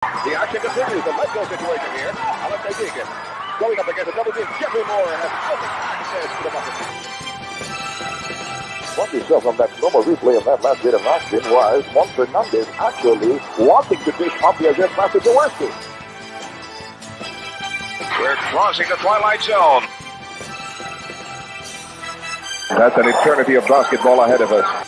The action continues. The let-go situation here. Alex Deacon going up against a double team. Jeffrey Moore has open access to the bucket. What you saw from that normal replay of that last bit of action was Juan Fernandez actually wanting to dish up the against Master Jaworski. We're crossing the twilight zone. That's an eternity of basketball ahead of us.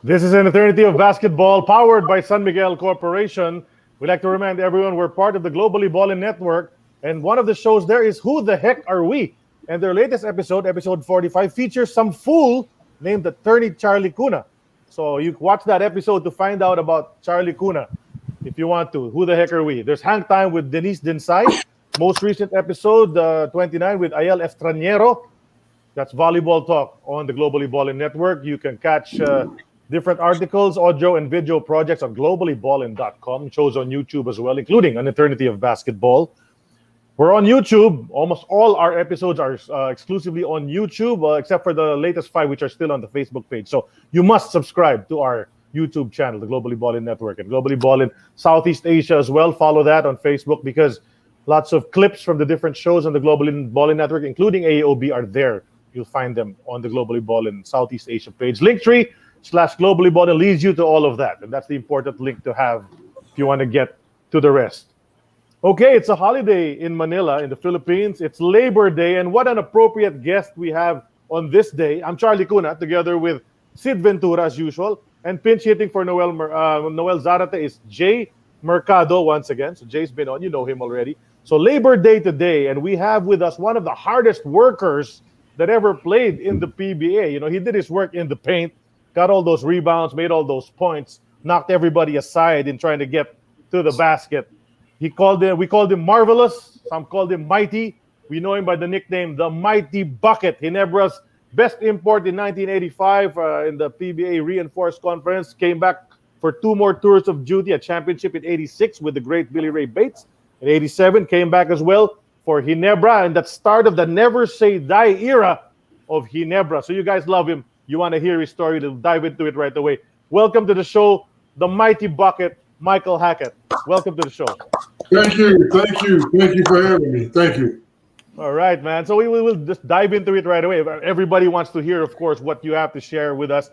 This is an eternity of basketball powered by San Miguel Corporation. We'd like to remind everyone we're part of the Globally Ballin Network, and one of the shows there is Who the Heck Are We? And their latest episode, episode 45, features some fool named attorney Charlie Cuna. So you watch that episode to find out about Charlie Cuna if you want to. Who the heck are we? There's Hang Time with Denise Dinsay. Most recent episode, 29, with Ayel Estrañero. That's volleyball talk on the Globally Ballin Network. You can catch different articles, audio, and video projects on globallyballin.com. Shows on YouTube as well, including An Eternity of Basketball. We're on YouTube. Almost all our episodes are exclusively on YouTube, except for the latest 5, which are still on the Facebook page. So you must subscribe to our YouTube channel, the Globally Ballin Network, and Globally Ballin Southeast Asia as well. Follow that on Facebook because lots of clips from the different shows on the Globally Ballin Network, including AEOB, are there. You'll find them on the Globally Ballin Southeast Asia page. Linktree/Globally Ballin leads you to all of that. And that's the important link to have if you want to get to the rest. Okay, it's a holiday in Manila, in the Philippines. It's Labor Day, and what an appropriate guest we have on this day. I'm Charlie Cuna, together with Sid Ventura, as usual. And pinch hitting for Noel Zarate is Jay Mercado once again. So Jay's been on, you know him already. So Labor Day today, and we have with us one of the hardest workers that ever played in the PBA. You know, he did his work in the paint, got all those rebounds, made all those points, knocked everybody aside in trying to get to the basket. We called him marvelous. Some called him mighty. We know him by the nickname the Mighty Bucket. Ginebra's best import in 1985 in the PBA Reinforced Conference. Came back for 2 more tours of duty, a championship in 86 with the great Billy Ray Bates. In 87, came back as well for Ginebra, and that start of the Never Say Die era of Ginebra. So you guys love him. You want to hear his story, to dive into it right away. Welcome to the show, the Mighty Bucket, Michael Hackett. Welcome to the show. Thank you for having me. Thank you. All right, man. So we will just dive into it right away. Everybody wants to hear, of course, what you have to share with us.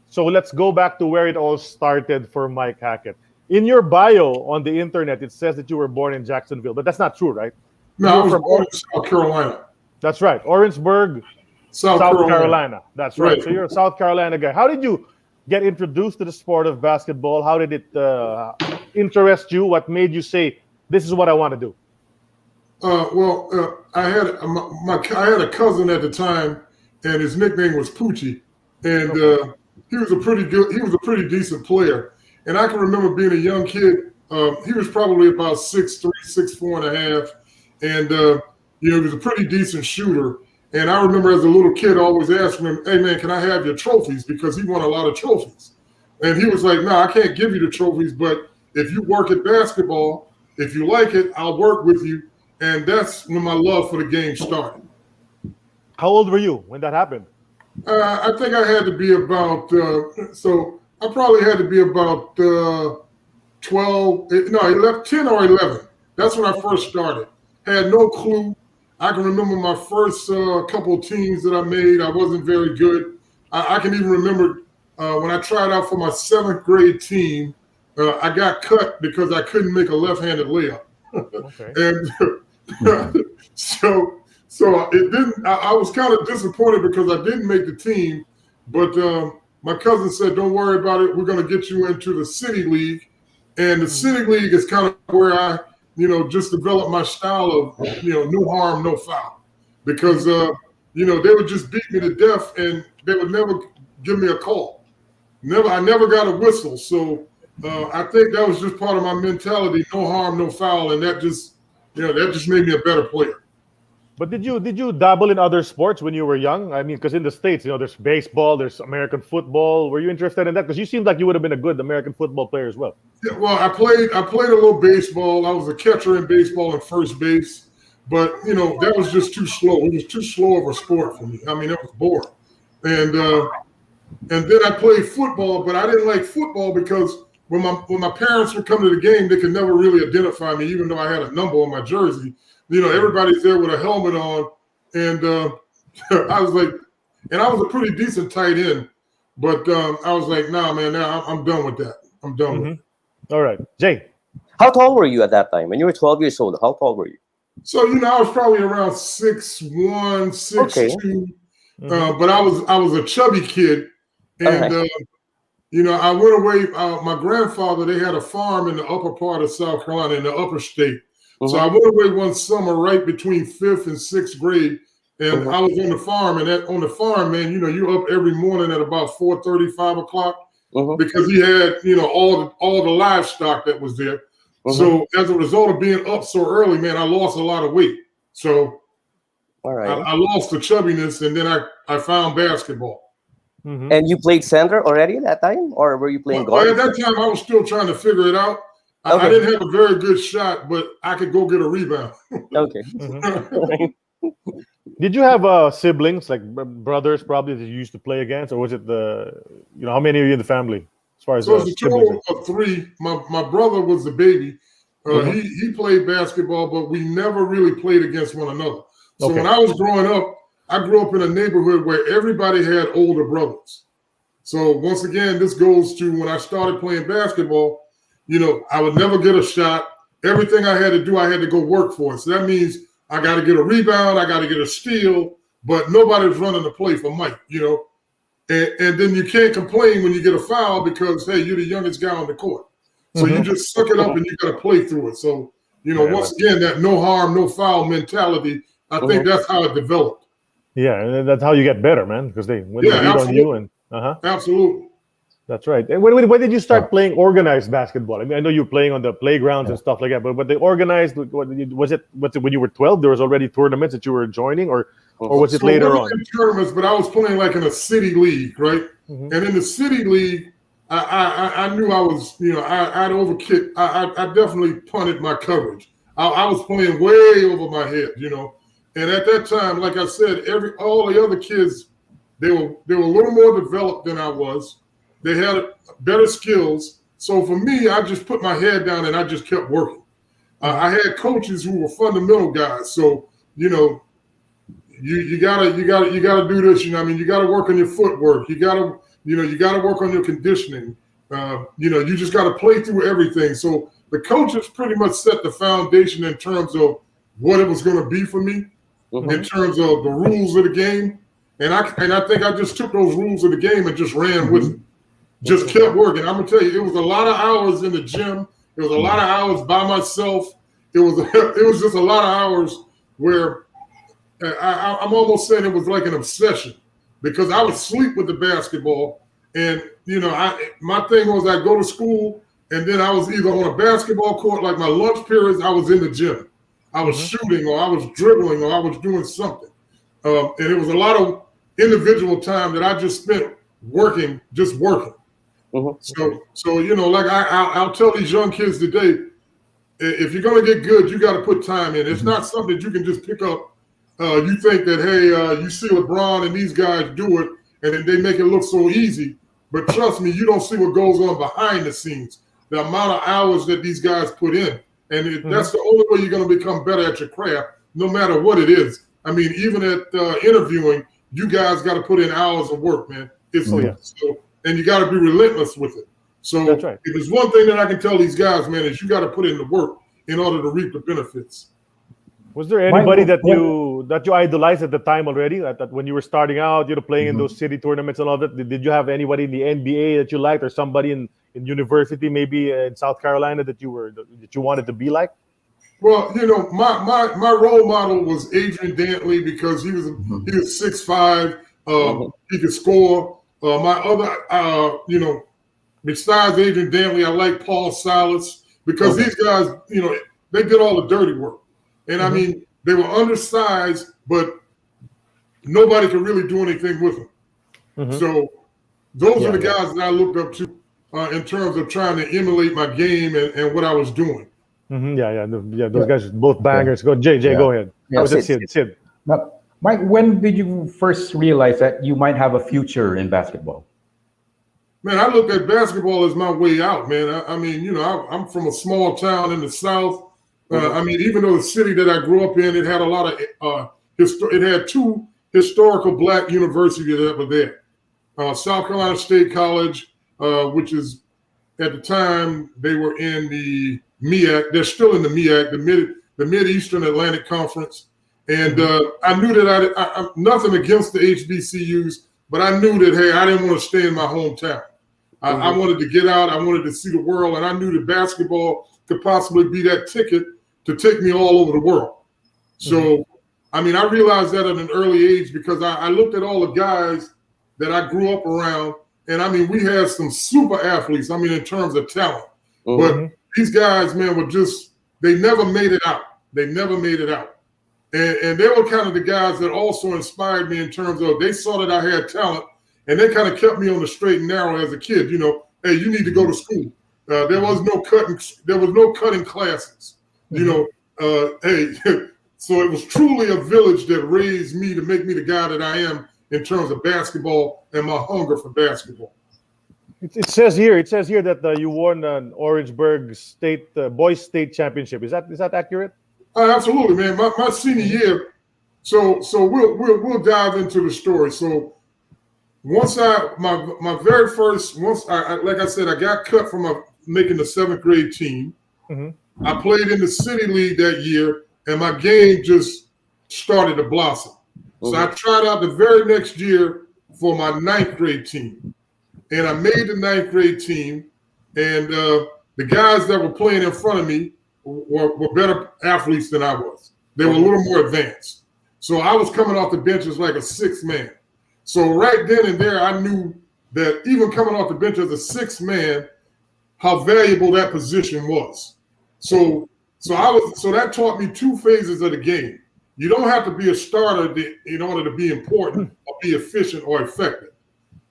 So let's go back to where it all started for Mike Hackett. In your bio on the internet, it says that you were born in Jacksonville, but that's not true, right? No, I was born in South Carolina. That's right. Orangeburg, South Carolina. That's right. So you're a South Carolina guy. How did you get introduced to the sport of basketball? How did it interest you? What made you say, "This is what I want to do"? I had a cousin at the time, and his nickname was Poochie, and he was a pretty decent player. And I can remember being a young kid. He was probably about 6'3", 6'4.5", and he was a pretty decent shooter. And I remember as a little kid always asking him, "Hey man, can I have your trophies?" Because he won a lot of trophies. And he was like, "No, I can't give you the trophies, but if you work at basketball, if you like it, I'll work with you." And that's when my love for the game started. How old were you when that happened? I think I had to be about, I probably had to be about 10 or 11. That's when I first started. Had no clue. I can remember my first couple of teams that I made. I wasn't very good. I can even remember when I tried out for my 7th grade team, I got cut because I couldn't make a left-handed layup. Okay. And so it didn't. I was kind of disappointed because I didn't make the team. But my cousin said, "Don't worry about it. We're going to get you into the city league." And the city league is kind of where I, just developed my style of, no harm, no foul, because they would just beat me to death and they would never give me a call. I never got a whistle. So I think that was just part of my mentality: no harm, no foul, and that just made me a better player. But did you dabble in other sports when you were young? I mean, because in the States, there's baseball, there's American football. Were you interested in that? Because you seemed like you would have been a good American football player as well. Yeah, well, I played a little baseball. I was a catcher in baseball and first base, but that was just too slow. It was too slow of a sport for me. I mean, it was boring. And then I played football, but I didn't like football because when my parents would come to the game, they could never really identify me, even though I had a number on my jersey. Everybody's there with a helmet on, and I was like, and I was a pretty decent tight end, but I was like, nah, man, I'm done with that. I'm done with it. All right, Jay. How tall were you at that time? When you were 12 years old, how tall were you? So I was probably around 6'1", 6'2", Okay. But I was a chubby kid, and I went away. My grandfather, they had a farm in the upper part of South Carolina, in the upper state. So I went away one summer right between 5th and 6th grade, and I was on the farm. And on the farm, man, you're up every morning at about 4:30, 5 o'clock, because he had, all the livestock that was there. So as a result of being up so early, man, I lost a lot of weight. So I lost the chubbiness, and then I found basketball. And you played center already at that time, or were you playing guard? At that time, I was still trying to figure it out. I didn't have a very good shot, but I could go get a rebound. Okay. Did you have siblings, like brothers, probably, that you used to play against, or was it how many are you in the family? As far as so it's a total of 3. My brother was the baby. He played basketball, but we never really played against one another. So when I was growing up, I grew up in a neighborhood where everybody had older brothers. So once again, this goes to when I started playing basketball. I would never get a shot. Everything I had to do, I had to go work for it. So that means I got to get a rebound, I got to get a steal, but nobody's running the play for Mike, And then you can't complain when you get a foul because, hey, you're the youngest guy on the court. So you just suck it up and you got to play through it. So, once again, that no harm, no foul mentality, I think that's how it developed. Yeah, and that's how you get better, man, because they beat on you. And Absolutely. That's right. And when did you start playing organized basketball? I mean, I know you were playing on the playgrounds and stuff like that, but they organized, was it when you were 12? There was already tournaments that you were joining, or was it later on? Tournaments, but I was playing like in a city league, right? And in the city league, I knew I was, I'd overkick. I definitely punted my coverage. I was playing way over my head, And at that time, like I said, all the other kids, they were a little more developed than I was. They had better skills. So for me, I just put my head down and I just kept working. I had coaches who were fundamental guys. So, you gotta do this. You gotta work on your footwork. You gotta work on your conditioning. You just gotta play through everything. So the coaches pretty much set the foundation in terms of what it was going to be for me, in terms of the rules of the game. And I think I just took those rules of the game and just ran with it. just kept working. I'm gonna tell you, it was a lot of hours in the gym. It was a lot of hours by myself. It was just a lot of hours where I'm almost saying it was like an obsession, because I would sleep with the basketball, and my thing was I'd go to school, and then I was either on a basketball court, like my lunch periods, I was in the gym. I was shooting, or I was dribbling, or I was doing something. And it was a lot of individual time that I just spent working, just working. So like I'll tell these young kids today, if you're going to get good, you got to put time in. It's not something that you can just pick up. You think that, hey, you see LeBron and these guys do it, and then they make it look so easy. But trust me, you don't see what goes on behind the scenes, the amount of hours that these guys put in. And that's the only way you're going to become better at your craft, no matter what it is. I mean, even at interviewing, you guys got to put in hours of work, man. And you got to be relentless with it. So that's right. If there's one thing that I can tell these guys, man, is you got to put in the work in order to reap the benefits. Was there anybody that you idolized at the time already? That when you were starting out, playing in those city tournaments and all that, did you have anybody in the NBA that you liked, or somebody in university, maybe in South Carolina, that you wanted to be like? Well, my role model was Adrian Dantley, because he was 6'5". He could score. My other, besides Adrian Dantley, I like Paul Silas, because these guys, they did all the dirty work. And I mean, they were undersized, but nobody could really do anything with them. So those are the guys that I looked up to in terms of trying to emulate my game and what I was doing. Those guys, both bangers. Go, JJ, go ahead. Sid. Now, Mike, when did you first realize that you might have a future in basketball? Man, I looked at basketball as my way out, man. I mean, I'm from a small town in the South. I mean, even though the city that I grew up in, it had a lot of it had two historical Black universities that were there. South Carolina State College, which is at the time they were in the MEAC. They're still in the MEAC, the Mid-Eastern Atlantic Conference. And I knew that I nothing against the HBCUs, but I knew that, hey, I didn't want to stay in my hometown. I wanted to get out. I wanted to see the world, and I knew that basketball could possibly be that ticket to take me all over the world. So, I mean, I realized that at an early age, because I looked at all the guys that I grew up around, and I mean, we had some super athletes, I mean, in terms of talent. But these guys, man, they never made it out. They never made it out. And they were kind of the guys that also inspired me in terms of, they saw that I had talent, and they kind of kept me on the straight and narrow as a kid. Hey, you need to go to school. There was no cutting classes. Hey, so it was truly a village that raised me to make me the guy that I am in terms of basketball and my hunger for basketball. It says here that you won an Orangeburg state boys state championship. Is that accurate? Absolutely, man. My senior year. So we'll dive into the story. So once my very first, like I said, I got cut from making the 7th grade team. I played in the city league that year, and my game just started to blossom. So I tried out the very next year for my 9th grade team, and I made the 9th grade team. And the guys that were playing in front of me were better athletes than I was. They were a little more advanced. So I was coming off the bench as like a 6th man. So right then and there, I knew that even coming off the bench as a 6th man, how valuable that position was. So that taught me 2 phases of the game. You don't have to be a starter in order to be important or be efficient or effective.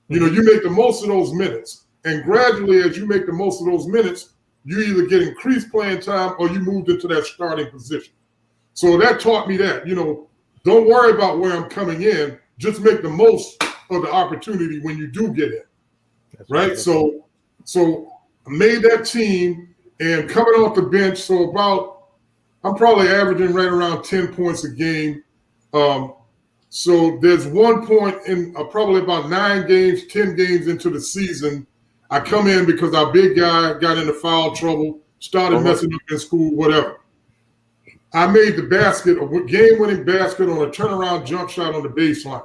You make the most of those minutes. And gradually, as you make the most of those minutes, you either get increased playing time or you moved into that starting position. So that taught me that, don't worry about where I'm coming in. Just make the most of the opportunity when you do get in. Right? So I made that team. And coming off the bench, so I'm probably averaging right around 10 points a game. So there's one point in probably about 9 games, 10 games into the season, I come in because our big guy got into foul trouble, started messing up in school, whatever. I made the basket, a game-winning basket on a turnaround jump shot on the baseline.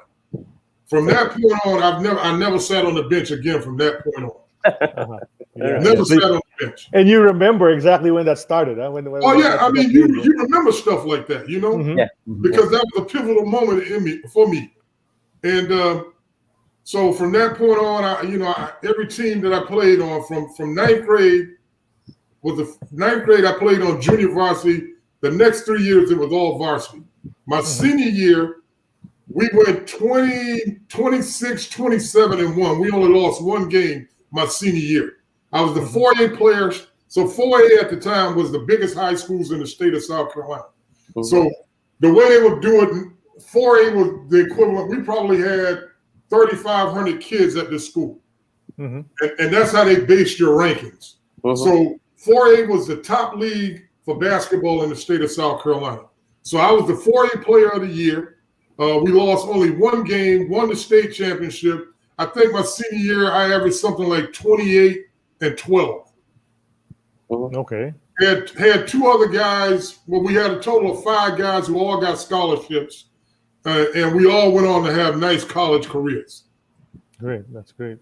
From that point on, I never sat on the bench again from that point on. Uh-huh. Yeah, Never yeah. sat on the bench. And you remember exactly when that started, huh? When Oh yeah, I mean, you remember stuff like that, you know, Mhm. Yeah. because that was a pivotal moment for me. And so from that point on, every team that I played on from ninth grade I played on junior varsity. The next 3 years it was all varsity. My senior year, we went 20, 26, 27, and 1. We only lost one game my senior year. I was the 4A player. So 4A at the time was the biggest high schools in the state of South Carolina. So the way they would do it, 4A was the equivalent. We probably had 3,500 kids at this school. And that's how they based your rankings. So 4A was the top league for basketball in the state of South Carolina. So I was the 4A player of the year. We lost only one game, won the state championship. I think my senior year, I averaged something like 28 and 12. Okay. Had two other guys. Well, we had a total of 5 guys who all got scholarships, and we all went on to have nice college careers. Great, that's great.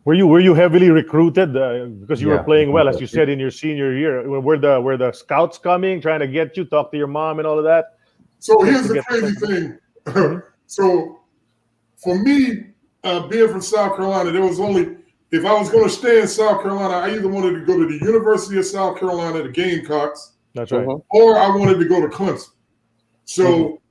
Were you heavily recruited because you were playing well, as you said, in your senior year? Were the scouts coming, trying to get you, talk to your mom, and all of that? So here's the crazy thing. So for me, being from South Carolina, there was only, if I was going to stay in South Carolina, I either wanted to go to the University of South Carolina, the Gamecocks, That's right, or I wanted to go to Clemson. So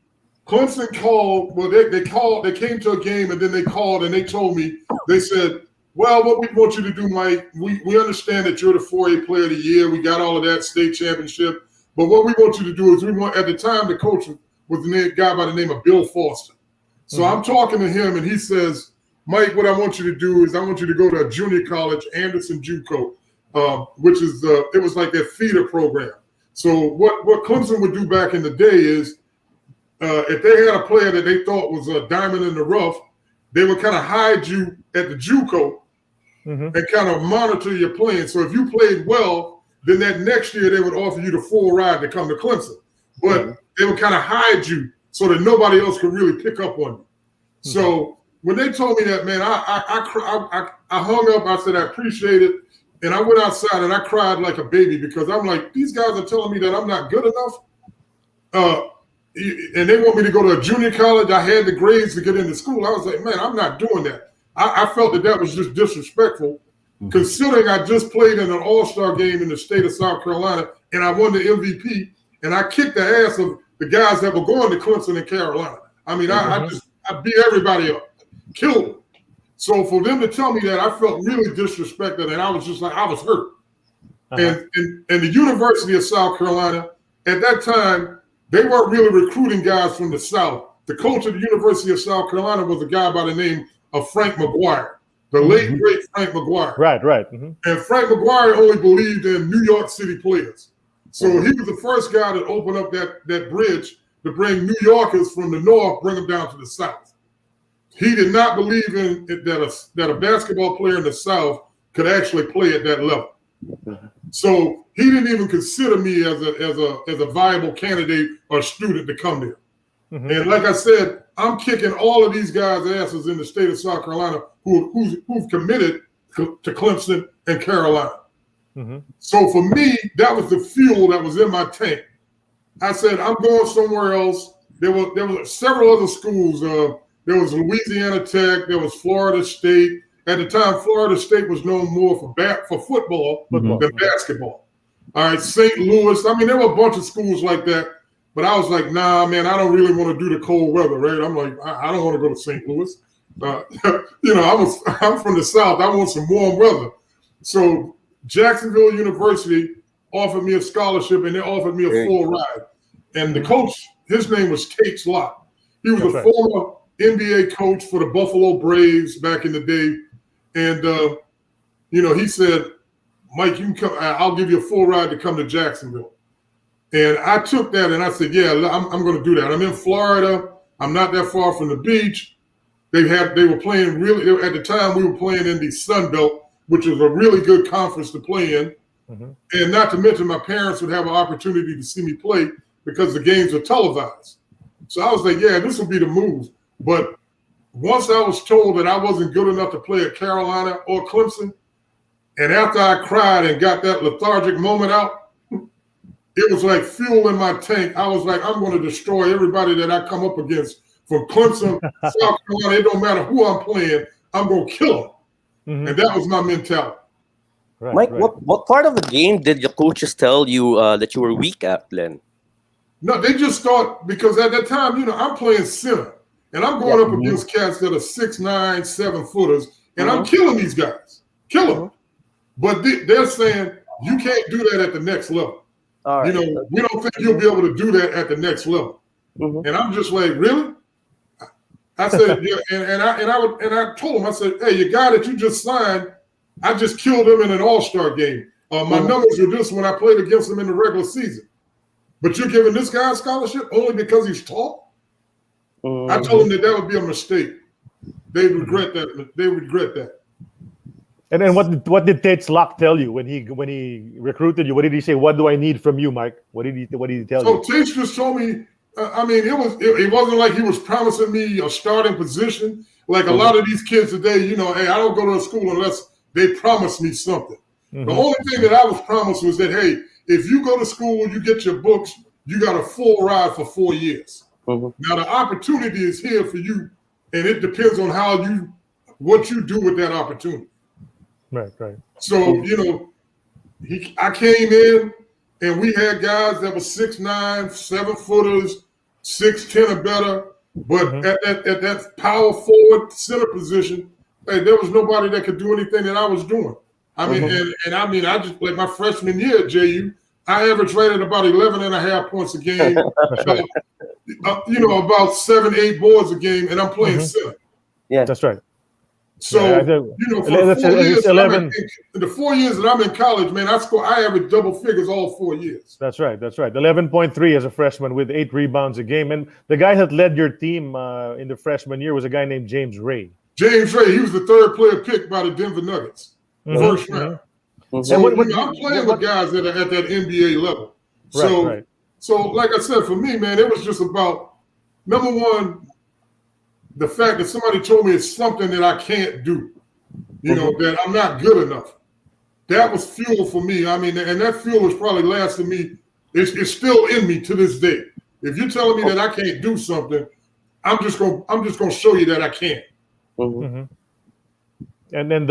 Clemson called. Well, they came to a game, and then they called and they told me, they said, well, what we want you to do, Mike, we understand that you're the 4A player of the year. We got all of that state championship. But what we want you to do is at the time, the coach was the guy by the name of Bill Foster. So I'm talking to him, and he says, Mike, what I want you to do is I want you to go to a junior college, Anderson JUCO, which is, it was like their feeder program. So what Clemson would do back in the day is if they had a player that they thought was a diamond in the rough, they would kind of hide you at the JUCO and kind of monitor your playing. So if you played well, then that next year they would offer you the full ride to come to Clemson. But they would kind of hide you so that nobody else could really pick up on you. So when they told me that, man, I hung up. I said, I appreciate it. And I went outside and I cried like a baby because I'm like, these guys are telling me that I'm not good enough. And they want me to go to a junior college. I had the grades to get into school. I was like, man, I'm not doing that. I felt that was just disrespectful, considering I just played in an all-star game in the state of South Carolina, and I won the MVP, and I kicked the ass of the guys that were going to Clemson and Carolina. I mean, I beat everybody up, killed them. So for them to tell me that, I felt really disrespected, and I was just like, I was hurt. And the University of South Carolina, at that time, they weren't really recruiting guys from the South. The coach of the University of South Carolina was a guy by the name of Frank McGuire, the late, great Frank McGuire. Right. And Frank McGuire only believed in New York City players. So he was the first guy that opened up that bridge to bring New Yorkers from the North, bring them down to the South. He did not believe in that a basketball player in the South could actually play at that level. So he didn't even consider me as a viable candidate or student to come there. And like I said, I'm kicking all of these guys' asses in the state of South Carolina who've committed to Clemson and Carolina. So for me, that was the fuel that was in my tank. I said, I'm going somewhere else. There were several other schools. There was Louisiana Tech. There was Florida State. At the time, Florida State was known more for football than basketball. All right, St. Louis. I mean, there were a bunch of schools like that. But I was like, nah, man, I don't really want to do the cold weather, right? I'm like, I don't want to go to St. Louis. I'm from the South. I want some warm weather. So Jacksonville University offered me a scholarship, and they offered me a full ride. And the coach, his name was Tate Lott. He was a former NBA coach for the Buffalo Braves back in the day. And, he said, Mike, you can come. I'll give you a full ride to come to Jacksonville. And I took that and I said, yeah, I'm going to do that. I'm in Florida. I'm not that far from the beach. They were playing at the time we were playing in the Sun Belt, which was a really good conference to play in. And not to mention my parents would have an opportunity to see me play because the games are televised. So I was like, yeah, this will be the move. But once I was told that I wasn't good enough to play at Carolina or Clemson, And after I cried and got that lethargic moment out, it was like fuel in my tank. I was like, I'm going to destroy everybody that I come up against from Clemson, South Carolina. It don't matter who I'm playing. I'm going to kill them. Mm-hmm. And that was my mentality. Right, Mike, right. What part of the game did your coaches tell you that you were weak at, Len? No, they just thought, because at that time, you know, I'm playing center. And I'm going up against cats that are 6'9", 7-footers. And I'm killing these guys. Kill them. But they're saying, you can't do that at the next level. Right. You know, we don't think you'll be able to do that at the next level. And I'm just like, really? I said, yeah, and I told him, I said, hey, your guy that you just signed, I just killed him in an all-star game. My numbers are this when I played against him in the regular season. But you're giving this guy a scholarship only because he's tall? I told him that would be a mistake. They regret that. They regret that. And then what did Tate's Lock tell you when he recruited you? What did he say? What do I need from you, Mike? What did he tell you? So Tate just told me. I mean, it wasn't like he was promising me a starting position. Like a lot of these kids today, you know, hey, I don't go to a school unless they promise me something. The only thing that I was promised was that, hey, if you go to school, you get your books, you got a full ride for 4 years. Now the opportunity is here for you, and it depends on what you do with that opportunity. Right. So, you know, I came in and we had guys that were 6'9", 7-footers, 6'10" or better. But at that power forward center position, hey, there was nobody that could do anything that I was doing. I mean, I just, like my freshman year at JU, I averaged right at about 11.5 points a game. You know, about 7-8 boards a game, and I'm playing center. Yeah, that's right. So, you know, for the 4 years that I'm in college, man, I averaged double figures all 4 years. That's right. 11.3 as a freshman with 8 rebounds a game. And the guy that led your team in the freshman year was a guy named James Ray. James Ray, he was the 3rd player picked by the Denver Nuggets, first round. So I'm playing with guys that are at that NBA level. So like I said, for me, man, it was just about, number one, the fact that somebody told me it's something that I can't do, you know, that I'm not good enough. That was fuel for me. I mean, and that fuel has probably lasted me. It's still in me to this day. If you're telling me that I can't do something, I'm just gonna show you that I can. And then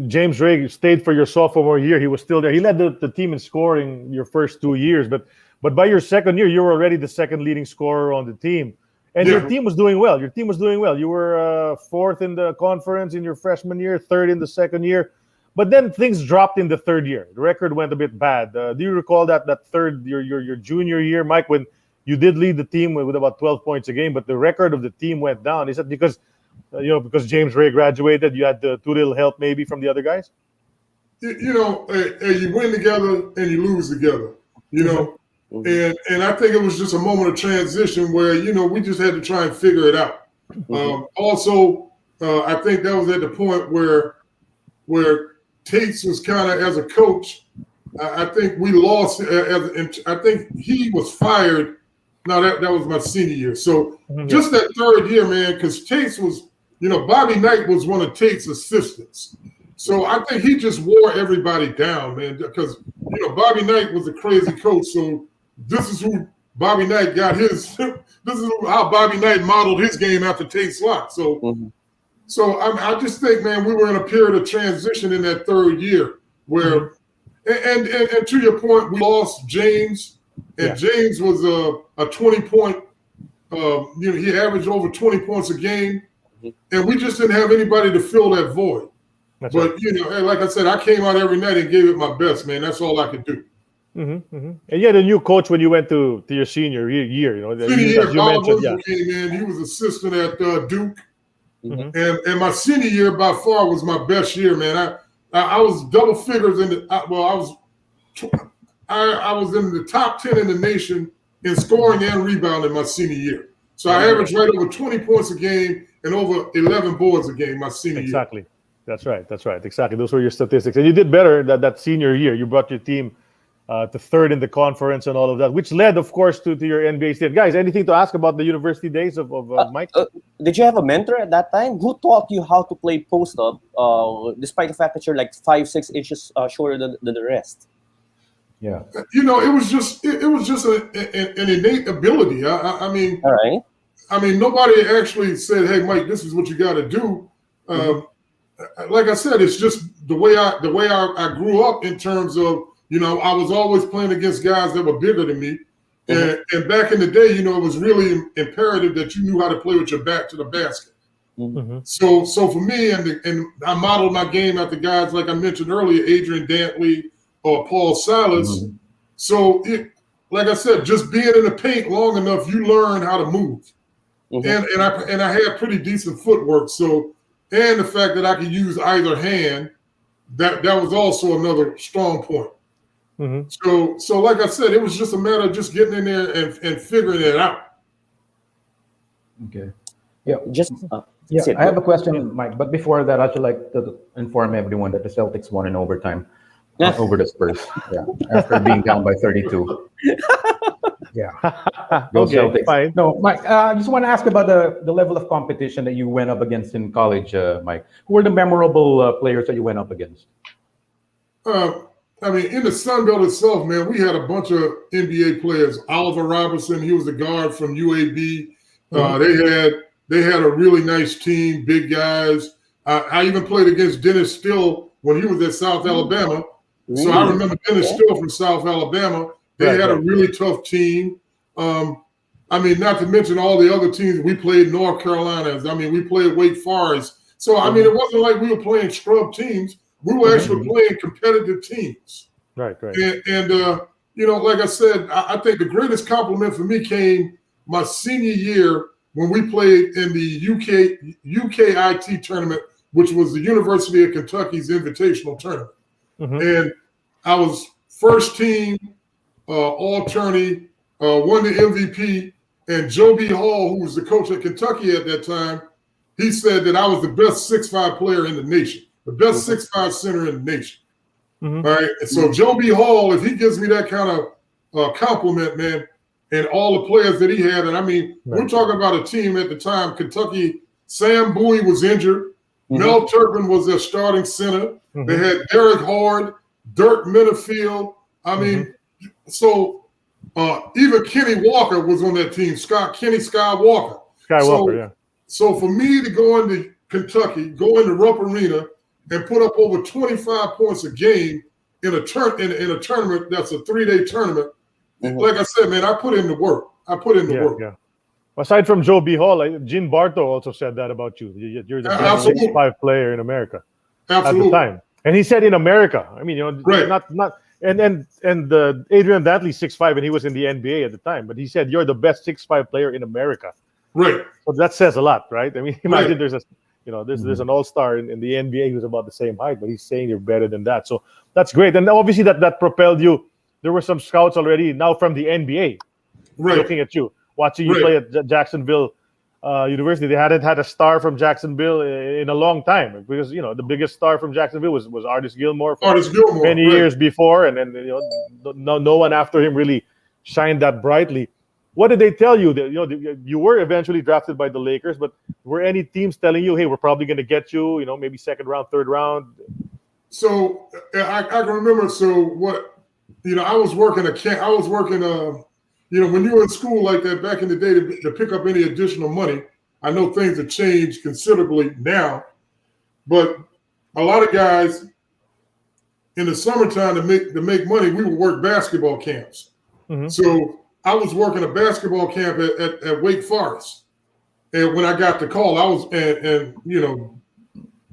James Ray stayed for your sophomore year. He was still there. He led the team in scoring your first 2 years, but by your second year, you were already the second leading scorer on the team. And your team was doing well. You were 4th in the conference in your freshman year, 3rd in the second year. But then things dropped in the 3rd year. The record went a bit bad. Do you recall that third, your junior year, Mike, when you did lead the team with about 12 points a game, but the record of the team went down? Is that because James Ray graduated, you had too little help maybe from the other guys? You know, you win together and you lose together, you know. And I think it was just a moment of transition where, you know, we just had to try and figure it out. Also, I think that was at the point where Tates was kind of, as a coach, I think we lost. I think he was fired. No, that was my senior year. So just that 3rd year, man, because Tates was, you know, Bobby Knight was one of Tate's assistants. So I think he just wore everybody down, man, because, you know, Bobby Knight was a crazy coach. So this is who Bobby Knight got his. This is how Bobby Knight modeled his game after Tate's Lock. So, I just think, man, we were in a period of transition in that 3rd year where, and to your point, we lost James, and James was a 20-point. You know, he averaged over 20 points a game, and we just didn't have anybody to fill that void. You know, like I said, I came out every night and gave it my best, man. That's all I could do. And you had a new coach when you went to your senior year. You know, senior year, came in. He was assistant at Duke, and my senior year by far was my best year, man. I was double figures I was in the top 10 in the nation in scoring and rebounding my senior year. So I averaged right over 20 points a game and over 11 boards a game my senior year. Exactly. That's right. Exactly. Those were your statistics, and you did better that senior year. You brought your team to third in the conference and all of that, which led, of course, to your NBA stint. Guys, anything to ask about the university days of Mike? Did you have a mentor at that time? Who taught you how to play post-up, despite the fact that you're like 5-6 inches shorter than the rest? Yeah, it was just an innate ability. I mean, all right. I mean, nobody actually said, "Hey, Mike, this is what you got to do." Like I said, it's just the way I grew up in terms of, I was always playing against guys that were bigger than me, and back in the day, it was really imperative that you knew how to play with your back to the basket. So for me, and I modeled my game after guys like I mentioned earlier, Adrian Dantley or Paul Silas. So, like I said, just being in the paint long enough, you learn how to move. And I had pretty decent footwork. So, and the fact that I could use either hand, that was also another strong point. So like I said, it was just a matter of just getting in there and figuring it out. Okay. Yeah. I have a question, Mike. But before that, I'd like to inform everyone that the Celtics won in overtime over the Spurs. Yeah, after being down by 32. Yeah. Okay, Celtics. Fine. No, Mike, I just want to ask about the level of competition that you went up against in college, Mike. Who were the memorable players that you went up against? I mean, in the Sun Belt itself, man, we had a bunch of NBA players. Oliver Robertson, he was a guard from UAB. They had a really nice team, big guys. I even played against Dennis Still when he was at South Alabama. So I remember Dennis Still from South Alabama. They had a really tough team. I mean, not to mention all the other teams. We played North Carolina. I mean, we played Wake Forest. So, I mean, it wasn't like we were playing scrub teams. We were actually playing competitive teams. Right. And like I said, I think the greatest compliment for me came my senior year when we played in the UKIT tournament, which was the University of Kentucky's Invitational tournament. And I was first team, all-tourney, won the MVP, and Joe B. Hall, who was the coach at Kentucky at that time, he said that I was the best 6'5" player in the nation, the best 6'5" center in the nation. All right. And so Joe B. Hall, if he gives me that kind of compliment, man, and all the players that he had, and I mean, we're talking about a team at the time, Kentucky, Sam Bowie was injured. Mel Turpin was their starting center. They had Derek Hard, Dirk Minifield. I mean, so even Kenny Walker was on that team, Kenny Skywalker. So for me to go into Kentucky, go into Rupp Arena, and put up over 25 points a game in a tournament that's a 3-day tournament, like I said, man, I put in the work. Work. Yeah. Aside from Joe B. Hall, Gene Bartow also said that about you. You're the best 6'5" player in America at the time. And he said in America. I mean, not and Adrian Dantley 6'5", and he was in the NBA at the time. But he said you're the best 6'5" player in America. Right. So that says a lot, right? I mean, imagine there's an all-star in the NBA who's about the same height, but he's saying you're better than that. So that's great. And obviously that propelled you. There were some scouts already now from the NBA looking at you, watching you play at Jacksonville University. They hadn't had a star from Jacksonville in a long time because, the biggest star from Jacksonville was Artis Gilmore many years before. And then, no one after him really shined that brightly. What did they tell you? That, you were eventually drafted by the Lakers, but were any teams telling you, hey, we're probably going to get you, maybe second round, third round? So I can remember. So what, I was working when you were in school like that back in the day to pick up any additional money. I know things have changed considerably now, but a lot of guys in the summertime to make money, we would work basketball camps. So I was working a basketball camp at Wake Forest, and when I got the call, I was and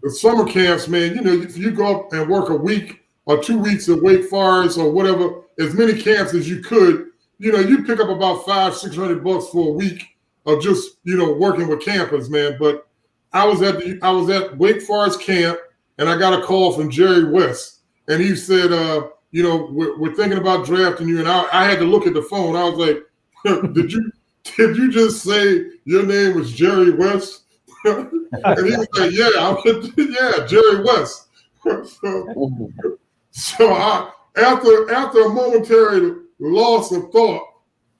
the summer camps, man. If you go up and work a week or 2 weeks at Wake Forest or whatever, as many camps as you could, you pick up about $500-600 for a week of just working with campers, man. But I was at Wake Forest camp, and I got a call from Jerry West, and he said, we're thinking about drafting you. And I had to look at the phone. I was like, did you just say your name was Jerry West? And he was like, yeah. I went, yeah, Jerry West. after a momentary loss of thought,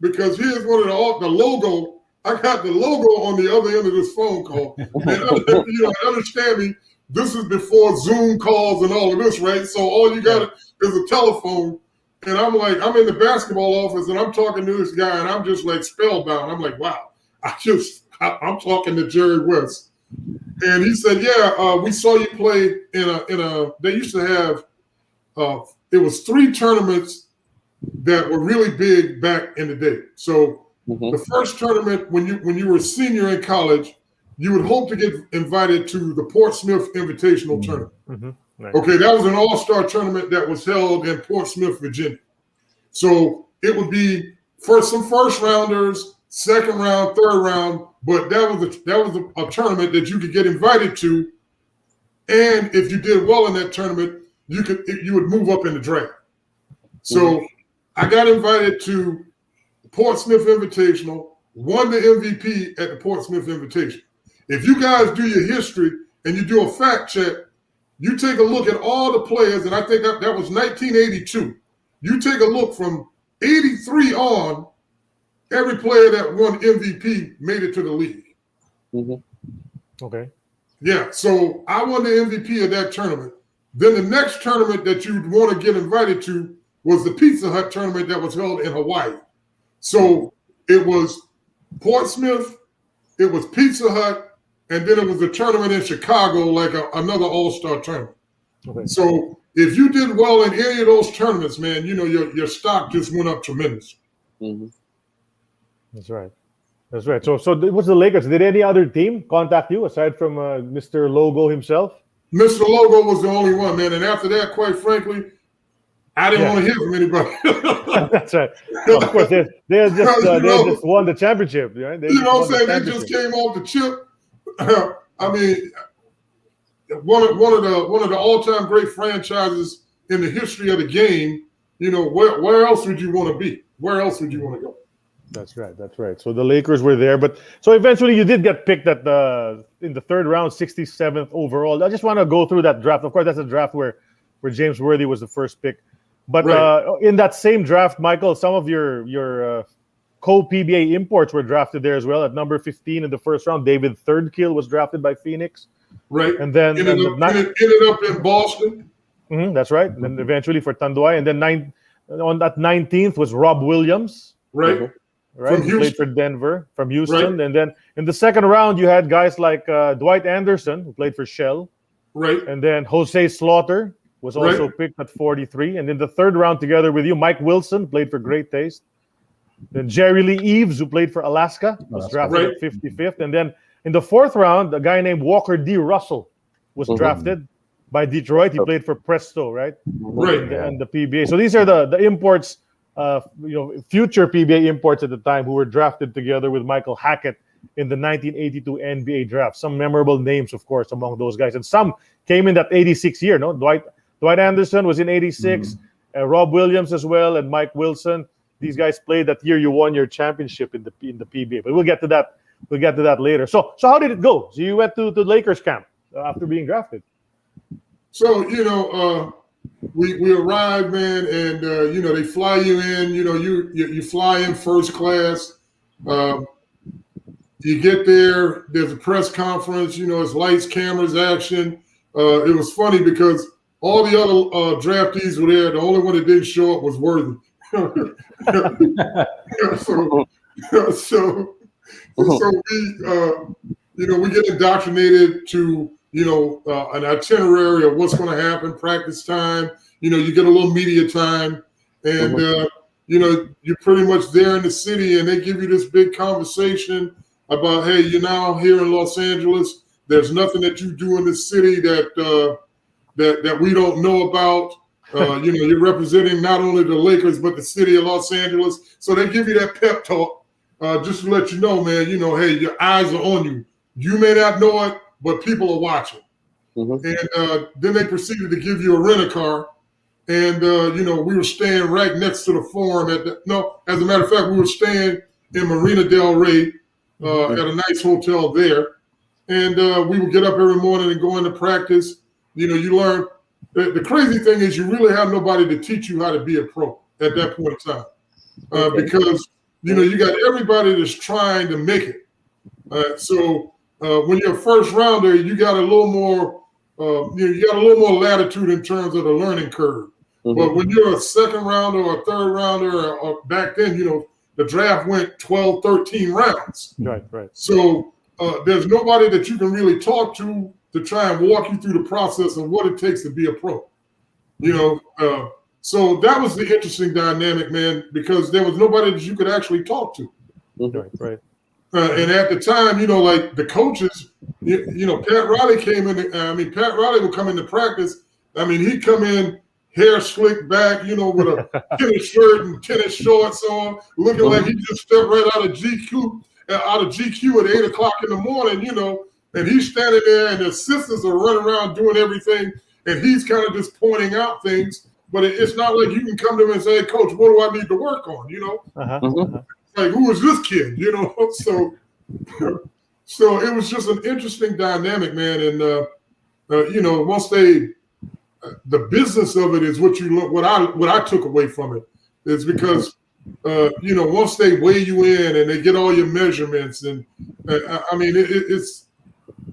because here's one of the logo. I got the logo on the other end of this phone call. And understand me, this is before Zoom calls and all of this, right? So all you got is a telephone. And I'm in the basketball office and I'm talking to this guy and I'm just like spellbound. I'm like, wow, I'm talking to Jerry West. And he said, yeah, we saw you play they used to have, it was 3 tournaments that were really big back in the day. So the first tournament, when you were a senior in college, you would hope to get invited to the Portsmouth Invitational Tournament. Right. Okay, that was an all-star tournament that was held in Portsmouth, Virginia. So it would be some first rounders, second round, third round, but that was a tournament that you could get invited to, and if you did well in that tournament, you would move up in the draft. So I got invited to Portsmouth Invitational, won the MVP at the Portsmouth Invitational. If you guys do your history and you do a fact check, you take a look at all the players, and I think that was 1982. You take a look from 83 on, every player that won MVP made it to the league. Okay. Yeah, so I won the MVP of that tournament. Then the next tournament that you'd want to get invited to was the Pizza Hut tournament that was held in Hawaii. So it was Portsmouth, it was Pizza Hut, and then it was a tournament in Chicago, like another all-star tournament. Okay. So if you did well in any of those tournaments, man, your stock just went up tremendous. That's right. That's right. So it was the Lakers. Did any other team contact you aside from Mr. Logo himself? Mr. Logo was the only one, man. And after that, quite frankly, I didn't want to hear from anybody. That's right. Well, of course, they just won the championship, right? You know what I'm saying? They just came off the chip. I mean, one of the all-time great franchises in the history of the game. Where else would you want to be? Where else would you want to go? That's right. That's right. So the Lakers were there, but so eventually you did get picked in the third round, 67th overall. I just want to go through that draft. Of course, that's a draft where James Worthy was the first pick. But in that same draft, Michael, some of your co-PBA imports were drafted there as well. At number 15 in the first round, David Thirdkill was drafted by Phoenix. Right. And then ended up in Boston. That's right. And then eventually for Tanduay. And then on that 19th was Rob Williams. Right. Right. He played for Denver from Houston. Right. And then in the second round, you had guys like Dwight Anderson, who played for Shell. Right. And then Jose Slaughter was also picked at 43. And in the third round, together with you, Mike Wilson played for Great Taste. Then Jerry Lee Eves, who played for Alaska, was drafted at 55th. And then in the fourth round, a guy named Walker D. Russell was drafted by Detroit. He played for Presto, right? Right. And the PBA. So these are the imports, future PBA imports at the time who were drafted together with Michael Hackett in the 1982 NBA draft. Some memorable names, of course, among those guys. And some came in that 86 year, no? Dwight Anderson was in 86, Rob Williams as well, and Mike Wilson. These guys played that year you won your championship in the PBA. But we'll get to that. We'll get to that later. So how did it go? So you went to the Lakers camp after being drafted. So we arrived, man, and they fly you in. You fly in first class. You get there. There's a press conference. It's lights, cameras, action. It was funny because all the other draftees were there. The only one that didn't show up was Worthy. So we get indoctrinated to an itinerary of what's going to happen, practice time. You get a little media time, and you're pretty much there in the city, and they give you this big conversation about, hey, you're now here in Los Angeles. There's nothing that you do in the city that we don't know about. You're representing not only the Lakers but the city of Los Angeles. So they give you that pep talk just to let you know, man. Hey, your eyes are on you. You may not know it, but people are watching. And then they proceeded to give you a rent-a-car. And, we were staying right next to the Forum. As a matter of fact, we were staying in Marina Del Rey at a nice hotel there. And we would get up every morning and go into practice. You learn the crazy thing is you really have nobody to teach you how to be a pro at that point in time, because you got everybody that's trying to make it. So when you're a first rounder, you got a little more, you got a little more latitude in terms of the learning curve. But when you're a second rounder or a third rounder, or back then, the draft went 12, 13 rounds. Right. So there's nobody that you can really talk to try and walk you through the process of what it takes to be a pro. So that was the interesting dynamic, man, because there was nobody that you could actually talk to. Right. And at the time, like the coaches, Pat Riley came in. Pat Riley would come into practice. He'd come in, hair slicked back, with a tennis shirt and tennis shorts on, looking like he just stepped right out of GQ at 8 o'clock in the morning, and he's standing there and the assistants are running around doing everything. And he's kind of just pointing out things, but it's not like you can come to him and say, hey, Coach, what do I need to work on? Like, who is this kid? So it was just an interesting dynamic, man. And once the business of it is what you look. What I took away from it is because once they weigh you in and they get all your measurements, and it's.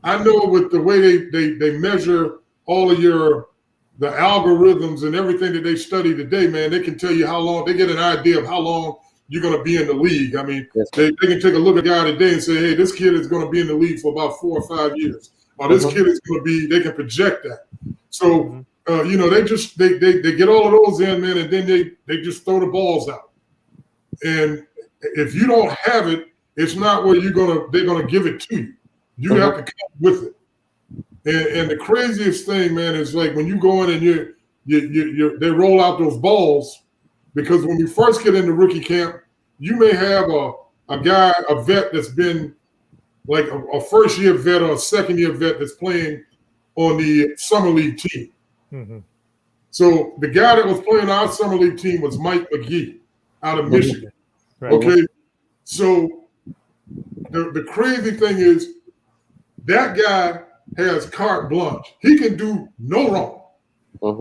I know with the way they measure all of the algorithms and everything that they study today, man, they can tell you how long. They get an idea of how long you're going to be in the league. They can take a look at a guy today and say, hey, this kid is going to be in the league for about 4 or 5 years. Or this kid is going to be, they can project that. So, they get all of those in, man, and then they just throw the balls out. And if you don't have it, it's not where they're going to give it to you. You have to come with it. And the craziest thing, man, is like when you go in and they roll out those balls. Because when you first get into rookie camp, you may have a vet that's been like a first-year vet or a second-year vet that's playing on the summer league team. So the guy that was playing our summer league team was Mike McGee out of Michigan. Right. Okay, so the crazy thing is that guy has carte blanche. He can do no wrong.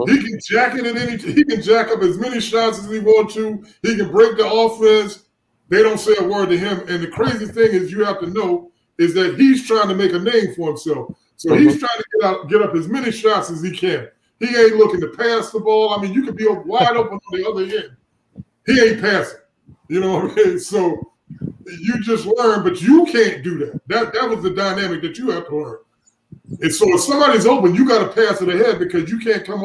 He can jack it he can jack up as many shots as he wants to. He can break the offense. They don't say a word to him. And the crazy thing is you have to know is that he's trying to make a name for himself. So he's trying to get up as many shots as he can. He ain't looking to pass the ball. You could be wide open on the other end. He ain't passing. You know what I mean? So you just learn, but you can't do that. That was the dynamic that you have to learn. And so if somebody's open, you got to pass it ahead because you can't come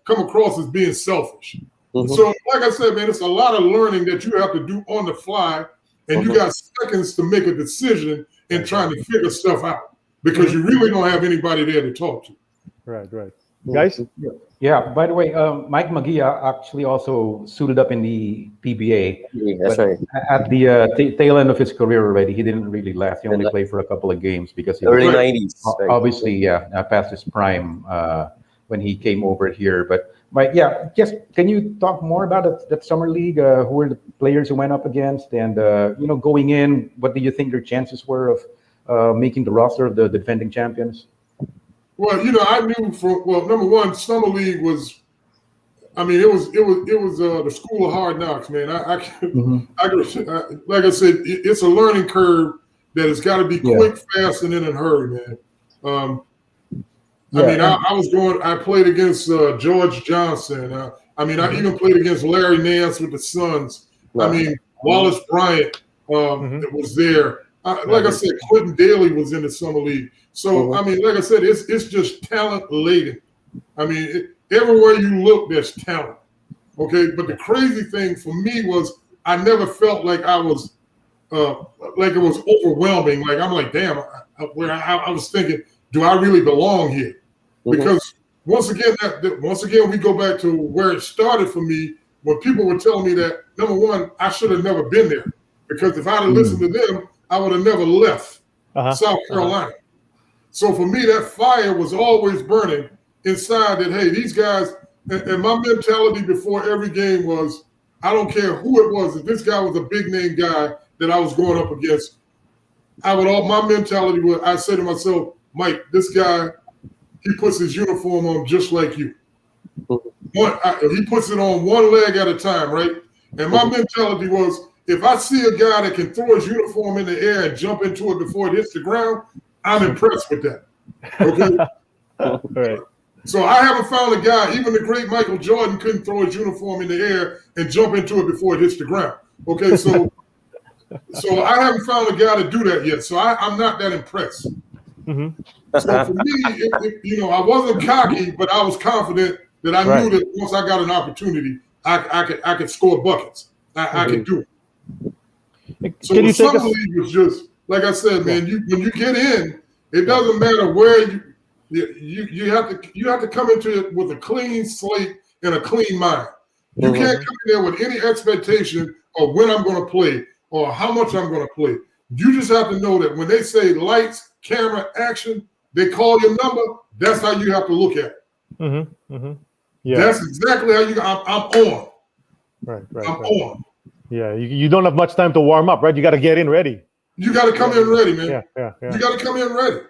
across as being selfish. So like I said, man, it's a lot of learning that you have to do on the fly, and you got seconds to make a decision in trying to figure stuff out because you really don't have anybody there to talk to. Right. Guys? Yeah, by the way, Mike McGee actually also suited up in the PBA. That's right. At the tail end of his career already, he didn't really last. He only played for a couple of games because he early was 90s. obviously, past his prime when he came over here. But just can you talk more about that summer league? Who were the players who went up against, and going in, what do you think their chances were of making the roster of the defending champions? Well, I knew number one, summer league was, it was the school of hard knocks, man. Like I said, it's a learning curve that has got to be quick, fast, and in a hurry, man. I played against George Johnson. I even played against Larry Nance with the Suns. Wallace Bryant was there. Like I said, Clinton Daly was in the summer league. So, like I said, it's just talent laden. Everywhere you look, there's talent. Okay, but the crazy thing for me was I never felt like I was, like it was overwhelming. Like I'm like, damn, I was thinking, do I really belong here? Because once again, we go back to where it started for me when people were telling me that, number one, I should have never been there. Because if I'd have listened to them, I would have never left South Carolina. So for me, that fire was always burning inside that, hey, these guys, and my mentality before every game was, I don't care who it was, if this guy was a big name guy that I was going up against, my mentality was, I say to myself, Mike, this guy, he puts his uniform on just like you. He puts it on one leg at a time, right? And my mentality was, if I see a guy that can throw his uniform in the air and jump into it before it hits the ground, I'm impressed with that. Okay. Right. So I haven't found a guy, even the great Michael Jordan couldn't throw his uniform in the air and jump into it before it hits the ground. Okay, so I haven't found a guy to do that yet. So I'm not that impressed. Mm-hmm. So for me, I wasn't cocky, but I was confident that I knew that once I got an opportunity, I could score buckets. I could do it. So the summer league was just like I said, man. When you get in, it doesn't matter where you have to come into it with a clean slate and a clean mind. You can't come in there with any expectation of when I'm going to play or how much I'm going to play. You just have to know that when they say lights, camera, action, they call your number. That's how you have to look at it. Mm-hmm. Mm-hmm. Yeah, that's exactly how I'm on. Right. I'm on. Yeah, you don't have much time to warm up, right? You got to get in ready. You got to come in ready, man. Yeah. You got to come in ready.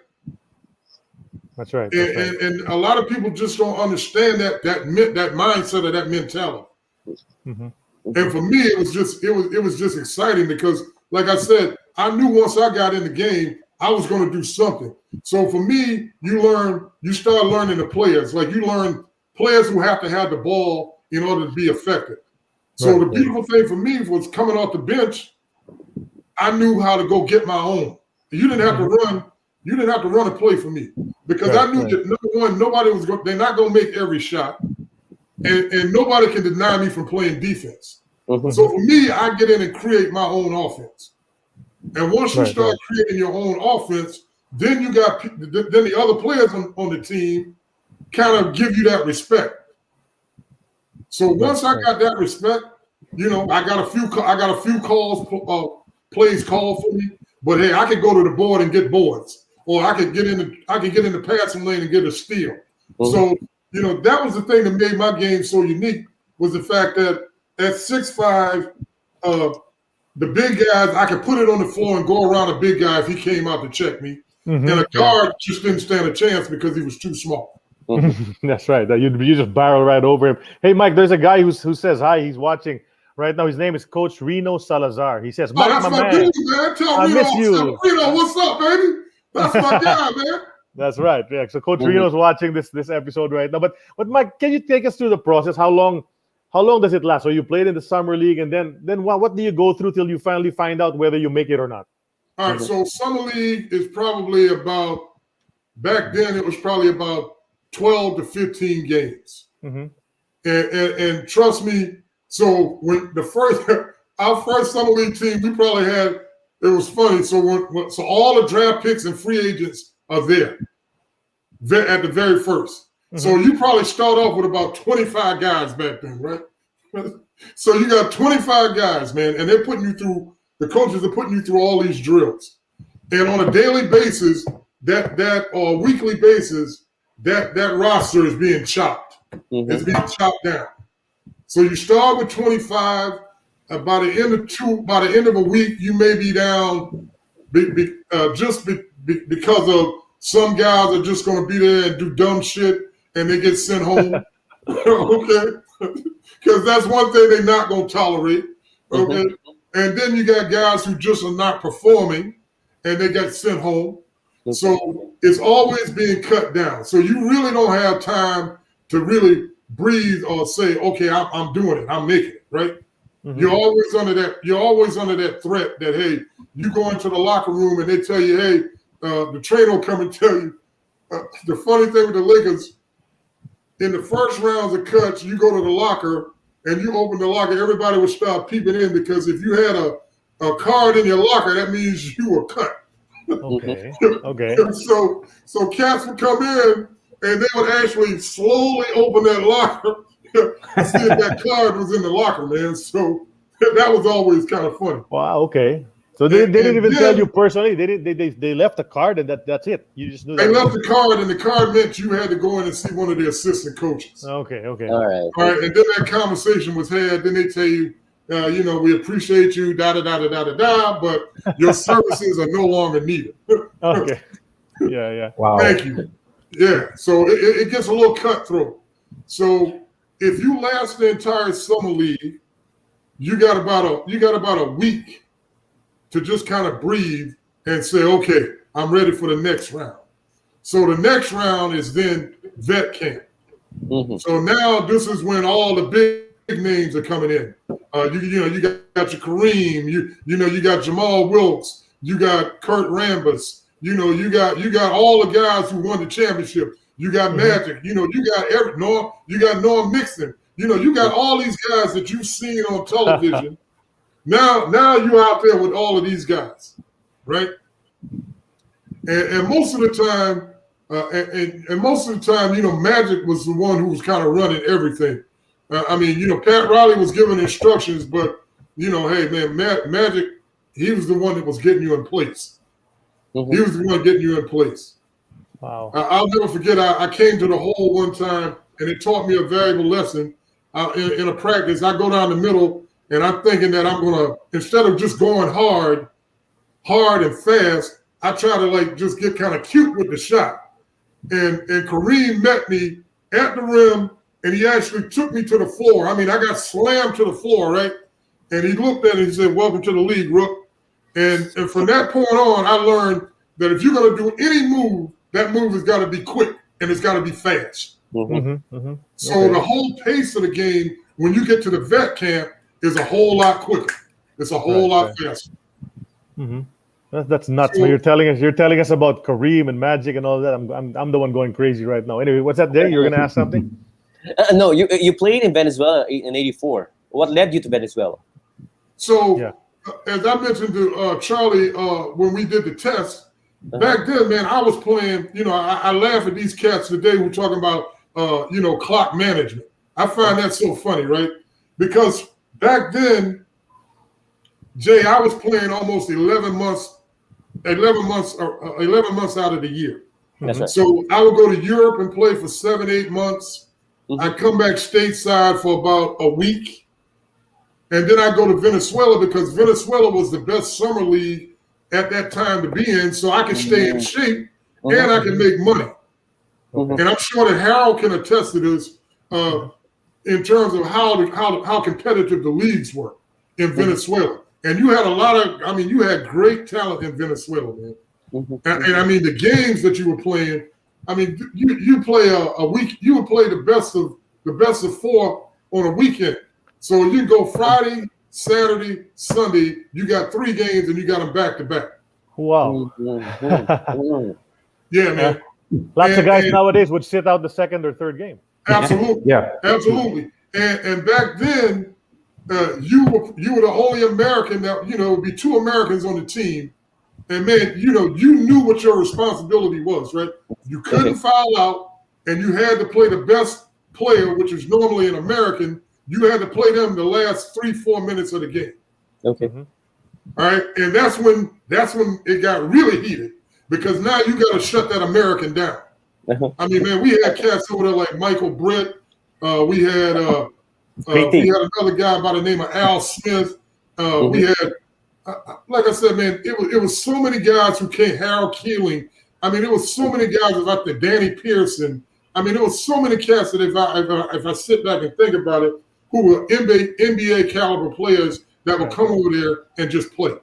That's right. And a lot of people just don't understand that mindset or that mentality. Mm-hmm. And for me, it was just exciting because, like I said, I knew once I got in the game, I was going to do something. So for me, you start learning the players. Like you learn players who have to have the ball in order to be effective. So the beautiful thing for me was coming off the bench. I knew how to go get my own. You didn't have to run. You didn't have to run a play for me because I knew that number one, they're not going to make every shot, and nobody can deny me from playing defense. Mm-hmm. So for me, I get in and create my own offense. And once you start creating your own offense, then you got the other players on the team kind of give you that respect. So once I got that respect, I got a few plays called for me. But hey, I could go to the board and get boards, or I could get in the passing lane and get a steal. Mm-hmm. So that was the thing that made my game so unique was the fact that at 6'5", the big guys, I could put it on the floor and go around a big guy if he came out to check me. Mm-hmm. And a guard just didn't stand a chance because he was too small. That's right. You just barrel right over him. Hey, Mike, there's a guy who says hi. He's watching right now. His name is Coach Reno Salazar. He says, Mike, that's my man. Dude, man. Tell Reno, miss you. Reno, what's up, baby? That's my guy, man. That's right. Yeah. So Coach Reno's watching this episode right now. But Mike, can you take us through the process? How long does it last? So you played in the summer league, and then what do you go through till you finally find out whether you make it or not? All right. So summer league is probably back then it was probably about 12 to 15 games. Mm-hmm. And trust me, so when our first summer league team, we probably had, it was funny. So all the draft picks and free agents are there at the very first. Mm-hmm. So you probably start off with about 25 guys back then, right? So you got 25 guys, man, and the coaches are putting you through all these drills. And on a daily basis, or weekly basis, that roster is being chopped. Mm-hmm. It's being chopped down. So you start with 25. By the end of a week, you may be down because of some guys are just going to be there and do dumb shit and they get sent home. Okay, because that's one thing they're not going to tolerate. Okay, and then you got guys who just are not performing and they get sent home. So it's always being cut down. So you really don't have time to really breathe or say, okay, I'm doing it. I'm making it, right? Mm-hmm. You're always under that threat that, hey, you go into the locker room and they tell you, hey, the trainer will come and tell you. The funny thing with the Lakers, in the first rounds of cuts, you go to the locker and you open the locker, everybody will start peeping in because if you had a card in your locker, that means you were cut. Okay. So cats would come in and they would actually slowly open that locker to see if that card was in the locker, man. So that was always kind of funny. Wow. Okay. So they didn't even tell you personally. They left a card and that's it. You just knew they left the card, and the card meant you had to go in and see one of the assistant coaches. Okay. All right. And then that conversation was had. Then they tell you, we appreciate you, but your services are no longer needed. Okay. Yeah. Wow. Thank you. Yeah. So it gets a little cutthroat. So if you last the entire summer league, you got about a week to just kind of breathe and say, okay, I'm ready for the next round. So the next round is then vet camp. So now this is when all the big names are coming in. You got your Kareem, you got Jamal Wilkes, you got Kurt Rambis, you got all the guys who won the championship. You got Magic, you got you got Norm Mixon, you got all these guys that you've seen on television. Now you're out there with all of these guys, right? And most of the time, Magic was the one who was kind of running everything. Pat Riley was giving instructions, but hey man, Magic, he was the one that was getting you in place. He was the one getting you in place. Wow. I'll never forget. I came to the hole one time, and it taught me a valuable lesson. In a practice, I go down the middle, and I'm thinking that I'm gonna, instead of just going hard and fast, I try to just get kind of cute with the shot. And Kareem met me at the rim, and he actually took me to the floor. I got slammed to the floor, right? And he looked at it and he said, "Welcome to the league, Rook." And from that point on, I learned that if you're gonna do any move, that move has got to be quick and it's got to be fast. So the whole pace of the game, when you get to the vet camp, is a whole lot quicker. It's a whole lot faster. That's nuts. So, you're telling us about Kareem and Magic and all that. I'm the one going crazy right now. Anyway, what's that day? You were gonna ask something? No, you played in Venezuela in '84. What led you to Venezuela? So, as I mentioned to Charlie when we did the test. Back then, man, I was playing, I laugh at these cats today who are talking about, clock management. I find that so funny, right? Because back then, Jay, I was playing almost 11 months out of the year. That's right. So I would go to Europe and play for 7-8 months. I'd come back stateside for about a week. And then I'd go to Venezuela because Venezuela was the best summer league at that time to be in, so I can stay in shape and I can make money. And I'm sure that Harold can attest to this in terms of how competitive the leagues were in Venezuela. And you had you had great talent in Venezuela, man. And the games that you were playing, you play a week, you would play the best of 4 on a weekend. So you go Friday, Saturday, Sunday, you got 3 games and you got them back to back. Wow. Yeah, man. Lots of guys nowadays would sit out the second or third game. Absolutely. Yeah. Absolutely. And back then, you were the only American that, would be 2 Americans on the team. And man, you knew what your responsibility was, right? You couldn't foul out and you had to play the best player, which is normally an American. You had to play them the last 3-4 minutes of the game. Okay. All right. And that's when it got really heated because now you got to shut that American down. Man, we had cats over there like Michael Britt. We had another guy by the name of Al Smith. We had, like I said, man, it was so many guys who came. Harold Keeling. It was so many guys like the Danny Pearson. There was so many cats that if I sit back and think about it, who were NBA caliber players that would come over there and just play.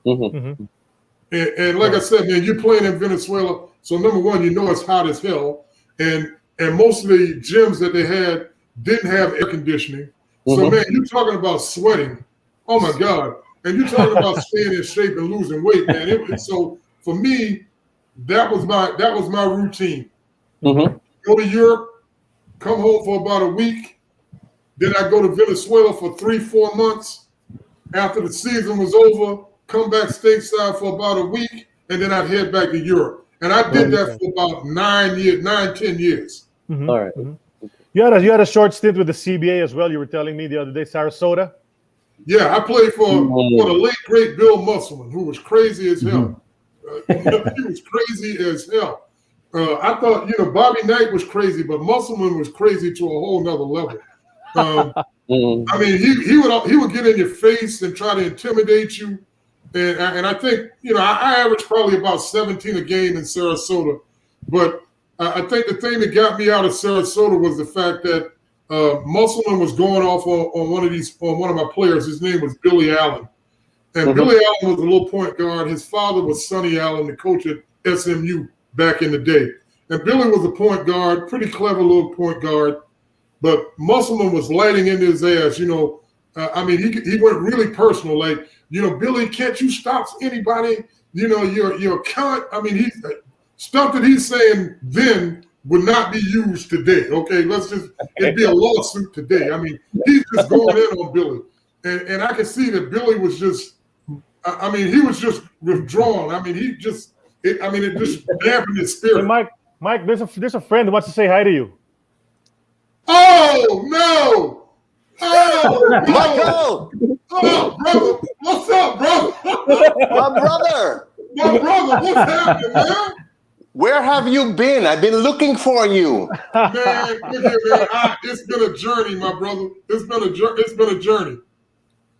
And like I said, man, you're playing in Venezuela. So number one, it's hot as hell. And most of the gyms that they had didn't have air conditioning. So man, you're talking about sweating. Oh my God. And you're talking about staying in shape and losing weight, man. So for me, that was my routine. Go to Europe, come home for about a week. Then I go to Venezuela for 3-4 months. After the season was over, come back stateside for about a week, and then I'd head back to Europe. And I did that for about 9-10 years. All right. You had a short stint with the CBA as well. You were telling me the other day, Sarasota. Yeah, I played for the late great Bill Musselman, who was crazy as hell. He was crazy as hell. I thought Bobby Knight was crazy, but Musselman was crazy to a whole nother level. He would get in your face and try to intimidate you, and I think I averaged probably about 17 a game in Sarasota, but I think the thing that got me out of Sarasota was the fact that Musselman was going off on one of my players. His name was Billy Allen. And Billy Allen was a little point guard. His father was Sonny Allen, the coach at SMU back in the day. And Billy was a point guard, pretty clever little point guard. But Musselman was lighting into his ass, he went really personal. Like, Billy, can't you stop anybody? You're a cunt. I mean, stuff that he's saying then would not be used today. Okay, it'd be a lawsuit today. I mean, he's just going in on Billy. And I can see that Billy was just, he was just withdrawn. it just dampened his spirit. Hey, Mike, there's a friend who wants to say hi to you. Oh, no! Oh, Michael! Oh, brother! What's up, brother? My brother! My brother, what's happening, man? Where have you been? I've been looking for you. Man, look here, man. It's been a journey, my brother. It's been a journey.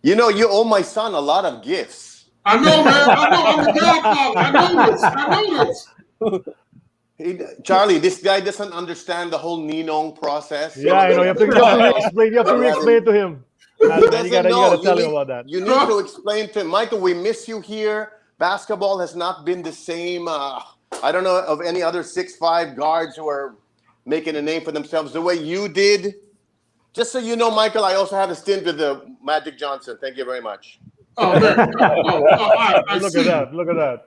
You owe my son a lot of gifts. I know, man. I know. I'm the godfather. I know this. Charlie, this guy doesn't understand the whole Ninong process. Yeah, I know. You have to re-explain to him. You gotta tell him about that. You need to explain to him, Michael, we miss you here. Basketball has not been the same. I don't know of any other 6'5" guards who are making a name for themselves the way you did. Just so you know, Michael, I also had a stint with the Magic Johnson. Thank you very much. Oh, man. Look at that.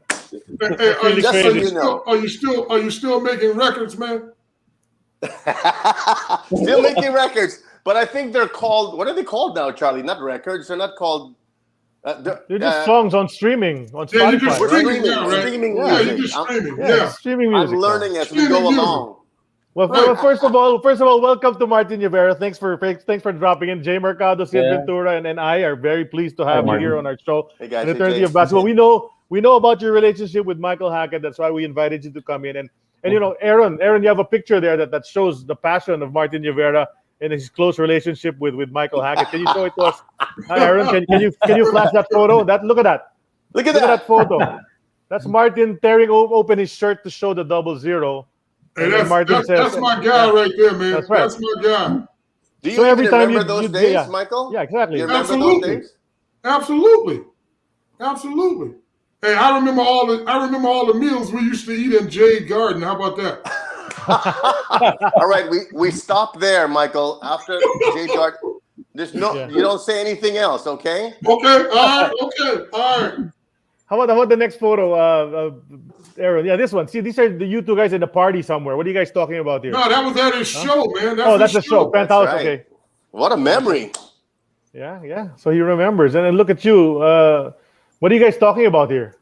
Hey, just so you know. Are you still making records, man? Still making records. But I think they're called, what are they called now, Charlie? Not records. They're not called. They're just songs on streaming on Spotify. Yeah, you're just streaming now, right? Streaming Yeah, music. you're just streaming. Yeah, streaming music. I'm learning as we go along. Well, first of all, welcome to Martin Nievera. Thanks for dropping in. Jay Mercado, Ventura, and I are very pleased to have you here on our show. Hey guys, An Eternity of Basketball. We know about your relationship with Michael Hackett. That's why we invited you to come in. And Aaron, you have a picture there that shows the passion of Martin Nievera and his close relationship with Michael Hackett. Can you show it to us? Hi, Aaron. Can you flash that photo? Look at that. Look at that photo. That's Martin tearing open his shirt to show the 00. Hey, that's my guy right there, man. That's right. That's my guy. Do you remember those days, Michael? Yeah, exactly. Do you remember those days? Absolutely. Hey, I remember all the meals we used to eat in Jade Garden. How about that? All right, we stop there, Michael. After Jade Garden, you don't say anything else, okay? Okay. All right. How about the next photo, Aaron? Yeah, this one. See, these are you two guys in the party somewhere. What are you guys talking about here? No, that was at his show, man. That's the show. Penthouse. Right. Okay. What a memory. Yeah. So he remembers. And then look at you. What are you guys talking about here?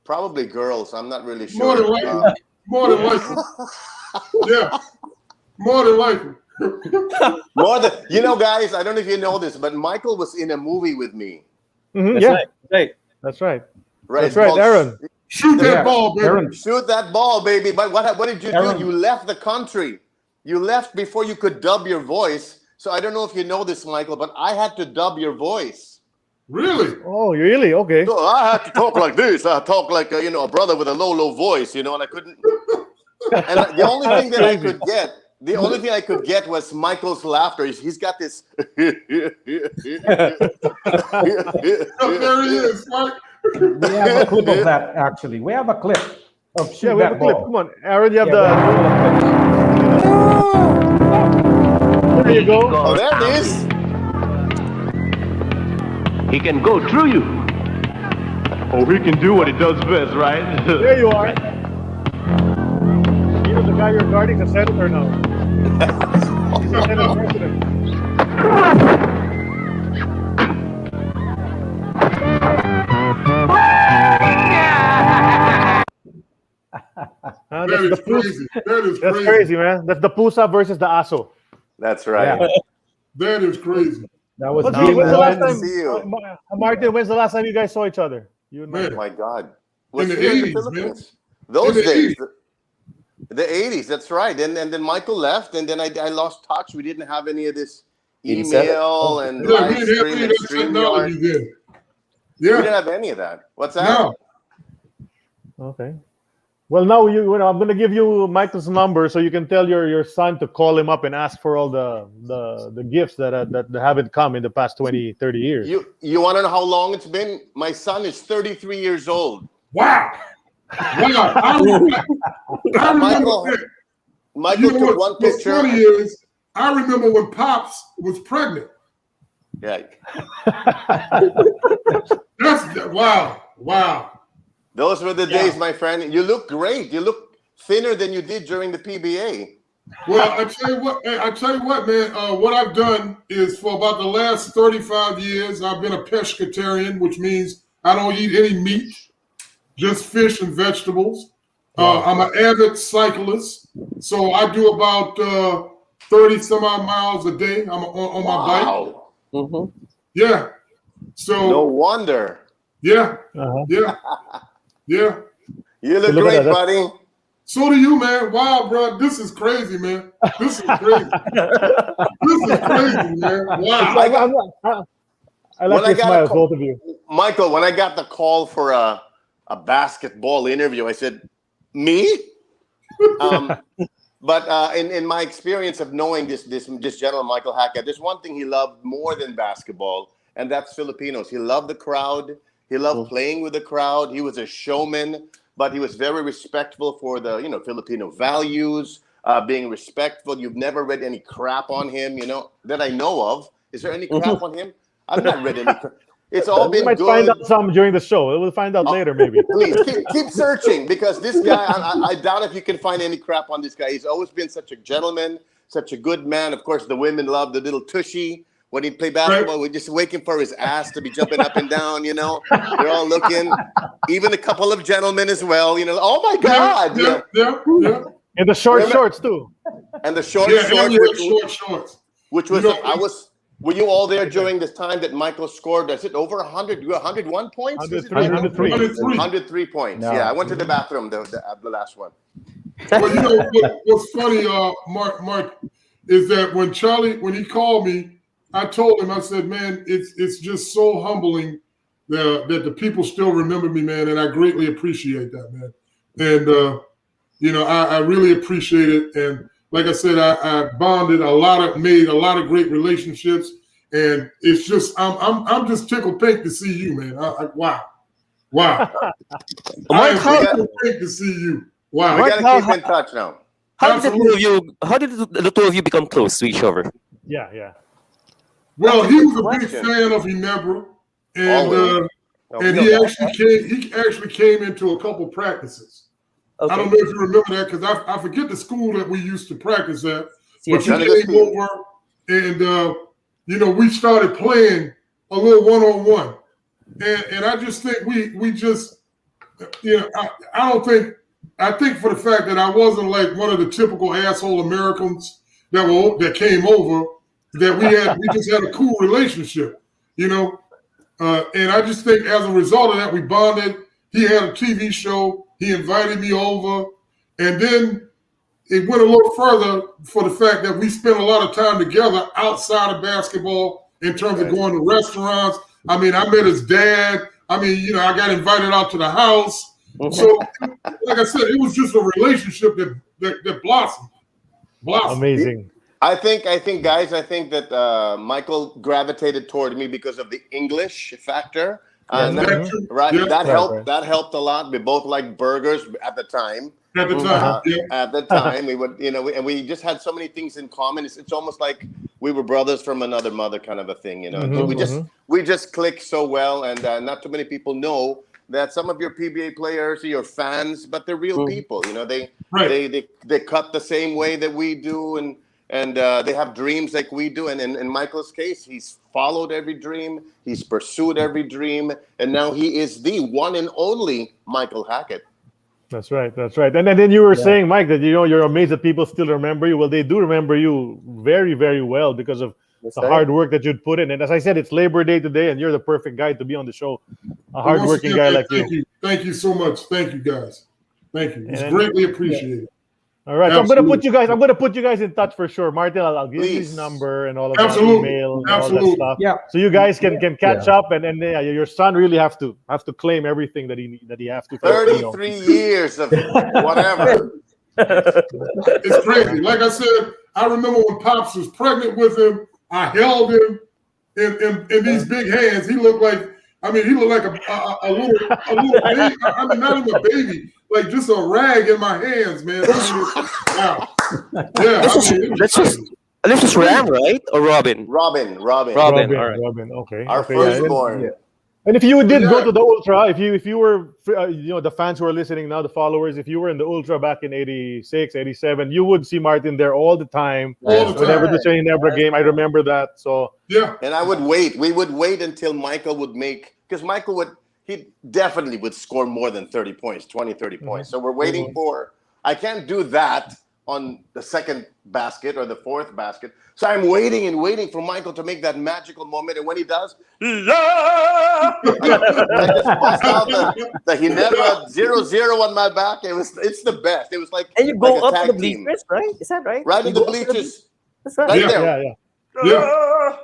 Probably girls. I'm not really sure. More than likely. Yeah. More than likely. Guys, I don't know if you know this, but Michael was in a movie with me. Mm-hmm. That's right. Right, Aaron. Shoot that ball, baby. Aaron. Shoot that ball, baby. But what did you do? You left the country. You left before you could dub your voice. So I don't know if you know this, Michael, but I had to dub your voice. Really? Oh, really? Okay. So I had to talk like this. I talk like a brother with a low voice, and I couldn't. And the only thing that I could get. The only thing I could get was Michael's laughter. He's got this. There he is, Mike. We have a clip of that, actually. We have a clip of shoot that ball. Come on, Aaron, you have There you go. Oh, there it is. He can go through you. Oh, he can do what he does best, right? There you are. The guy you're guarding is a senator now. He's a Senate president. That is crazy, man. That's the Pusa versus the Aso. That's right. Yeah. That is crazy. That was when's the last time, see you. Martin, when's the last time you guys saw each other? You and Man. Oh my God. In the here 80s, Philippines. man. Those In the days. The 80s, that's right. And then Michael left, and then I lost touch. We didn't have any of this email and live stream and StreamYard. Yeah. We didn't have any of that. What's that? No. Okay. Well, now I'm going to give you Michael's number so you can tell your son to call him up and ask for all the gifts that haven't come in the past 20, 30 years. You want to know how long it's been? My son is 33 years old. Wow. I remember Michael took one picture. What's funny is, I remember when Pops was pregnant. Yeah. Wow. Those were the days, my friend. You look great. You look thinner than you did during the PBA. Well, I tell you what, man. What I've done is for about the last 35 years, I've been a pescatarian, which means I don't eat any meat, just fish and vegetables. I'm an avid cyclist, so I do about 30 some odd miles a day. I'm on my bike. Mm-hmm. Yeah. So no wonder. Yeah. Yeah. You look great, buddy. So do you, man. Wow, bro. This is crazy, man. This is crazy. Man. Wow. I like your smiles, both of you. Michael, when I got the call for a basketball interview, I said, me? But in my experience of knowing this gentleman, Michael Hackett, there's one thing he loved more than basketball, and that's Filipinos. He loved the crowd. He loved playing with the crowd. He was a showman, but he was very respectful for the Filipino values, being respectful. You've never read any crap on him, that I know of. Is there any crap on him? I've not read any crap. It's all been good. We might find out some during the show. We'll find out later, maybe. Please keep searching, because this guy, I doubt if you can find any crap on this guy. He's always been such a gentleman, such a good man. Of course, the women love the little tushy. When he'd play basketball, we're just waiting for his ass to be jumping up and down, They're all looking. Even a couple of gentlemen as well, Oh, my God. Yeah. And the shorts, too. And the short shorts. Which was, were you all there during this time that Michael scored? Is it over 100? You 101 points? 103 points. No. Yeah, I went to the bathroom, the last one. Well, what's funny, Mark, is that when he called me, I told him, I said, man, it's just so humbling that the people still remember me, man, and I greatly appreciate that, man. And I really appreciate it. And like I said, I bonded made a lot of great relationships, and it's just I'm just tickled pink to see you, man. Wow. I'm tickled pink to see you. Wow. We gotta keep in touch now. How did the two of you become close to each other? Yeah. Well, he was a big fan of Ginebra, and he actually came into a couple practices. Okay. I don't know if you remember that, because I forget the school that we used to practice at, but he came over, and we started playing a little one-on-one, and I just think we just I think for the fact that I wasn't like one of the typical asshole Americans that came over, that we just had a cool relationship, and I just think as a result of that, we bonded. He had a TV show. He invited me over, and then it went a little further for the fact that we spent a lot of time together outside of basketball in terms of going to restaurants. I mean, I met his dad. I mean, I got invited out to the house. So, like I said, it was just a relationship that blossomed. Amazing. I think that Michael gravitated toward me because of the English factor. That helped a lot. We both liked burgers at the time. At the time, we would, and we just had so many things in common. It's almost like we were brothers from another mother, kind of a thing. We just clicked so well, and not too many people know that some of your PBA players are your fans, but they're real people. They cut the same way that we do, and they have dreams like we do. And in Michael's case, he's followed every dream, he's pursued every dream, and now he is the one and only Michael Hackett. That's right. And then you were saying, Mike, that you're amazed that people still remember you. Well, they do remember you very, very well because of the hard work that you'd put in. And as I said, it's Labor Day today, and you're the perfect guy to be on the show. A hardworking guy like you. Thank you so much. Thank you, guys. Thank you. It's greatly appreciated. All right, so I'm Absolutely. gonna put you guys in touch for sure. Martin, I'll give you his number and all of that, Absolutely. email and all Absolutely. that stuff. Yeah. So you guys can catch up, and your son really have to claim everything that he has to. 33 years of whatever. It's crazy. Like I said, I remember when Pops was pregnant with him. I held him in these big hands. He looked like a little baby. I mean, not even a baby, like just a rag in my hands, man. Wow. Yeah. This is Ram, right? Or Robin? Robin. All right. Robin. Okay. Our firstborn. Yeah. And if you did go to the Ultra, if you were, the fans who are listening now, the followers, if you were in the Ultra back in 86, 87, you would see Martin there all the time. Whenever the Ginebra game, I remember that. So yeah. And I would wait. We would wait until Michael would make, because he definitely would score more than 30 points, 20, 30 points. So we're waiting for, I can't do that on the second basket or the fourth basket. So I'm waiting and waiting for Michael to make that magical moment. And when he does, I just bust out the Ginebra 0-0 on my back. It's the best. It was like, And you go like a up to the tag team. bleachers, right? Is that right? Right You in the go up to bleachers. That's right. Right there. Yeah.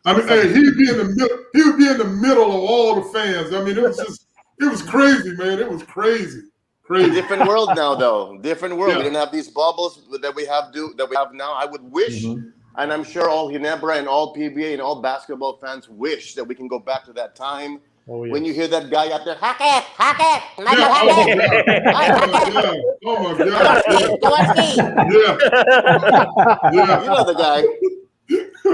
I mean, hey, he'd be in the middle. He would be in the middle of all the fans. I mean, it was crazy, man. It was crazy. Different world now, though. Different world. Yeah. We didn't have these bubbles that we have now. I would wish, and I'm sure all Ginebra and all PBA and all basketball fans wish that we can go back to that time. Oh, yes. When you hear that guy out there, Hackett, Michael Hackett. Oh my God. Jaworski. Yeah. You know the guy.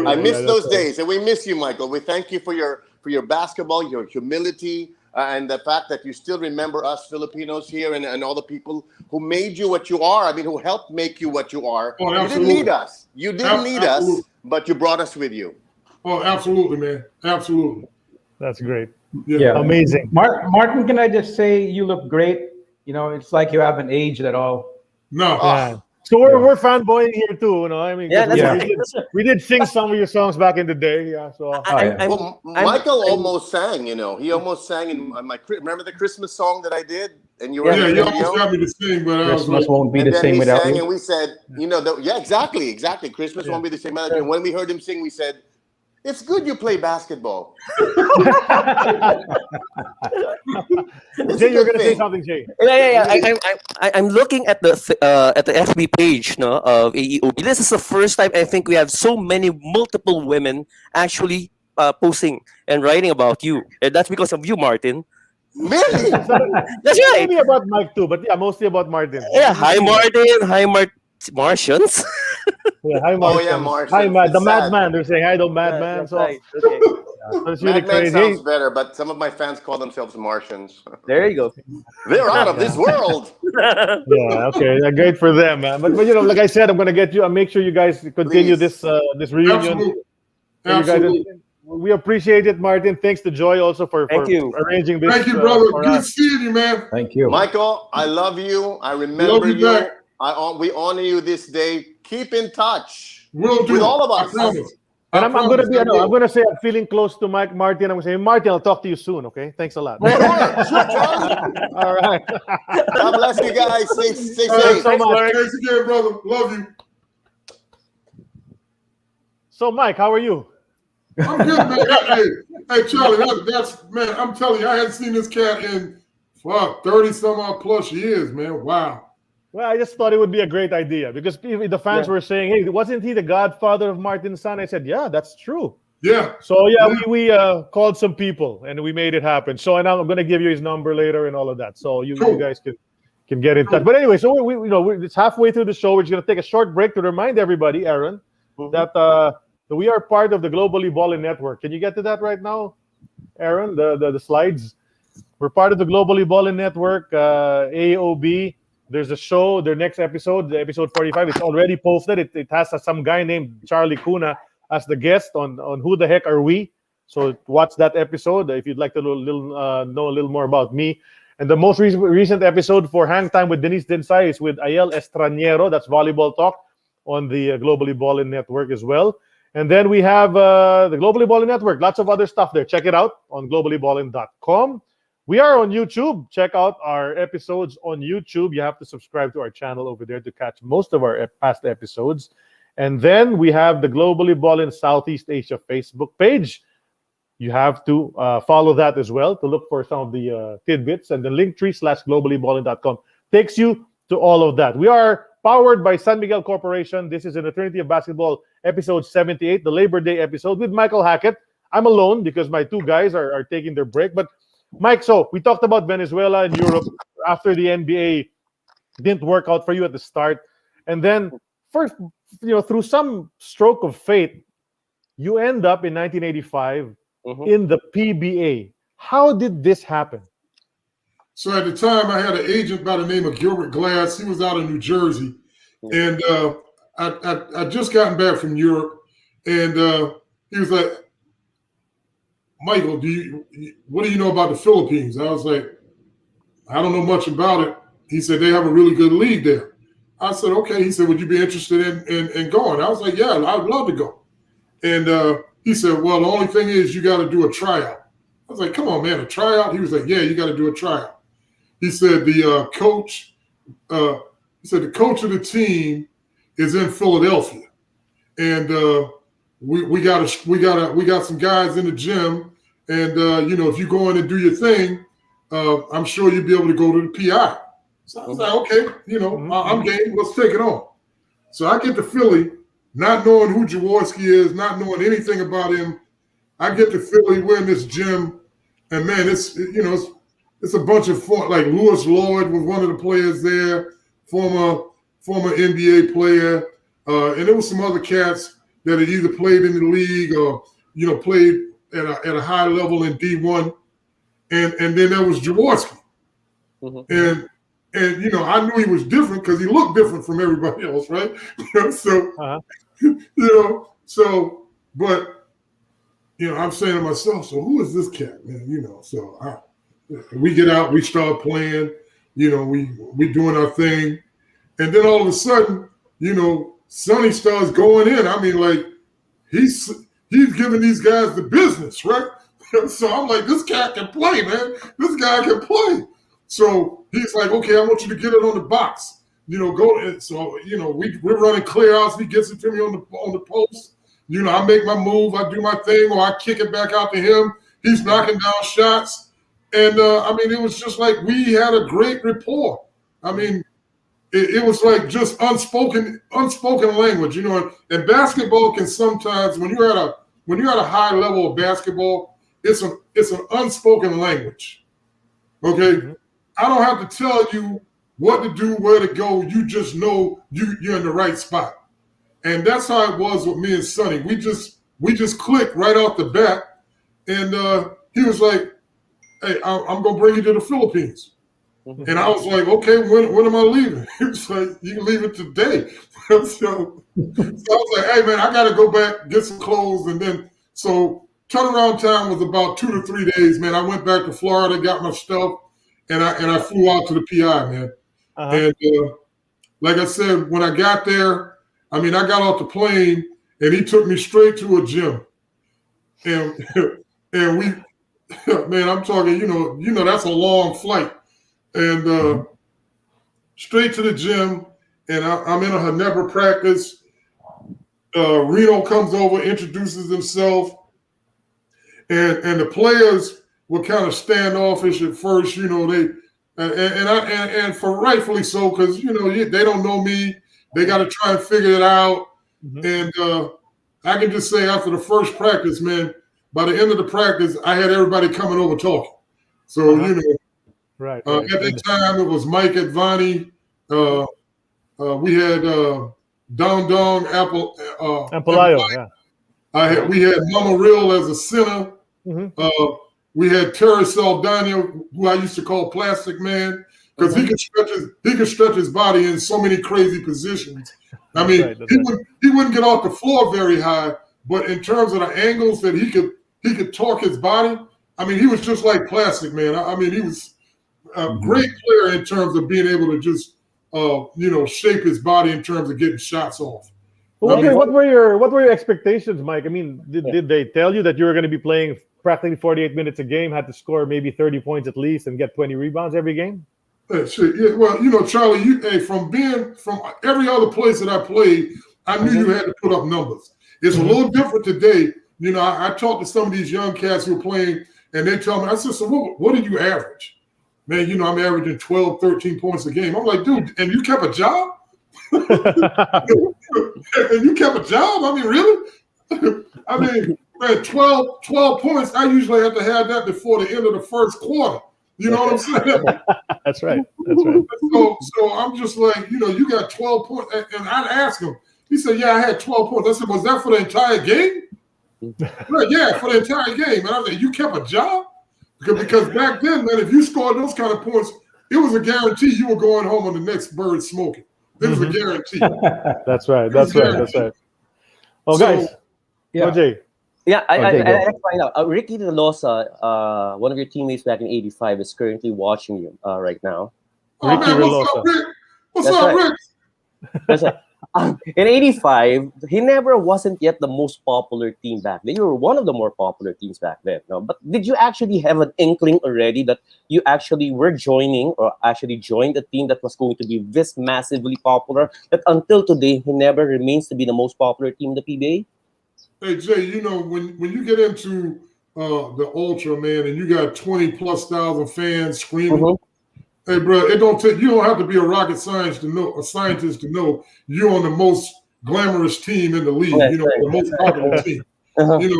I miss those days, and we miss you, Michael. We thank you for your basketball, your humility, and the fact that you still remember us Filipinos here and all the people who made you what you are. I mean, who helped make you what you are. Oh, you didn't need us. You didn't need us, but you brought us with you. Oh, absolutely, man. Absolutely. that's great. Yeah. Amazing. Martin, can I just say you look great? You know, it's like you haven't aged at all. No. Yeah. So we're fanboying here too, you know. I mean, we did sing some of your songs back in the day. Yeah. So Michael almost sang. You know, he almost sang in my. Remember the Christmas song that I did, and you were Yeah, you almost got me to sing, but Christmas won't be and the then same he without sang, you. and we said, exactly. Christmas won't be the same without you. And when we heard him sing, we said, "It's good you play basketball." Jay, you're gonna say something, Jay. Yeah. I'm looking at the FB page of AEOB. This is the first time I think we have so many multiple women actually posting and writing about you. And that's because of you, Martin. Really? That's right. Maybe about Mike too, but yeah, mostly about Martin. Yeah. Hi, Martin. Hi, Martians. Yeah, hi, Martin. Oh yeah, Martians. Hi, the It's sad. Madman. They're saying hi, the Madman. That's So right. Okay. so it's really Madman crazy. sounds better, but some of my fans call themselves Martians. There you go. They're out of this world. Yeah, okay, yeah, great for them, man. But you know, like I said, I'm gonna get you. I'll make sure you guys continue Please. this reunion. Absolutely. You guys, we appreciate it, Martin. Thanks to Joy also for arranging this. Thank you, brother. for Good us. seeing you, man. Thank you. Michael, I love you. I remember Love you you. back. We honor you this day. Keep in touch We'll do with it. all of I us. promise. And I'm gonna be. I will. I'm gonna say I'm feeling close to Martin. I'm gonna say, Martin, I'll talk to you soon. Okay, thanks a lot. Sure, Charlie. All right. God bless you guys. Stay All right, safe. so much. Thanks again, brother. Love you. So, Mike, how are you? I'm good, man. Hey, Charlie, that's man. I'm telling you, I hadn't seen this cat in 30 some odd plus years, man. Wow. Well, I just thought it would be a great idea because the fans were saying, "Hey, wasn't he the godfather of Martin's son?" I said, "Yeah, that's true." Yeah. So we called some people and we made it happen. So and I'm going to give you his number later and all of that. So you guys can get in touch. But anyway, so it's halfway through the show. We're just going to take a short break to remind everybody, Aaron, that we are part of the Globally Ballin Network. Can you get to that right now, Aaron? The slides. We're part of the Globally Ballin Network, AEOB. There's a show, their next episode, the episode 45. It's already posted. It has some guy named Charlie Cuna as the guest on Who the Heck Are We? So watch that episode if you'd like to know a little more about me. And the most recent episode for Hang Time with Denise Densay is with Ayel Estranero. That's Volleyball Talk on the Globally Ballin Network as well. And then we have the Globally Ballin Network. Lots of other stuff there. Check it out on globallyballin.com. We are on YouTube. Check out our episodes on YouTube. You have to subscribe to our channel over there to catch most of our past episodes. And then we have the Globally Ballin Southeast Asia Facebook page. You have to follow that as well to look for some of the tidbits. And the linktree/globallyballin.com takes you to all of that. We are powered by San Miguel Corporation. This is an Eternity of Basketball episode 78, the Labor Day episode with Michael Hackett. I'm alone because my two guys are taking their break. But Mike, so we talked about Venezuela and Europe after the NBA didn't work out for you at the start. And then first, through some stroke of fate, you end up in 1985 in the PBA. How did this happen? So at the time, I had an agent by the name of Gilbert Glass. He was out of New Jersey. And I just gotten back from Europe. And he was like, Michael, what do you know about the Philippines? I was like, I don't know much about it. He said, they have a really good league there. I said, okay. He said, would you be interested in going? I was like, yeah, I'd love to go. And he said, well, the only thing is you got to do a tryout. I was like, come on, man, a tryout? He was like, yeah, you got to do a tryout. He said, the coach of the team is in Philadelphia. And we got some guys in the gym, and if you go in and do your thing, I'm sure you'll be able to go to the PI. So I was like, okay, I'm game. Let's take it on. So I get to Philly, not knowing who Jaworski is, not knowing anything about him. I get to Philly, we're in this gym, and man, it's a bunch of like Lewis Lloyd was one of the players there, former NBA player, and there was some other cats that had either played in the league or played at a high level in D1, and then there was Jaworski, and I knew he was different because he looked different from everybody else, right? But I'm saying to myself, so who is this cat, man? So we get out, we start playing, we doing our thing, and then all of a sudden, Sonny starts going in. I mean, like he's giving these guys the business, right? So I'm like, this cat can play, man. This guy can play. So he's like, okay, I want you to get it on the box. Go. So we're running clear outs. He gets it to me on the post. I make my move, I do my thing, or I kick it back out to him. He's knocking down shots, and it was just like we had a great rapport. I mean, it was like just unspoken language, And basketball can sometimes, when you're at a high level of basketball, it's an unspoken language. Okay, I don't have to tell you what to do, where to go. You just know you're in the right spot, and that's how it was with me and Sonny. We just clicked right off the bat, and he was like, "Hey, I'm gonna bring you to the Philippines." And I was like, okay, when am I leaving? He was like, you can leave it today. so I was like, hey, man, I got to go back, get some clothes. And then, so turnaround time was about 2 to 3 days, man. I went back to Florida, got my stuff, and I flew out to the PI, man. And like I said, when I got there, I got off the plane, and he took me straight to a gym. And we, man, I'm talking, that's a long flight. And straight to the gym, and I'm in a Hanebra practice. Reno comes over, introduces himself, and the players were kind of standoffish at first, they and for rightfully so, because they don't know me, they got to try and figure it out. And I can just say after the first practice, man, by the end of the practice, I had everybody coming over talking. So Right. At that time, it was Mike Advani. We had Don Dong Ampalayo. We had Mama Real as a center. We had Terry Saldana, who I used to call Plastic Man, because he could stretch his body in so many crazy positions. He wouldn't get off the floor very high, but in terms of the angles that he could torque his body, he was just like Plastic Man. He was a great player in terms of being able to just shape his body in terms of getting shots off. What were your expectations, Mike? Did they tell you that you were going to be playing practically 48 minutes a game, had to score maybe 30 points at least and get 20 rebounds every game? Shit. Yeah, well, Charlie, from every other place that I played, I knew you had to put up numbers. It's a little different today. I talked to some of these young cats who are playing, and they tell me, I said, so what did you average? Man, I'm averaging 12, 13 points a game. I'm like, dude, and you kept a job? And you kept a job? I mean, really? I mean, man, 12 points, I usually have to have that before the end of the first quarter. You know what I'm saying? That's right. So I'm just like, you got 12 points. And I'd ask him, he said, yeah, I had 12 points. I said, was that for the entire game? Like, yeah, for the entire game. And I was like, you kept a job? Because back then, man, if you scored those kind of points, it was a guarantee you were going home on the next bird smoking. It was a guarantee. That's right. Oh, guys. Yeah. OJ. Yeah, I find out. Ricky De Losa, one of your teammates back in '85, is currently watching you right now. Oh, Ricky man, what's up, Rick? What's up, Rick? That's right. In '85, Ginebra wasn't yet the most popular team back then. You were one of the more popular teams back then. No? But did you actually have an inkling already that you actually were joining or actually joined a team that was going to be this massively popular, that until today, Ginebra remains to be the most popular team in the PBA? Hey, Jay, when you get into the Ultra, man, and you got 20,000+ fans screaming, hey, bro, you don't have to be a rocket scientist to know you're on the most glamorous team in the league, the most popular team.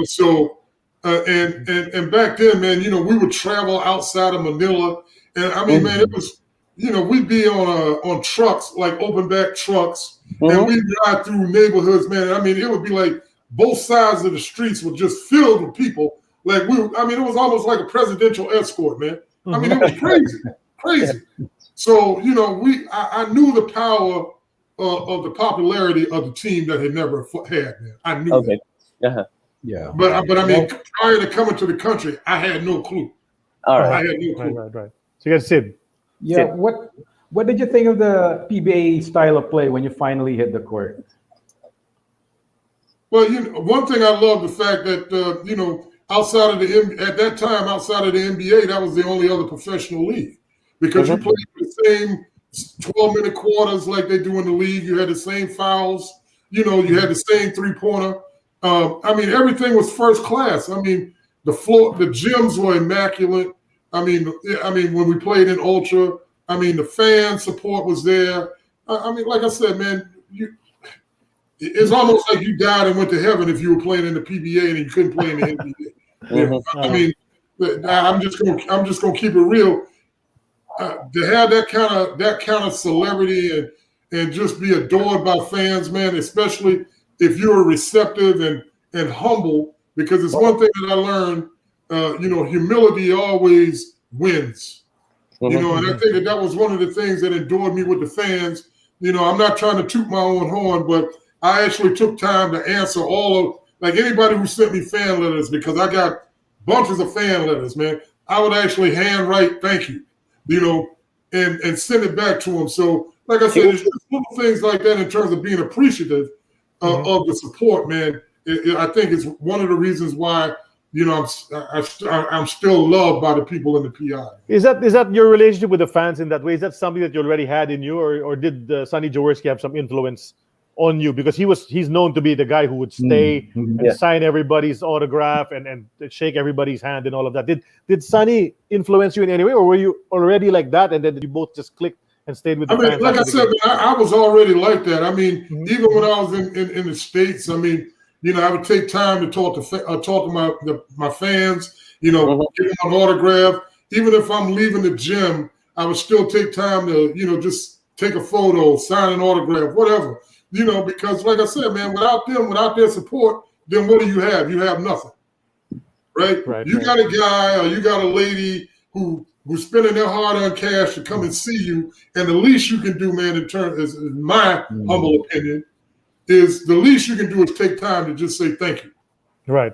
So and back then, man, we would travel outside of Manila, and I mean, man, it was, we'd be on trucks, like open back trucks, and we'd ride through neighborhoods, man. I mean, it would be like both sides of the streets were just filled with people. Like it was almost like a presidential escort, man. I mean, it was crazy. So, I knew the power of the popularity of the team that had never had, man. I knew that. Yeah. But I mean, prior to coming to the country, I had no clue. All right. I had no clue. Right. So you got Sid. Yeah. What did you think of the PBA style of play when you finally hit the court? Well, one thing I love the fact that outside of the NBA, that was the only other professional league, because you played the same 12-minute quarters like they do in the league. You had the same fouls. You had the same three-pointer. I mean, everything was first class. I mean, the gyms were immaculate. I mean, when we played in Ultra, I mean, the fan support was there. I mean, like I said, man, it's almost like you died and went to heaven if you were playing in the PBA and you couldn't play in the NBA. I mean, I'm just gonna keep it real. To have that kind of celebrity and just be adored by fans, man, especially if you're receptive and humble, because it's one thing that I learned. Humility always wins. And I think that was one of the things that endured me with the fans. I'm not trying to toot my own horn, but I actually took time to answer anybody who sent me fan letters, because I got bunches of fan letters, man. I would actually handwrite thank you, and send it back to them. So, like I said, it's just little things like that in terms of being appreciative of the support, man. I think it's one of the reasons why, I'm still loved by the people in the PI. Is that your relationship with the fans in that way? Is that something that you already had in you, or did Sonny Jaworski have some influence on you, because he's known to be the guy who would stay and sign everybody's autograph and shake everybody's hand and all of that. Did Sonny influence you in any way, or were you already like that, and then did you both just clicked and stayed with the fans? Like I said, I was already like that. I mean, even when I was in the States, I mean, I would take time to talk to my fans, give them an autograph. Even if I'm leaving the gym, I would still take time to, just take a photo, sign an autograph, whatever. Because like I said, man, without their support, then what do you have? You have nothing, right? You got a guy or you got a lady who's spending their hard-earned cash to come and see you, and the least you can do, man, is my humble opinion, is the least you can do is take time to just say thank you. Right.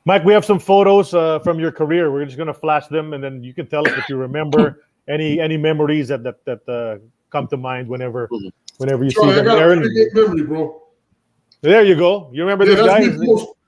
Mike, we have some photos from your career. We're just gonna flash them, and then you can tell us if you remember any memories that come to mind whenever you see them. I got a pretty good memory, bro. There you go. You remember this guy?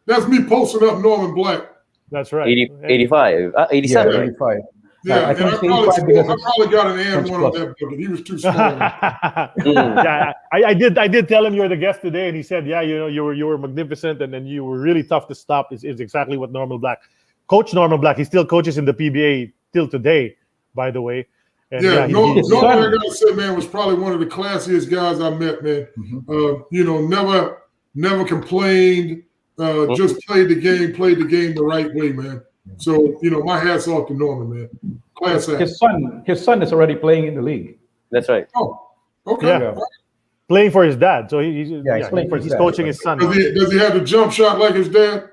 That's me posting up Norman Black. That's right. 85, 87. Yeah, 85. Yeah, I and think I it's 85 because it's probably got an and French one on plus. that bucket. He was too small. Yeah, I did tell him you're the guest today, and he said, yeah, you were magnificent, and then you were really tough to stop. Is exactly what Normal Black, Coach Normal Black, he still coaches in the PBA till today, by the way. And yeah, Normal, I gotta say, man, was probably one of the classiest guys I met, man. Never complained. Just played the game the right way, man. So, my hat's off to Norman, man. Class act. His son is already playing in the league. That's right. Oh, okay. Yeah. Playing for his dad. So he's coaching his son. Does he have the jump shot like his dad?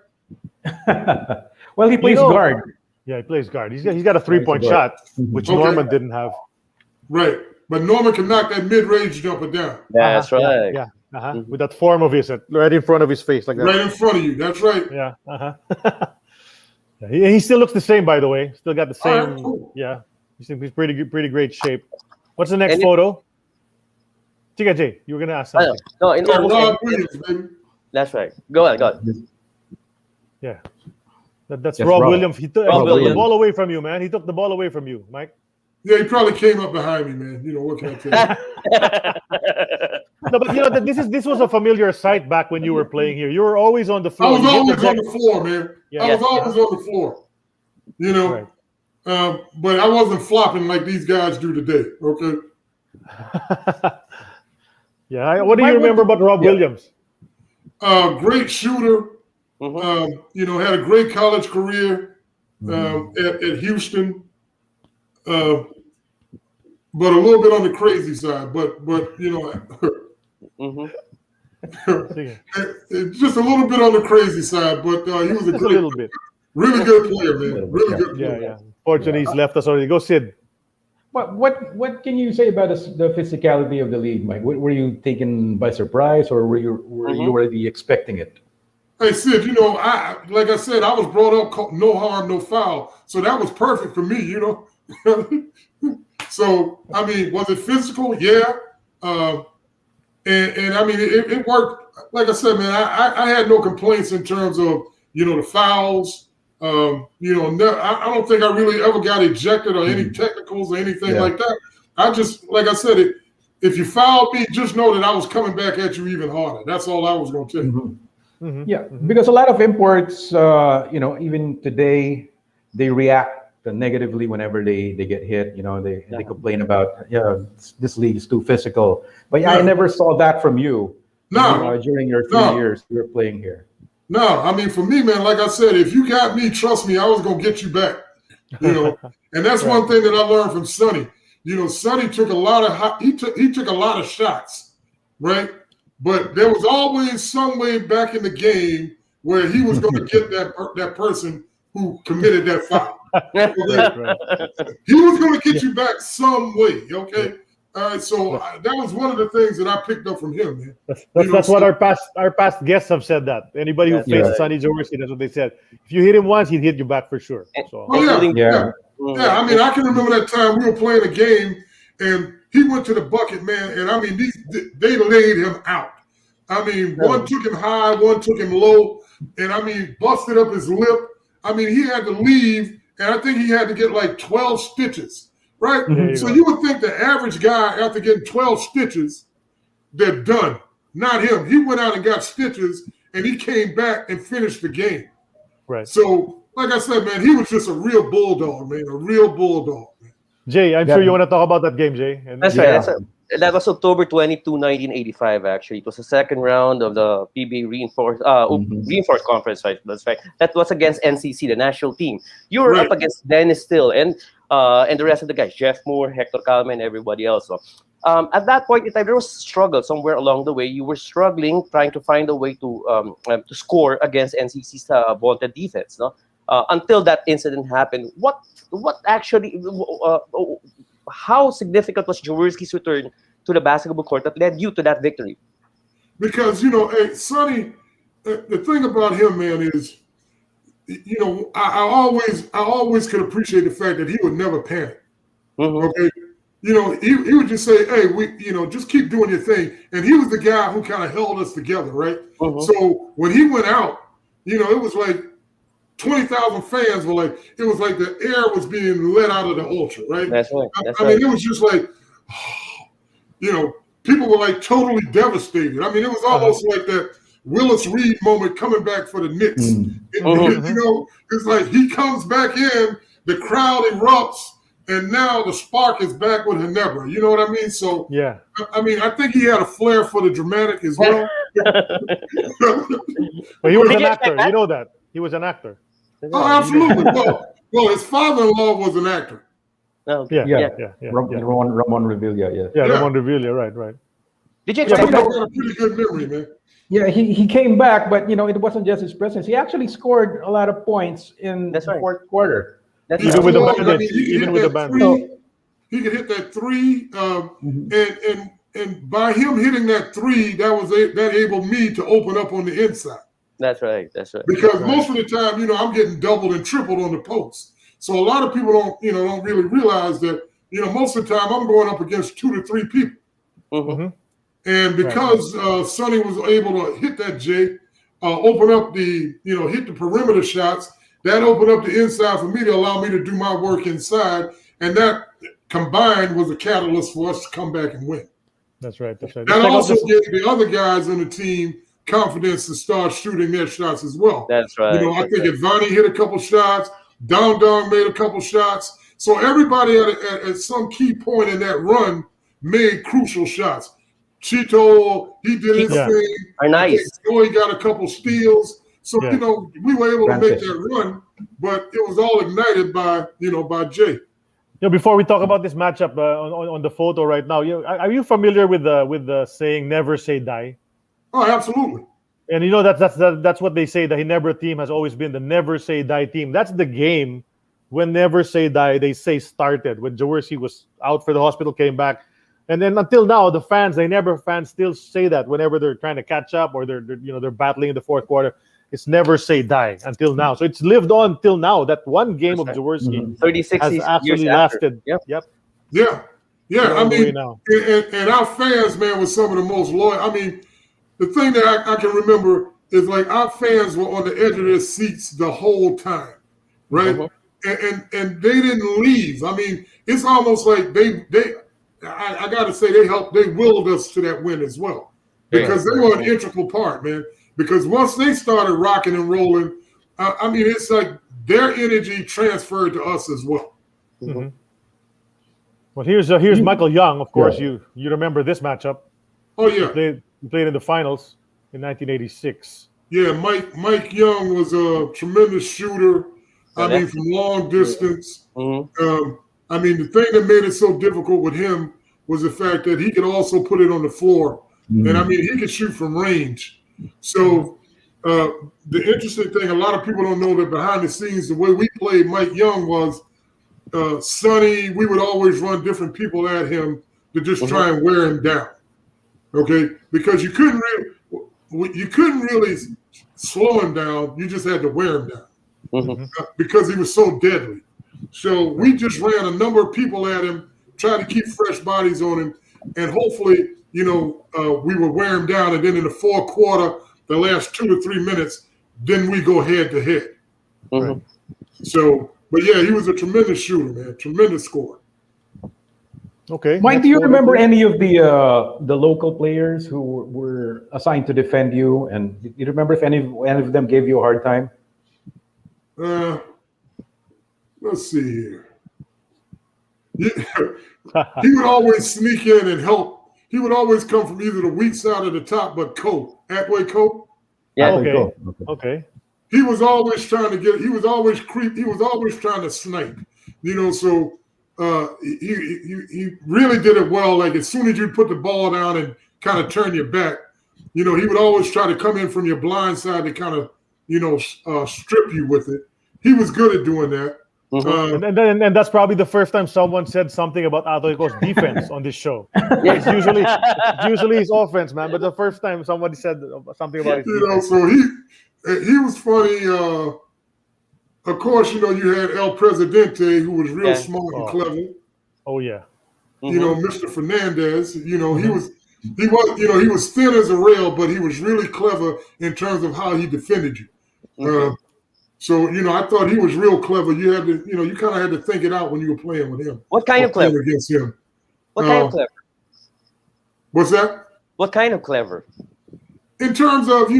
Well, he plays guard. Yeah, he plays guard. He's got a 3-point shot, which Norman didn't have. Right. But Norman can knock that mid-range jumper down. That's right. Yeah. With that form of his, right in front of his face, like that. Right in front of you. That's right. Yeah. He still looks the same, by the way. Still got the same. Right, cool. Yeah. He's pretty great shape. What's the next photo? Chica J, you were gonna ask something. No, in Rob Williams, baby. That's right. Go ahead. Yeah. That's Rob Williams. He took the ball away from you, man. He took the ball away from you, Mike. Yeah, he probably came up behind me, man. What can I tell you? No, but this was a familiar sight back when you were playing here. You were always on the floor. I was always on the floor, man. Yeah. I was always on the floor. Right. But I wasn't flopping like these guys do today. Okay. Yeah. What do you remember about Rob Williams? Great shooter. Had a great college career at Houston. But a little bit on the crazy side. But just a little bit on the crazy side. But he was a little bit. Really good player, man. Really good player. Yeah. Fortunately, he's left us already. Go, Sid. What can you say about the physicality of the league, Mike? Were you taken by surprise, or were you already expecting it? Hey, Sid, like I said, I was brought up no harm, no foul. So that was perfect for me, So, was it physical? Yeah. And it worked. Like I said, man, I had no complaints in terms of, the fouls. I don't think I really ever got ejected or any technicals or anything like that. I just, like I said, if you fouled me, just know that I was coming back at you even harder. That's all I was going to tell you. Yeah, because a lot of imports, even today, they react negatively whenever they get hit. They complain about, this league is too physical. But I never saw that from you. No. During your 3 years you were playing here. No, for me, man, like I said, if you got me, trust me, I was going to get you back. And that's one thing that I learned from Sonny. Sonny took a lot of he took a lot of shots, right? But there was always some way back in the game where he was going to get that person who committed that foul. Okay? He was going to get you back some way, okay? All right, so that was one of the things that I picked up from him, man. That's what our past guests have said. That anybody who faced Sonny Jaworski, that's what they said. If you hit him once, he'd hit you back for sure. So. I can remember that time we were playing a game and he went to the bucket, man, and they laid him out. One took him high, one took him low, and busted up his lip. He had to leave, and I think he had to get like 12 stitches. Right? So you would think the average guy, after getting 12 stitches, they're done. Not him. He went out and got stitches, and he came back and finished the game. Right. So, like I said, man, he was just a real bulldog, man. A real bulldog. Man. Jay, I'm sure you want to talk about that game, Jay. That's right. That was October 22, 1985, actually. It was the second round of the PBA reinforced conference, right? That's right. That was against NCC, the national team. You were up against Dennis Still and the rest of the guys, Jeff Moore, Hector Calma, and everybody else. So, at that point in time, there was a struggle somewhere along the way. You were struggling, trying to find a way to score against NCC's vaunted defense. No, until that incident happened. What actually? How significant was Jaworski's return to the basketball court that led you to that victory? Because Sonny, the thing about him, man, is. I always could appreciate the fact that he would never panic. Okay, he would just say, "Hey, just keep doing your thing." And he was the guy who kind of held us together, right? So when he went out, it was like 20,000 fans were like, it was like the air was being let out of the Ultra, right? That's right. I mean, it was just like, you know, people were like totally devastated. I mean, it was almost like that Willis Reed moment coming back for the Knicks. You know, it's like he comes back in, the crowd erupts, and now the spark is back with Ginebra. You know what I mean? So, yeah. I mean, I think he had a flair for the dramatic as well. But he was an actor. You know that. He was an actor. Oh, absolutely. Well, his father-in-law was an actor. Oh, yeah. Ramon Revilla, Ramon Revilla, right. Did you expect that? Got a pretty good memory, man. Yeah, he came back, but you know, it wasn't just his presence. He actually scored a lot of points in the fourth quarter. Even with the bandage, even with the bandage. He could hit that three, and by him hitting that three, that enabled me to open up on the inside. That's right. Because most of the time, you know, I'm getting doubled and tripled on the post. So a lot of people don't really realize that, you know, most of the time I'm going up against 2 to 3 people. And because Sonny was able to hit that J, open up hit the perimeter shots, that opened up the inside for me to allow me to do my work inside. And that combined was a catalyst for us to come back and win. That's right. That also gave the other guys on the team confidence to start shooting their shots as well. That's right. You know, I think Ivani hit a couple shots, Dong made a couple shots. So everybody at some key point in that run made crucial shots. Chito, he did his thing. Nice. Joey got a couple steals. So, you know, we were able to make that run, but it was all ignited by Jay. Before we talk about this matchup on the photo right now, are you familiar with the saying "never say die"? Oh, absolutely. And you know that's what they say. The Ginebra team has always been the never say die team. That's the game when never say die they say started. When Jaworski was out for the hospital, came back, and then until now the Ginebra fans still say that whenever they're trying to catch up or they're battling in the fourth quarter. It's never say die until now. So it's lived on till now. That one game of Jaworski 36 has actually lasted. Yep. Yeah. I mean, and our fans, man, were some of the most loyal. I mean, the thing that I can remember is like our fans were on the edge of their seats the whole time, right? And they didn't leave. I mean, it's almost like I got to say they willed us to that win as well because they were an integral part, man. Because once they started rocking and rolling, I mean, it's like their energy transferred to us as well. Well, here's Michael Young, of course. You remember this matchup? Oh yeah, he played in the finals in 1986. Yeah, Mike Young was a tremendous shooter. I mean, from long distance. I mean, the thing that made it so difficult with him was the fact that he could also put it on the floor, and I mean, he could shoot from range. So the interesting thing, a lot of people don't know that behind the scenes, the way we played Mike Young was Sonny. We would always run different people at him to just try and wear him down. Okay, because you couldn't really slow him down. You just had to wear him down because he was so deadly. So we just ran a number of people at him, tried to keep fresh bodies on him, and hopefully, we would wear him down. And then in the fourth quarter, the last 2 to 3 minutes, then we go head to head. So, but yeah, he was a tremendous shooter, man, tremendous scorer. Okay, Mike, do you remember any of the local players who were assigned to defend you? And do you remember if any of them gave you a hard time? Let's see here. He would always sneak in and help. He would always come from either the weak side or the top, but Atway Cope. Yeah. Okay. He was always trying to he was always trying to snipe. So he really did it well. Like as soon as you put the ball down and kind of turn your back, he would always try to come in from your blind side to kind of strip you with it. He was good at doing that. And that's probably the first time someone said something about Atoiko's defense on this show. It's usually his offense, man. But the first time somebody said something about his defense. So he was funny. Of course, you had El Presidente, who was real smart and clever. Oh yeah. Mr. Fernandez. He was thin as a rail, but he was really clever in terms of how he defended you. So, I thought he was real clever. You had to, you kind of had to think it out when you were playing with him. What kind of clever? Against him. What kind of clever? What's that? What kind of clever? In terms of, he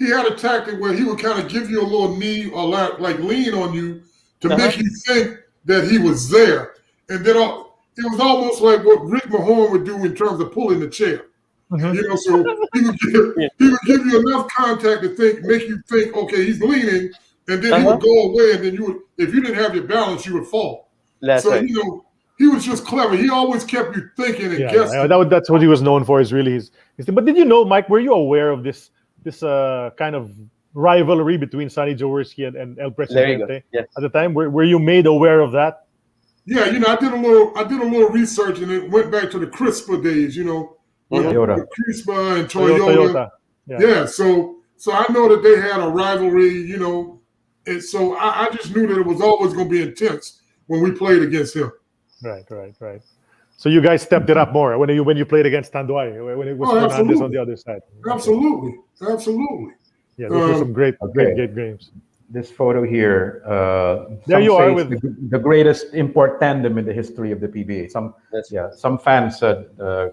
had a tactic where he would kind of give you a little knee or like lean on you to make you think that he was there. And then it was almost like what Rick Mahorn would do in terms of pulling the chair. Mm-hmm. So he would give you enough contact to make you think, okay, he's leaning, and then he would go away, and then if you didn't have your balance, you would fall. That's right. He was just clever. He always kept you thinking and guessing. That's what he was known for. Is really his thing. But did you know, Mike? Were you aware of this kind of rivalry between Sonny Jaworski and El Presidente at the time? Were you made aware of that? Yeah, I did a little research, and it went back to the CRISPR days. With CRISPR and Toyota. Yeah. So I know that they had a rivalry. And so I just knew that it was always going to be intense when we played against him. Right. So you guys stepped it up more when you played against Tanduay, when it was Fernandez on the other side. Absolutely. Yeah, those were some great games. This photo here, there you are with the greatest import tandem in the history of the PBA. Some fans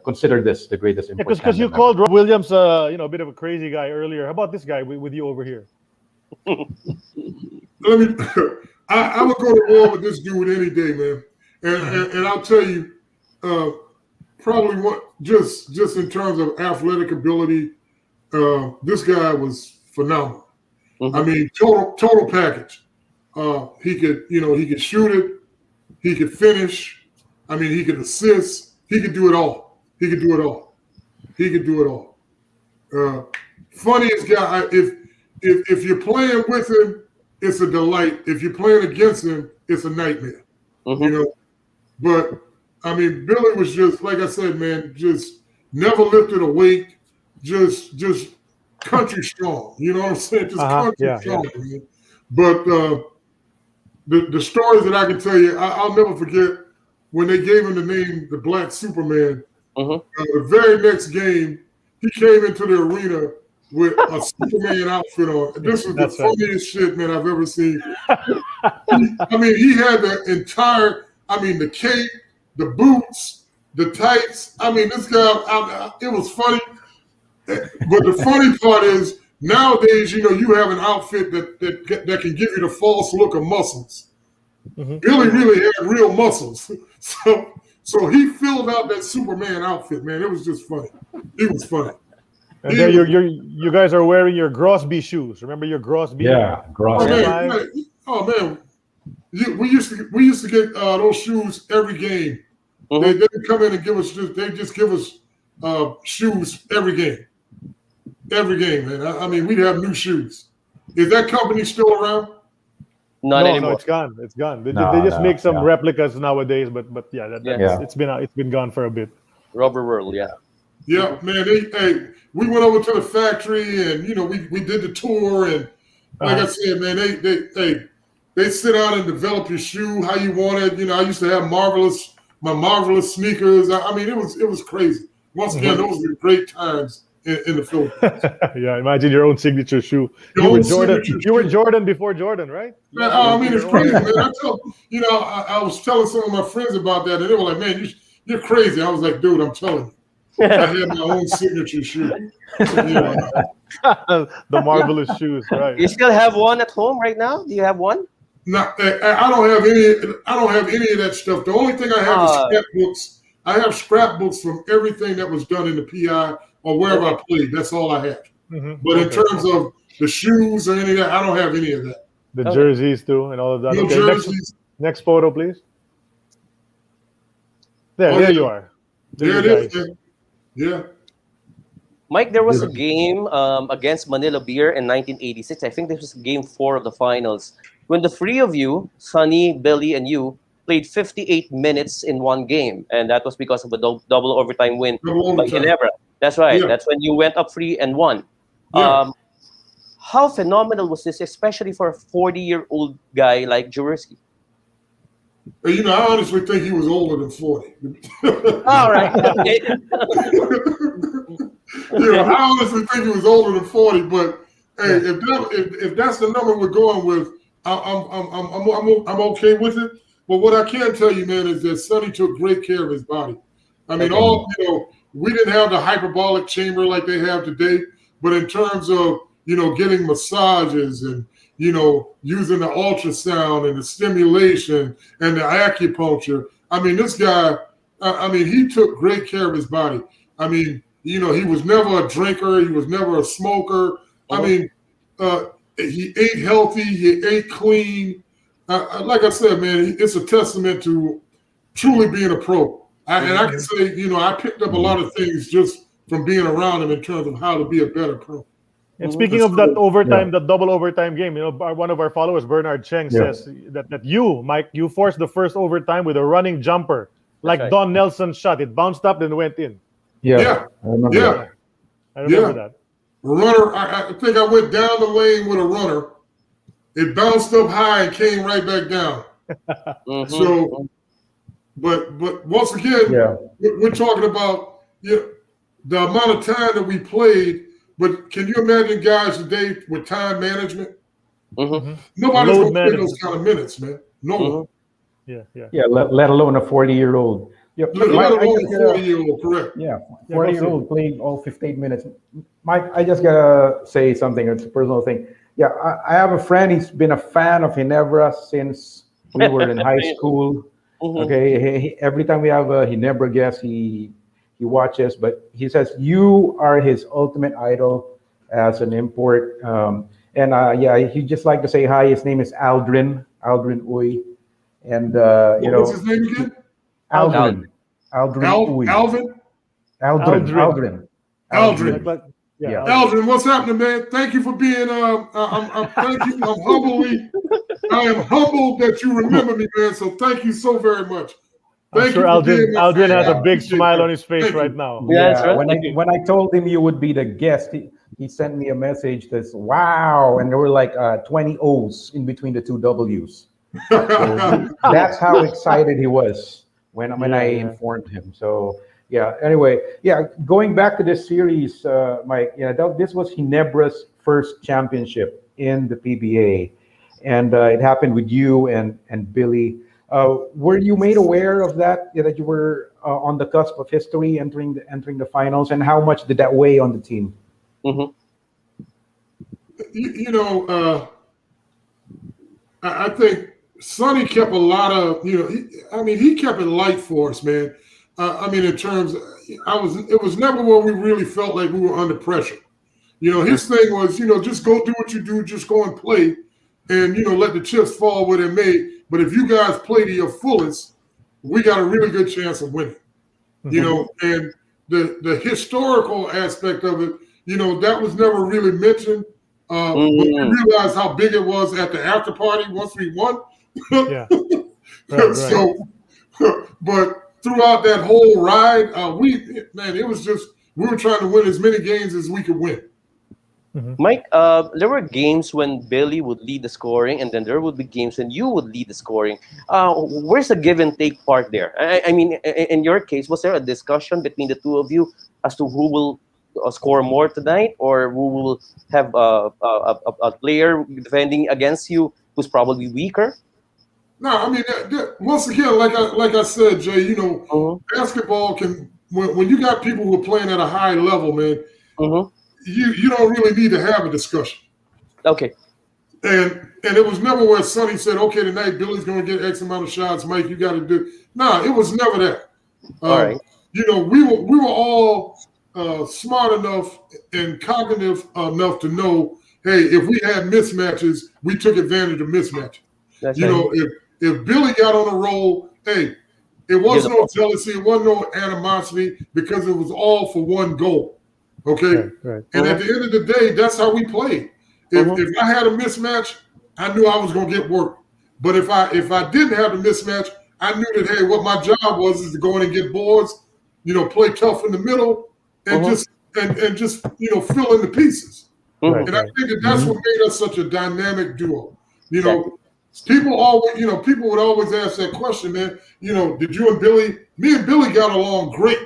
consider this the greatest import tandem. Because you called Rob Williams, a bit of a crazy guy earlier. How about this guy with you over here? I would go to war with this dude any day, man. And I'll tell you, probably just in terms of athletic ability, this guy was phenomenal. Mm-hmm. I mean, total package. He could shoot it. He could finish. I mean, he could assist. He could do it all. Funniest guy. If you're playing with him, it's a delight. If you're playing against him, it's a nightmare. Mm-hmm. But I mean, Billy was just, like I said, man, just never lifted a weight. Just country strong. You know what I'm saying? Just country strong. Man. But the stories that I can tell you, I'll never forget when they gave him the name the Black Superman. Mm-hmm. The very next game, he came into the arena with a Superman outfit on. This was the funniest shit, man, I've ever seen. He had the entire, the cape, the boots, the tights. This guy, it was funny. But the funny part is, nowadays, you have an outfit that can give you the false look of muscles. Mm-hmm. Billy really had real muscles. So he filled out that Superman outfit, man. It was just funny. It was funny. And then you guys are wearing your Grosby shoes. Remember your Grosby? Yeah, Grosby. Oh man, we used to get those shoes every game. Mm-hmm. They didn't come in and give us shoes. They just give us shoes every game. Every game, man. We'd have new shoes. Is that company still around? Not anymore. No, it's gone. It's gone. They just make some replicas nowadays, but it's been gone for a bit. Rubber World, yeah. Yeah, man. We went over to the factory and we did the tour, and like I said, man, they sit down and develop your shoe how you want it. I used to have my marvelous sneakers. It was crazy. Once again, those were great times in the Philippines. Yeah, imagine your own signature shoe. You were Jordan before Jordan, right? Man, it's crazy, man. I was telling some of my friends about that, and they were like, "Man, you're crazy." I was like, "Dude, I'm telling you, I had my own signature shoe." The marvelous shoes, right? You still have one at home right now? Do you have one? No, I don't have any. I don't have any of that stuff. The only thing I have is scrapbooks. I have scrapbooks from everything that was done in the PI or wherever I played. That's all I have. Mm-hmm. But in terms of the shoes or any of that, I don't have any of that. The jerseys too and all of that. No jerseys. Next photo, please. There you are. There it is. Yeah. Mike, there was a game against Manila Beer in 1986. I think this was game 4 of the finals. When the three of you, Sonny, Billy, and you, played 58 minutes in one game. And that was because of a double overtime win by Nievera. That's right. Yeah. That's when you went up 3 and won. Yeah. How phenomenal was this, especially for a 40-year-old guy like Jaworski? I honestly think he was older than 40. All right. Okay. I honestly think he was older than 40, but Hey, if that's the number we're going with, I'm okay with it. But what I can tell you, man, is that Sonny took great care of his body. I mean, we didn't have the hyperbolic chamber like they have today, but in terms of, getting massages and, using the ultrasound and the stimulation and the acupuncture. I mean, this guy, he took great care of his body. I mean, he was never a drinker. He was never a smoker. I mean, he ate healthy. He ate clean. Like I said, man, it's a testament to truly being a pro. And I can say, I picked up a lot of things just from being around him in terms of how to be a better pro. And speaking of that overtime, that double overtime game, one of our followers, Bernard Cheng, says that you, Mike, you forced the first overtime with a running jumper, like Don Nelson's shot. It bounced up and went in. Yeah. I remember that. Runner, I think I went down the lane with a runner. It bounced up high and came right back down. So, but once again, we're talking about the amount of time that we played. But can you imagine guys today with time management? Nobody's going to play those kind of minutes, man. No one. Yeah. Let alone a 40-year-old. Let alone a 40-year-old, correct? Yeah, 40-year-old playing all 15 minutes. Mike, I just gotta say something. It's a personal thing. Yeah, I have a friend. He's been a fan of Ginebra since we were in high school. Okay, every time we have a Ginebra guest, he watches. But he says you are his ultimate idol as an import. And he'd just like to say hi. His name is Aldrin Uy. And what's his name again? Aldrin. Aldrin, what's happening, man? Thank you for being. I am humbled that you remember me, man. So thank you so very much. I'm sure Aldrin has a big smile on his face right now. Yeah, that's right. When I told him you would be the guest, he sent me a message that's wow, and there were like 20 O's in between the two W's. So that's how excited he was when I informed him. So anyway, going back to this series, Mike, this was Ginebra's first championship in the PBA, and it happened with you and Billy. Were you made aware of that you were on the cusp of history, entering the finals, and how much did that weigh on the team? I think Sonny kept a lot of, he kept it light for us, man. In terms, it was never where we really felt like we were under pressure. His thing was, just go do what you do, just go and play, and let the chips fall where they may. But if you guys play to your fullest, we got a really good chance of winning. And the historical aspect of it, that was never really mentioned. But we realized how big it was at the after party once we won. So, but throughout that whole ride, it was just we were trying to win as many games as we could win. Mike, there were games when Billy would lead the scoring, and then there would be games when you would lead the scoring. Where's the give and take part there? I mean, in your case, was there a discussion between the two of you as to who will score more tonight, or who will have a player defending against you who's probably weaker? No, once again, like I said, Jay, basketball can when you got people who are playing at a high level, man. You don't really need to have a discussion. Okay. And it was never where Sonny said, okay, tonight Billy's going to get X amount of shots, Mike, you got to do. No, it was never that. All right. We were all smart enough and cognitive enough to know, hey, if we had mismatches, we took advantage of mismatches. That's if Billy got on a roll, hey, it wasn't no jealousy, it wasn't no animosity, because it was all for one goal. Okay, right. And at the end of the day, that's how we played. If I had a mismatch, I knew I was going to get work. But if I didn't have a mismatch, I knew that what my job was is to go in and get boards, play tough in the middle, and just fill in the pieces. And I think that's what made us such a dynamic duo. People would always ask that question, man. Did you and Billy? Me and Billy got along great.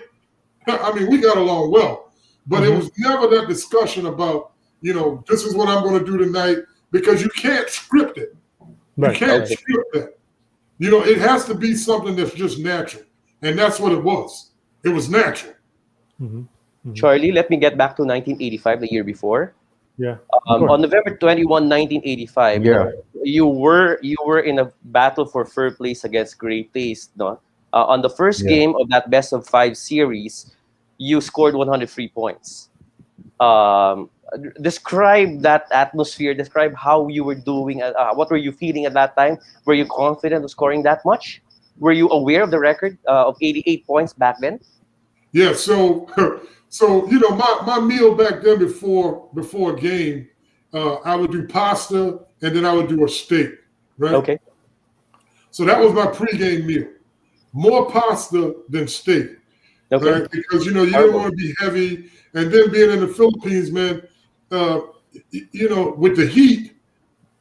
We got along well. But it was never that discussion about, this is what I'm going to do tonight, because you can't script it. You can't script that. It has to be something that's just natural. And that's what it was. It was natural. Charlie, let me get back to 1985, the year before. Yeah. On November 21, 1985, you were in a battle for third place against Great Taste. No? On the first game of that best of 5 series, you scored 103 points. Describe that atmosphere. Describe how you were doing. What were you feeling at that time? Were you confident of scoring that much? Were you aware of the record of 88 points back then? Yeah. So my meal back then before a game, I would do pasta and then I would do a steak. Right. Okay. So that was my pregame meal. More pasta than steak. Okay. Right? Because you didn't want to be heavy, and then being in the Philippines, man, with the heat,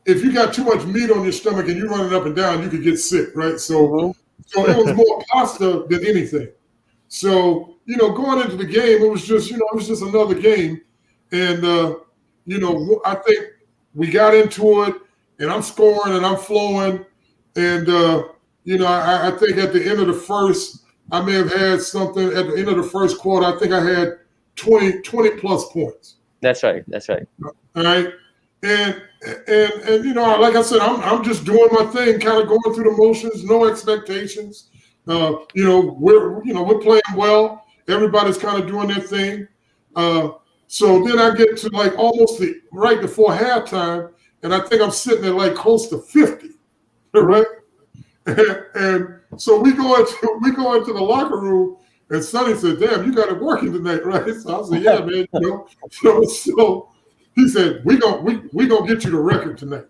if you got too much meat on your stomach and you're running up and down, you could get sick, right? So it was more pasta than anything. So going into the game, it was just another game, and I think we got into it, and I'm scoring and I'm flowing, and I think at the end of the first, I may have had something at the end of the first quarter. I think I had 20 plus points. That's right. All right. And like I said, I'm just doing my thing, kind of going through the motions, no expectations. We're playing well. Everybody's kind of doing their thing. So then I get to like almost right before halftime, and I think I'm sitting at like close to 50, right? And so we go into the locker room, and Sonny said, "Damn, you got it working tonight, right?" So I said, "Yeah, man." So he said, "We gonna get you the record tonight."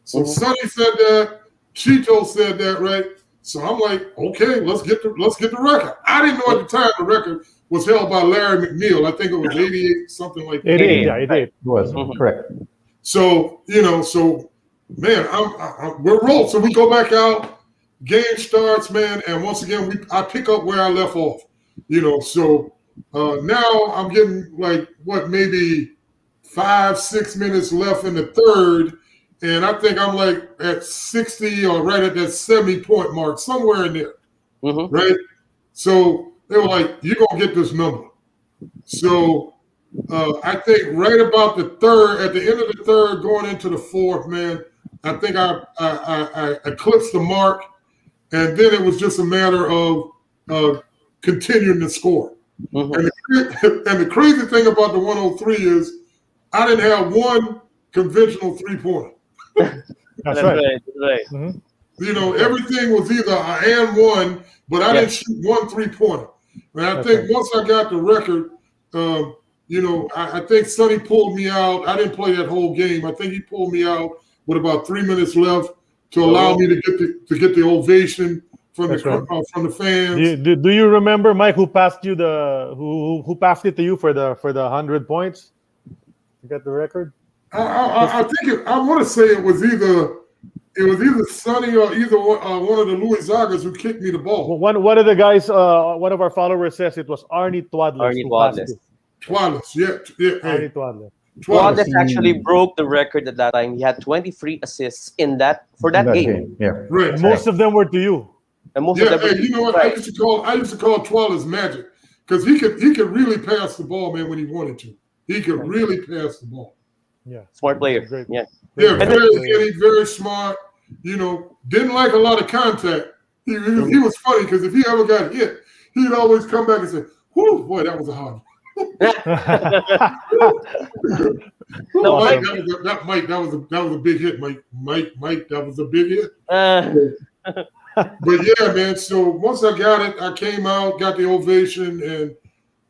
So Sonny said that, Chito said that, right? So I'm like, "Okay, let's get the record." I didn't know at the time the record was held by Larry McNeil. I think it was 88, something like that. 88, yeah, 88. It was correct. So man, we're rolled. So we go back out. Game starts, man, and once again I pick up where I left off. So now I'm getting like maybe 5-6 minutes left in the third, and I think I'm like at 60 or right at that 70-point mark, somewhere in there, right? So they were like, "You're gonna get this number." So I think right about the third, at the end of the third, going into the fourth, man, I think I eclipsed the mark. And then it was just a matter of continuing to score. And the crazy thing about the 103 is I didn't have one conventional three-pointer. That's right. Everything was either an and one, but I didn't shoot one three-pointer. And I think once I got the record, I think Sonny pulled me out. I didn't play that whole game. I think he pulled me out with about 3 minutes left to allow me to get the ovation from the fans. Do you remember, Mike, who passed you who passed it to you for the 100 points? You got the record? I think I want to say it was either Sonny or either one of the Louis Zagas who kicked me the ball. Well, one of the guys, one of our followers says it was Arnie Twadless. Twadless, yeah. Arnie Twadless. Twadless actually broke the record at that time. He had 23 assists for that game. Yeah, right. And most of them were to you. And most of them. You know what? I used to call Twadless magic because he could really pass the ball, man, when he wanted to. He could really pass the ball. Yeah, smart player. Great. Yeah, very smart. Didn't like a lot of contact. He was funny because if he ever got hit, he'd always come back and say, "Whoo, boy, that was a hard one." Mike, that was a big hit, Mike, that was a big hit. But yeah, man. So once I got it, I came out, got the ovation, and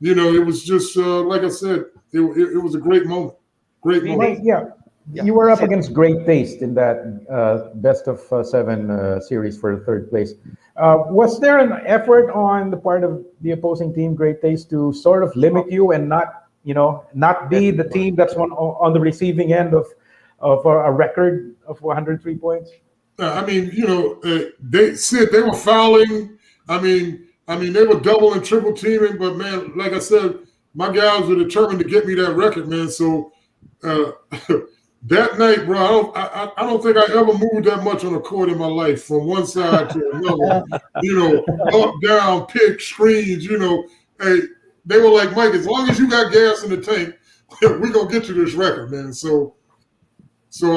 it was just like I said, it was a great moment. Great moment. Yeah. You were up against Great Taste in that best of 7 series for third place. Was there an effort on the part of the opposing team, Great Taste, to sort of limit you and not be the team that's on the receiving end of a record of 103 points? They were fouling. I mean, they were double and triple teaming. But man, like I said, my guys were determined to get me that record, man. So That night, bro, I don't think I ever moved that much on a court in my life, from one side to another. Up, down, pick, screens. Hey, they were like, Mike, as long as you got gas in the tank, we're gonna get you this record, man. So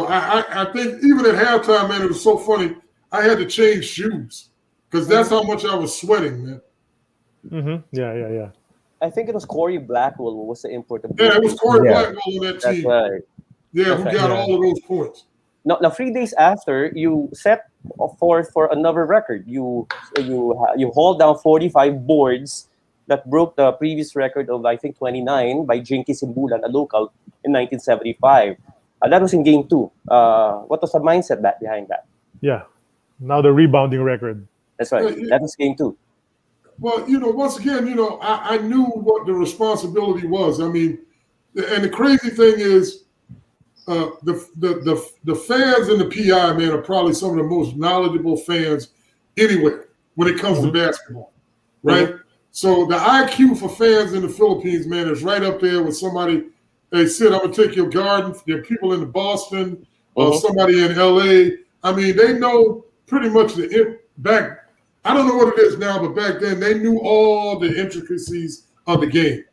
I think even at halftime, man, it was so funny. I had to change shoes because that's how much I was sweating, man. Mm-hmm. Yeah. I think it was Corey Blackwell who was the import. Yeah, it was Corey Blackwell on that team. That's right. Yeah, who got all of those points. Now 3 days after, you set for another record. You hauled down 45 boards that broke the previous record of, I think, 29 by Jinky Simbulan, a local, in 1975. That was in game 2. What was the mindset behind that? Yeah. Now the rebounding record. That's right. That was game 2. Well, once again, I knew what the responsibility was. I mean, and the crazy thing is, the fans and the PI, man, are probably some of the most knowledgeable fans anywhere when it comes to basketball, right? So the IQ for fans in the Philippines, man, is right up there with somebody. Hey, Sid, I'm gonna take your garden. There are people in Boston, somebody in LA. I mean, they know pretty much back. I don't know what it is now, but back then they knew all the intricacies of the game.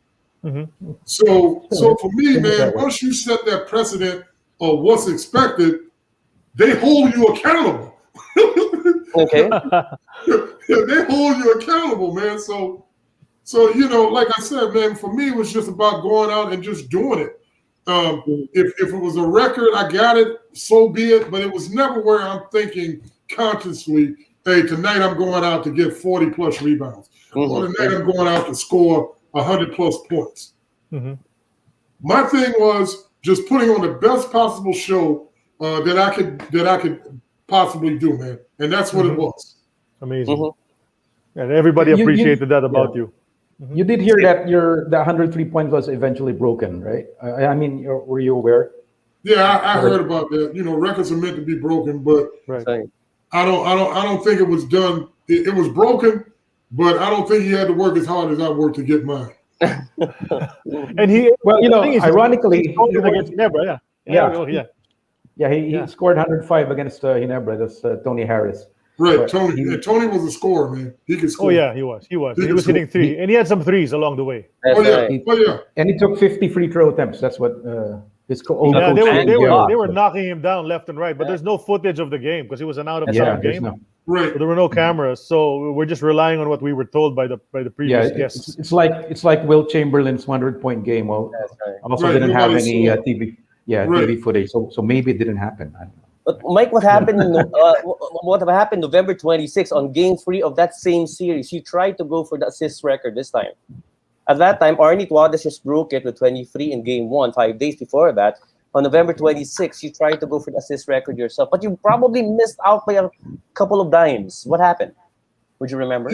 Mm-hmm. So for me, man, once you set that precedent of what's expected, they hold you accountable. Okay. They hold you accountable, man. So like I said, man, for me, it was just about going out and just doing it. If it was a record, I got it, so be it. But it was never where I'm thinking consciously, hey, tonight I'm going out to get 40 plus rebounds. Or tonight I'm going out to score 100 plus points. Mm-hmm. My thing was just putting on the best possible show that I could possibly do, man. And that's what it was. Amazing. And everybody appreciated that about you. You did hear that the 103 points was eventually broken, right? I mean, were you aware? Yeah, I heard about that. Records are meant to be broken, but I don't think it was done. It was broken, but I don't think he had to work as hard as I worked to get mine. And he, ironically, he against Ginebra, he scored 105 against Ginebra. That's Tony Harris. Right, but Tony was a scorer, man. He could score. Oh yeah, he was. He was hitting three, and he had some threes along the way. And he took 50 free throw attempts. That's what his coach. They were knocking him down left and right, but there's no footage of the game because it was an out of town game. Right. So there were no cameras, so we're just relying on what we were told by the previous guests. It's like Will Chamberlain's 100-point game. Well, also didn't have any TV footage, so maybe it didn't happen. I don't know. But Mike, what happened? What happened November 26th on Game 3 of that same series? You tried to go for the assist record this time. At that time, Arnie Tuades just broke it with 23 in Game 1. 5 days before that, on November 26th, you tried to go for the assist record yourself, but you probably missed out by a couple of dimes. What happened? Would you remember?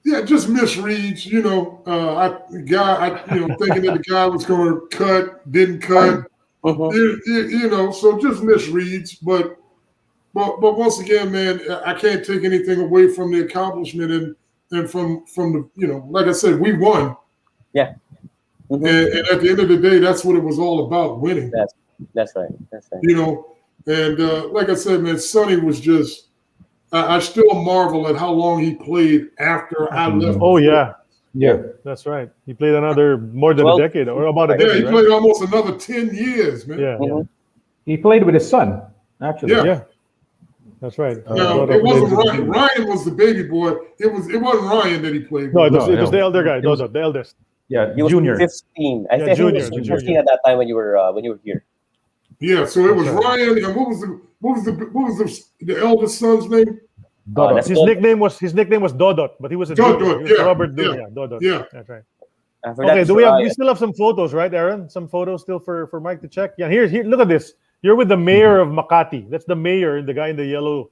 Yeah, just misreads. Thinking that the guy was going to cut, didn't cut. So just misreads, but once again, man, I can't take anything away from the accomplishment and from the like I said, we won. Yeah. And at the end of the day, that's what it was all about, winning. That's right. And like I said, man, Sonny was just I still marvel at how long he played after I left. Oh yeah. Yeah, that's right. He played more than a decade, or about a decade. Yeah, he played almost another 10 years, man. Yeah. He played with his son, actually. Yeah. That's right. It wasn't Ryan. Ryan was the baby boy. It wasn't Ryan that he played with. No, it was the elder guy. Dodo, the eldest. Yeah, he was junior. 15. I think he was 15 at that time when you were here. Yeah, so it was Ryan, and what was the eldest son's name? His nickname was Dodot, but he was a junior. He was Robert Doe. Yeah, Dodot. Yeah, that's right. Okay, we still have some photos, right, Aaron? Some photos still for Mike to check. Yeah, here, look at this. You're with the mayor of Makati. That's the mayor, the guy in the yellow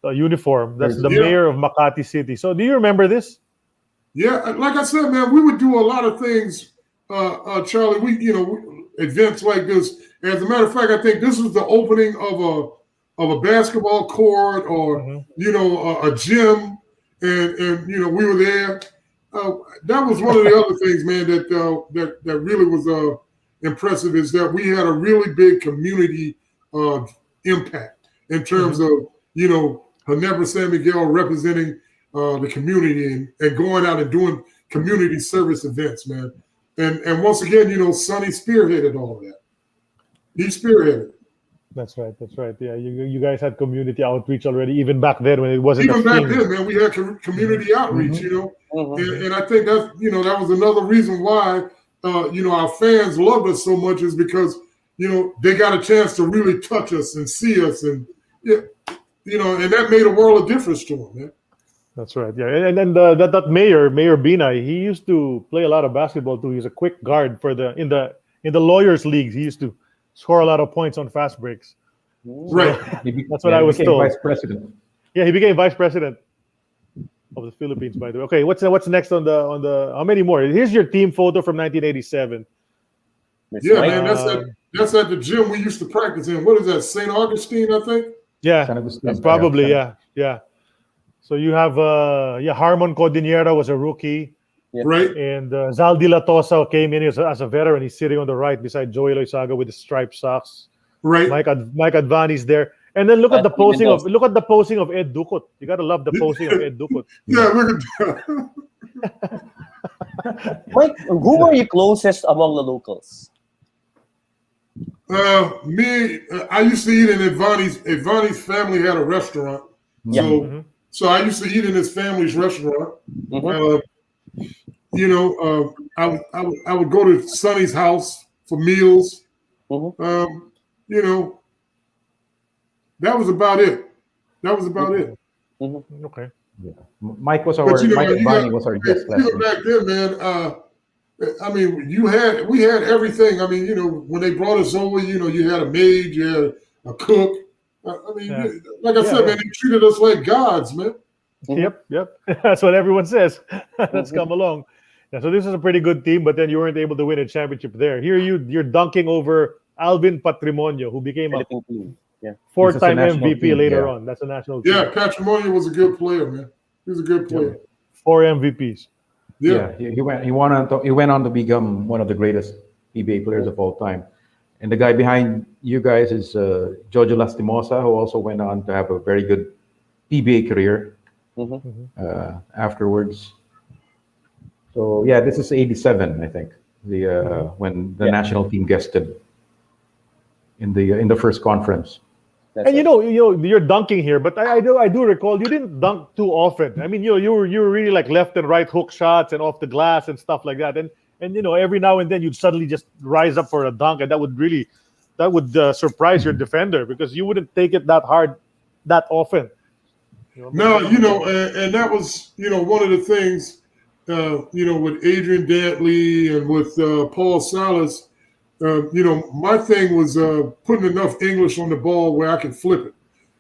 uniform. That's the mayor of Makati City. So, do you remember this? Yeah, like I said, man, we would do a lot of things, Charlie. We events like this. As a matter of fact, I think this was the opening of a basketball court or a gym, and we were there. That was one of the other things, man, that really was impressive is that we had a really big community impact in terms of, Ginebra San Miguel representing the community and going out and doing community service events, man. And once again, Sonny spearheaded all of that. He spearheaded. That's right. Yeah, you guys had community outreach already, even back then when it wasn't. Even back then, man, we had community outreach, and I think that's that was another reason why our fans loved us so much, is because they got a chance to really touch us and see us, and and that made a world of difference to them, man. That's right. Yeah, and then that Mayor Bina, he used to play a lot of basketball too. He's a quick guard for in the lawyers' leagues. He used to score a lot of points on fast breaks. Right. That's what I was told. Vice president. Yeah, he became vice president of the Philippines, by the way. Okay, what's next on the how many more? Here's your team photo from 1987. Yeah, man, that's at the gym we used to practice in. What is that, St. Augustine, I think? Yeah, that's probably, yeah. So you have Harmon Codinera was a rookie. Yeah. Right. And Zal De La Tosa came in as a veteran. He's sitting on the right beside Joey Loizaga with the striped socks. Right. Mike Advani's there. And then look at the posing of Ed Ducot. You gotta love the posing of Ed Ducot. Yeah, look at that. Mike, who were you closest among the locals? I used to eat in Advani's family had a restaurant. Yeah. So I used to eat in his family's restaurant. I would go to Sonny's house for meals. That was about it. Okay. Yeah. Mike was Advani was our guest last week. Back then, man. We had everything. I mean, when they brought us over, you had a maid, you had a cook. Like I said, man, they treated us like gods, man. Yep. That's what everyone says. Let's come along. Yeah, so this is a pretty good team, but then you weren't able to win a championship there. Here you're dunking over Alvin Patrimonio, who became a four-time MVP later on. That's a national team. Yeah, Patrimonio was a good player, man. He was a good player. 4 MVPs. Yeah, he went on to become one of the greatest PBA players of all time. And the guy behind you guys is Jojo Lastimosa, who also went on to have a very good PBA career afterwards. So yeah, this is '87, I think, when the national team guested in the first conference. And you're dunking here, but I do recall you didn't dunk too often. I mean, you were really like left and right hook shots and off the glass and stuff like that. And every now and then you'd suddenly just rise up for a dunk, and that would surprise your defender because you wouldn't take it that hard that often. No, and that was one of the things with Adrian Dantley and with Paul Salas. My thing was putting enough English on the ball where I could flip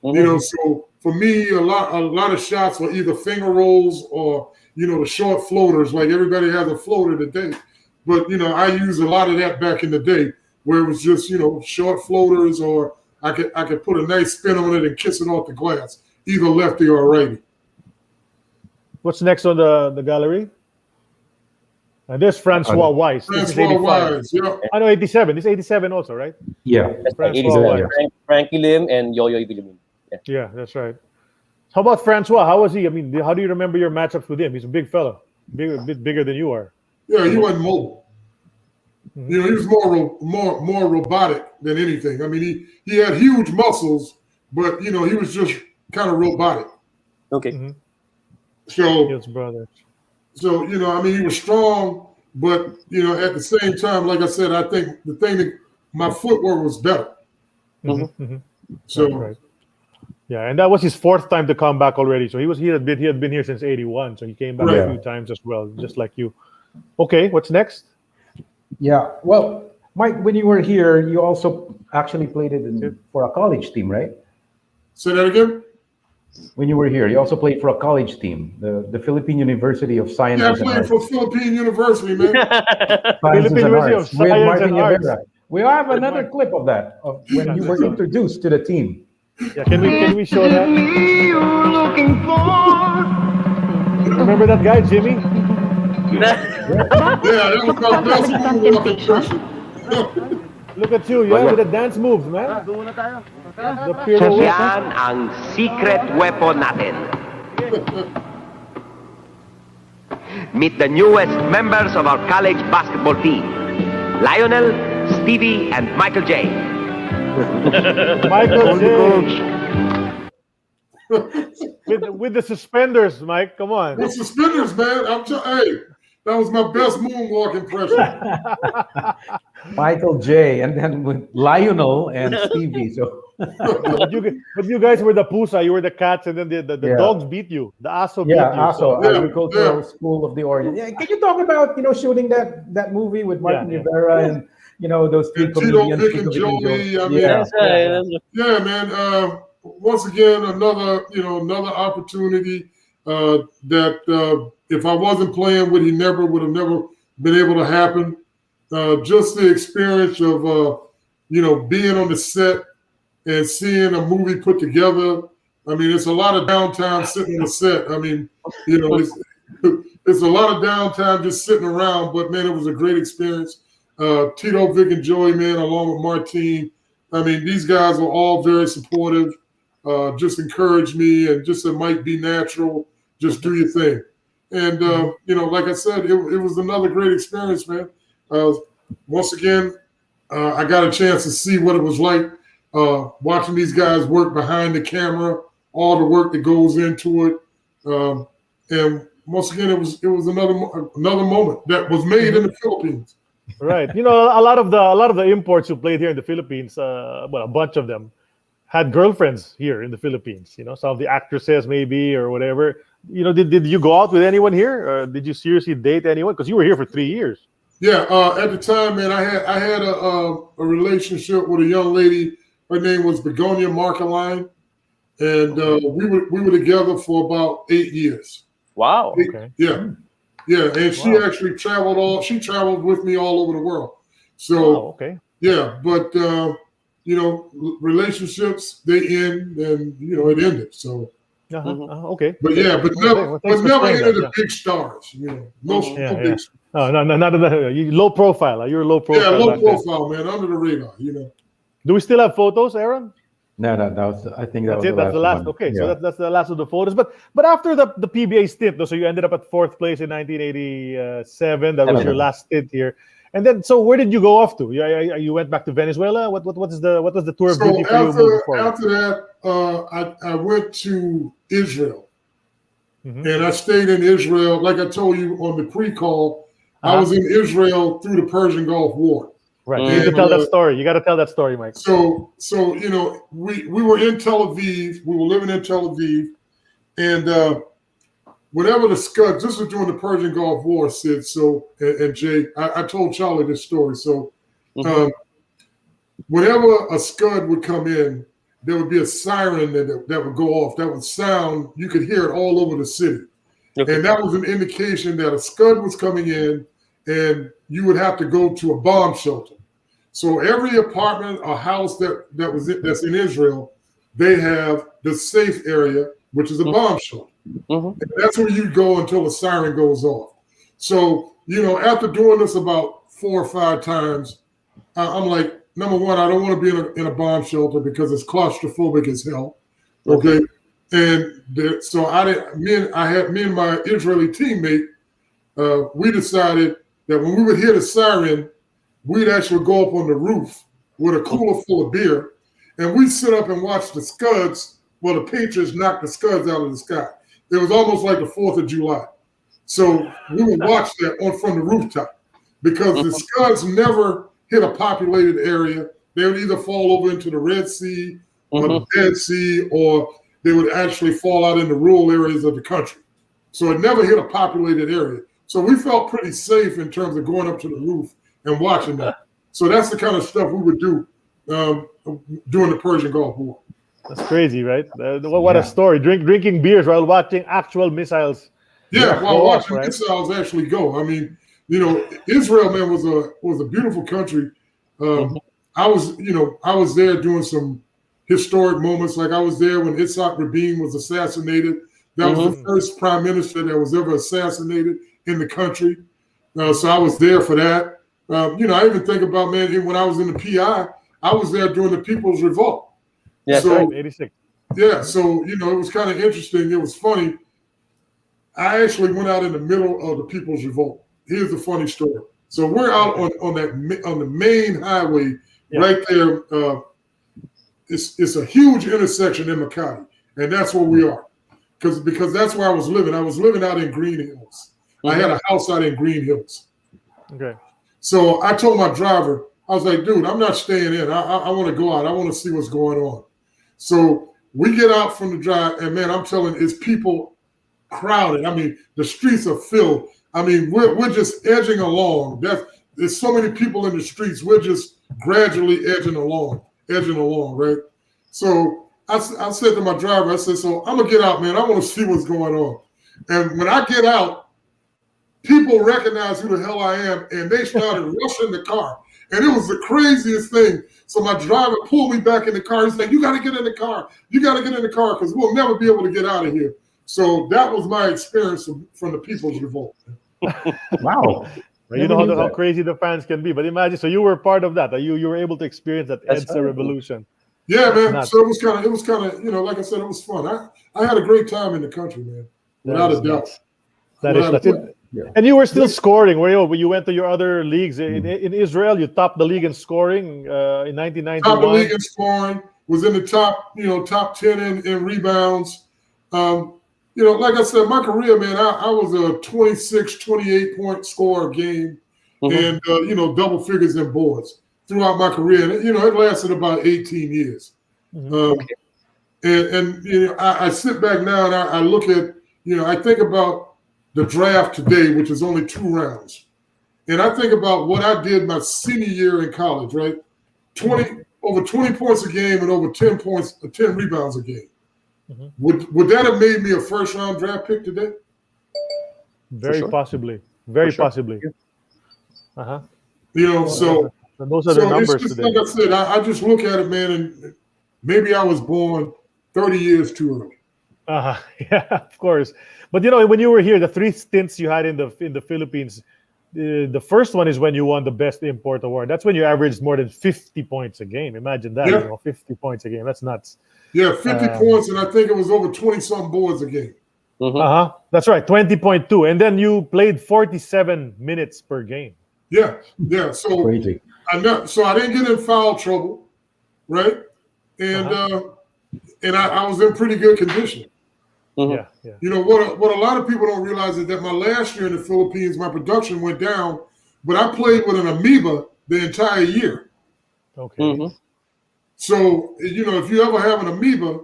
it. So for me, a lot of shots were either finger rolls or the short floaters. Like everybody has a floater today, but I used a lot of that back in the day where it was just short floaters, or I could put a nice spin on it and kiss it off the glass, either lefty or righty. What's next on the gallery? There's Francois Weiss. Francois Weiss, yeah. I know 87. It's 87 also, right? Yeah. Francois Weiss. Frankie Lim and Yo-Yo Vilimin. Yeah, that's right. How about Francois? How was he? I mean, how do you remember your matchups with him? He's a big fella, a bit bigger than you are. Yeah, he wasn't mobile. He was more robotic than anything. I mean, he had huge muscles, but he was just kind of robotic. Okay. So his brother. So, he was strong, but, at the same time, like I said, I think the thing that my footwork was better. So, right. Yeah, and that was his 4th time to come back already. So he had been here since '81. So he came back a few times as well, just like you. Okay, what's next? Yeah, well, Mike, when you were here, you also actually played it for a college team, right? Say that again? When you were here, you also played for a college team, the Philippine University of Sciences and Arts. Yeah, I played for Philippine University, man. Philippine University of Science with Martin and Arts. Nievera. We have another clip of that, of when you were introduced to the team. Yeah, can we show that? Remember that guy, Jimmy? Yeah, that was my best moonwalking person. Look at you, with the dance moves, man. The pirouette. Yan ang secret weapon natin. Meet the newest members of our college basketball team. Lionel, Stevie, and Michael J. Michael J. with the suspenders, Mike. Come on. With suspenders, man. Hey, that was my best moonwalk impression. Michael J. And then with Lionel and Stevie. So. but you guys were the pusa. You were the cats, and then the dogs beat you. The aso beat you. Aso, Agricultural School of the Orient. Yeah, can you talk about shooting that movie with Martin Nievera and those three comedians? Vic and Joey. Man. Once again, another opportunity that if I wasn't playing with, he would have never been able to happen. Just the experience of being on the set and seeing a movie put together. I mean, it's a lot of downtime sitting on the set. I mean, it's a lot of downtime just sitting around. But man, it was a great experience. Tito, Vic, and Joey, man, along with Martin. I mean, these guys were all very supportive. Just encouraged me and just said, Mike, be natural. Just do your thing. And, like I said, it was another great experience, man. Once again, I got a chance to see what it was like watching these guys work behind the camera, all the work that goes into it. And once again, it was another moment that was made in the Philippines. Right. A lot of the imports who played here in the Philippines, a bunch of them had girlfriends here in the Philippines. Some of the actresses maybe or whatever. Did you go out with anyone here? Or did you seriously date anyone? Because you were here for 3 years. Yeah. At the time, man, I had a relationship with a young lady. Her name was Begonia Markeline, and we were together for about 8 years. Wow. Okay. Yeah. And she actually traveled. She traveled with me all over the world. So okay. Yeah, but relationships, they end, and it ended. So. Okay. But never into the big stars. No big stars. No, not low profile. You're low profile. Yeah, low profile, man, under the radar. Do we still have photos, Aaron? No, that was. I think that's it. That's the last. One. Okay, so that's the last of the photos. But after the PBA stint, so you ended up at 4th place in 1987. That was your last stint here. And then, so where did you go off to? You went back to Venezuela. What was the tour of duty for you moving forward? After that, I went to Israel, and I stayed in Israel. Like I told you on the pre-call, I was in Israel through the Persian Gulf War. Right. You need to tell that story. You got to tell that story, Mike. So we were in Tel Aviv. We were living in Tel Aviv, and whenever the Scuds, this was during the Persian Gulf War, Sid. So and Jay, I told Charlie this story. So whenever a Scud would come in, there would be a siren that would go off. That would sound. You could hear it all over the city, and that was an indication that a Scud was coming in, and you would have to go to a bomb shelter. So every apartment or house that's in Israel, they have the safe area, which is a bomb shelter. And that's where you go until the siren goes off. So, after doing this about 4 or 5 times, I'm like, number one, I don't want to be in a bomb shelter because it's claustrophobic as hell. Okay. And so me and my Israeli teammate, we decided that when we would hear the siren, we'd actually go up on the roof with a cooler full of beer, and we'd sit up and watch the Scuds. Well, the Patriots knocked the Scuds out of the sky. It was almost like the 4th of July. So we would watch that from the rooftop because the Scuds never hit a populated area. They would either fall over into the Red Sea or the Dead Sea, or they would actually fall out in the rural areas of the country. So it never hit a populated area. So we felt pretty safe in terms of going up to the roof and watching that. So that's the kind of stuff we would do during the Persian Gulf War. That's crazy, right? What a story. Drinking beers while watching actual missiles. Yeah, while watching missiles actually go. I mean, Israel, man, was a beautiful country. I was there doing some historic moments. Like I was there when Itzhak Rabin was assassinated. That was the first prime minister that was ever assassinated in the country. So I was there for that. I even think about, man, when I was in the PI, I was there during the People's Revolt. Yeah, so, right, 86. Yeah, so, it was kind of interesting. It was funny. I actually went out in the middle of the People's Revolt. Here's the funny story. So we're out on the main highway right there. It's a huge intersection in Makati, and that's where we are. Because that's where I was living. I was living out in Green Hills. I had a house out in Green Hills. Okay. So I told my driver, I was like, dude, I'm not staying in. I want to go out. I want to see what's going on. So we get out from the drive, and man, I'm telling you, it's people crowded. I mean, the streets are filled. I mean, we're just edging along. There's so many people in the streets. We're just gradually edging along, right? So I said to my driver, I said, so I'm going to get out, man. I want to see what's going on. And when I get out, people recognize who the hell I am, and they started rushing the car. And it was the craziest thing. So my driver pulled me back in the car. He's like, you got to get in the car. You got to get in the car because we'll never be able to get out of here. So that was my experience from the People's Revolt. Wow. You know how crazy the fans can be. But imagine, so you were part of that. You were able to experience that EDSA revolution. Yeah, man. So it was kind of, like I said, it was fun. I had a great time in the country, man. Without a doubt. That's it. Yeah. And you were still scoring. Where you went to your other leagues in Israel. You topped the league in scoring in 1991. Topped the league in scoring. Was in the top 10 in rebounds. Like I said, my career, man, I was a 26, 28 point scorer a game, and double figures in boards throughout my career. And it lasted about 18 years. I sit back now and I look at, I think about the draft today, which is only 2 rounds. And I think about what I did my senior year in college, right? Over 20 points a game and over 10 rebounds a game. Would that have made me a first round draft pick today? Very possibly. Very possibly. So those are the numbers just, today. Like I said, I just look at it, man, and maybe I was born 30 years too early. Yeah, of course. But when you were here, the 3 stints you had in the Philippines, the first one is when you won the Best Import Award. That's when you averaged more than 50 points a game. Imagine that, 50 points a game. That's nuts. Yeah, 50 points, and I think it was over 20-some boards a game. That's right, 20.2. And then you played 47 minutes per game. Yeah. So crazy. I didn't get in foul trouble, right? And I was in pretty good condition. Yeah. What a lot of people don't realize is that my last year in the Philippines, my production went down, but I played with an amoeba the entire year. Okay. So, if you ever have an amoeba,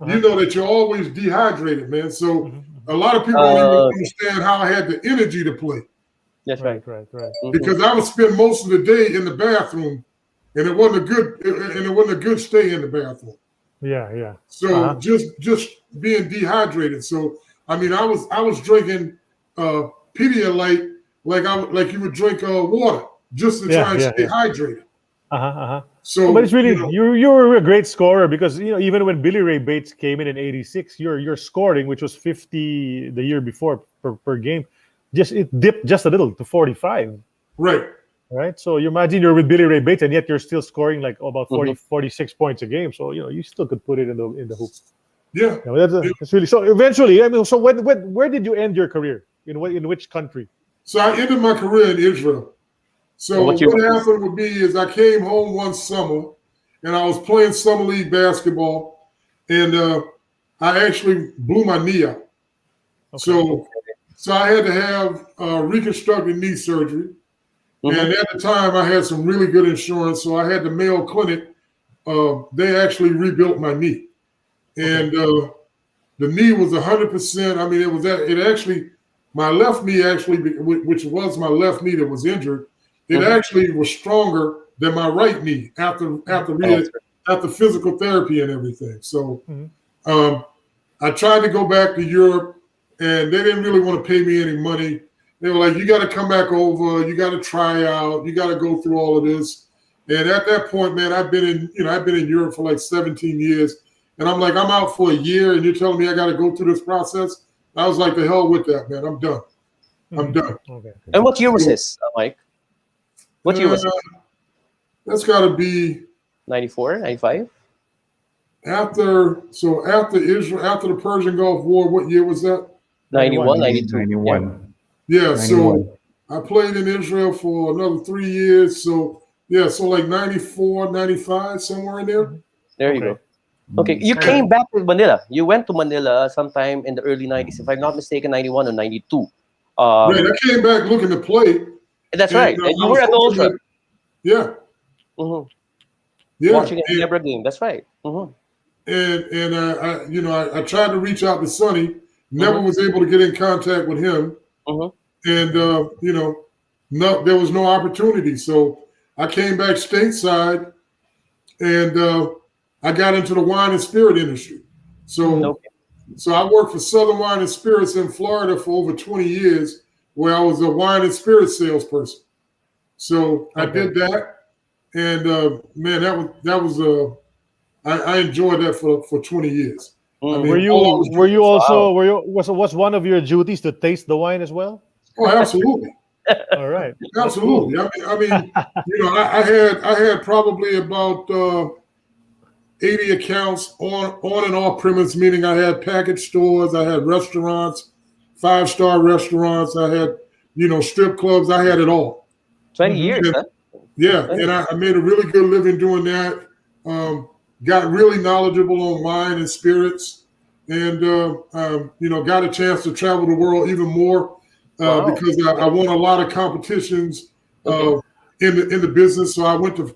you know that you're always dehydrated, man. So a lot of people don't even understand how I had the energy to play. That's right. Because I would spend most of the day in the bathroom, and it wasn't a good stay in the bathroom. Yeah. So just being dehydrated. So I mean, I was drinking Pedialyte like you would drink water just to try and stay hydrated. So, but it's really you were a great scorer because even when Billy Ray Bates came in '86, your scoring, which was 50 the year before per game, it dipped just a little to 45. Right. So you imagine you're with Billy Ray Bates and yet you're still scoring like about 46 points a game. So you still could put it in the hoop. Yeah. That's really so. Eventually, I mean, so where did you end your career? In which country? So I ended my career in Israel. So what happened with me is I came home one summer and I was playing summer league basketball, and I actually blew my knee out. So I had to have reconstructive knee surgery. And at the time, I had some really good insurance, so I had the Mayo Clinic. They actually rebuilt my knee, and the knee was 100%. I mean, my left knee which was my left knee that was injured. It actually was stronger than my right knee after physical therapy and everything. So I tried to go back to Europe, and they didn't really want to pay me any money. They were like, you got to come back over. You got to try out. You got to go through all of this. And at that point, man, I've been in Europe for like 17 years. And I'm like, I'm out for a year, and you're telling me I got to go through this process? I was like, the hell with that, man. I'm done. I'm done. And what year was this, Mike? What year was it? That's got to be 94, 95? After Israel, after the Persian Gulf War. What year was that? 91, 92. 91. Yeah, 91. so I played in Israel for another 3 years. So yeah, so like 94, 95, somewhere in there. There you go. Okay, you came back to Manila. You went to Manila sometime in the early 90s, if I'm not mistaken, 91 or 92. Right, I came back looking to play. That's right. And you were at Ultra. Yeah. Mm-hmm. Yeah. Watching a Ginebra game. That's right. Mm-hmm. And I tried to reach out to Sonny. Never was able to get in contact with him. And no, there was no opportunity. So I came back stateside, and I got into the wine and spirit industry. So I worked for Southern Wine and Spirits in Florida for over 20 years, where I was a wine and spirit salesperson. So I did that, and man, I enjoyed that for 20 years. I mean, was one of your duties to taste the wine as well? Oh, absolutely. All right. Absolutely. I mean, I had probably about 80 accounts on and off premise, meaning I had package stores, I had restaurants, 5-star restaurants, I had, strip clubs, I had it all. 20 years, huh? Yeah, and I made a really good living doing that. Got really knowledgeable on wine and spirits, and got a chance to travel the world even more because I won a lot of competitions in the business. So I went to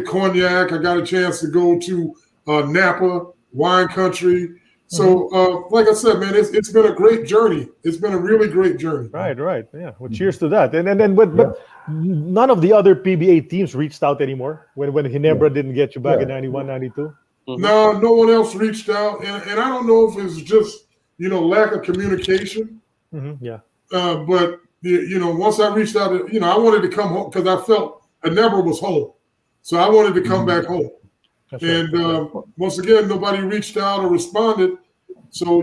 Cognac. I got a chance to go to Napa wine country. So like I said, man, it's been a great journey. It's been a really great journey. Right. Yeah. Well, cheers to that. But none of the other PBA teams reached out anymore when Ginebra didn't get you back in 91, 92. No one else reached out, and I don't know if it's just lack of communication. But once I reached out, I wanted to come home because I felt Ginebra was home, so I wanted to come back home. And once again, nobody reached out or responded. So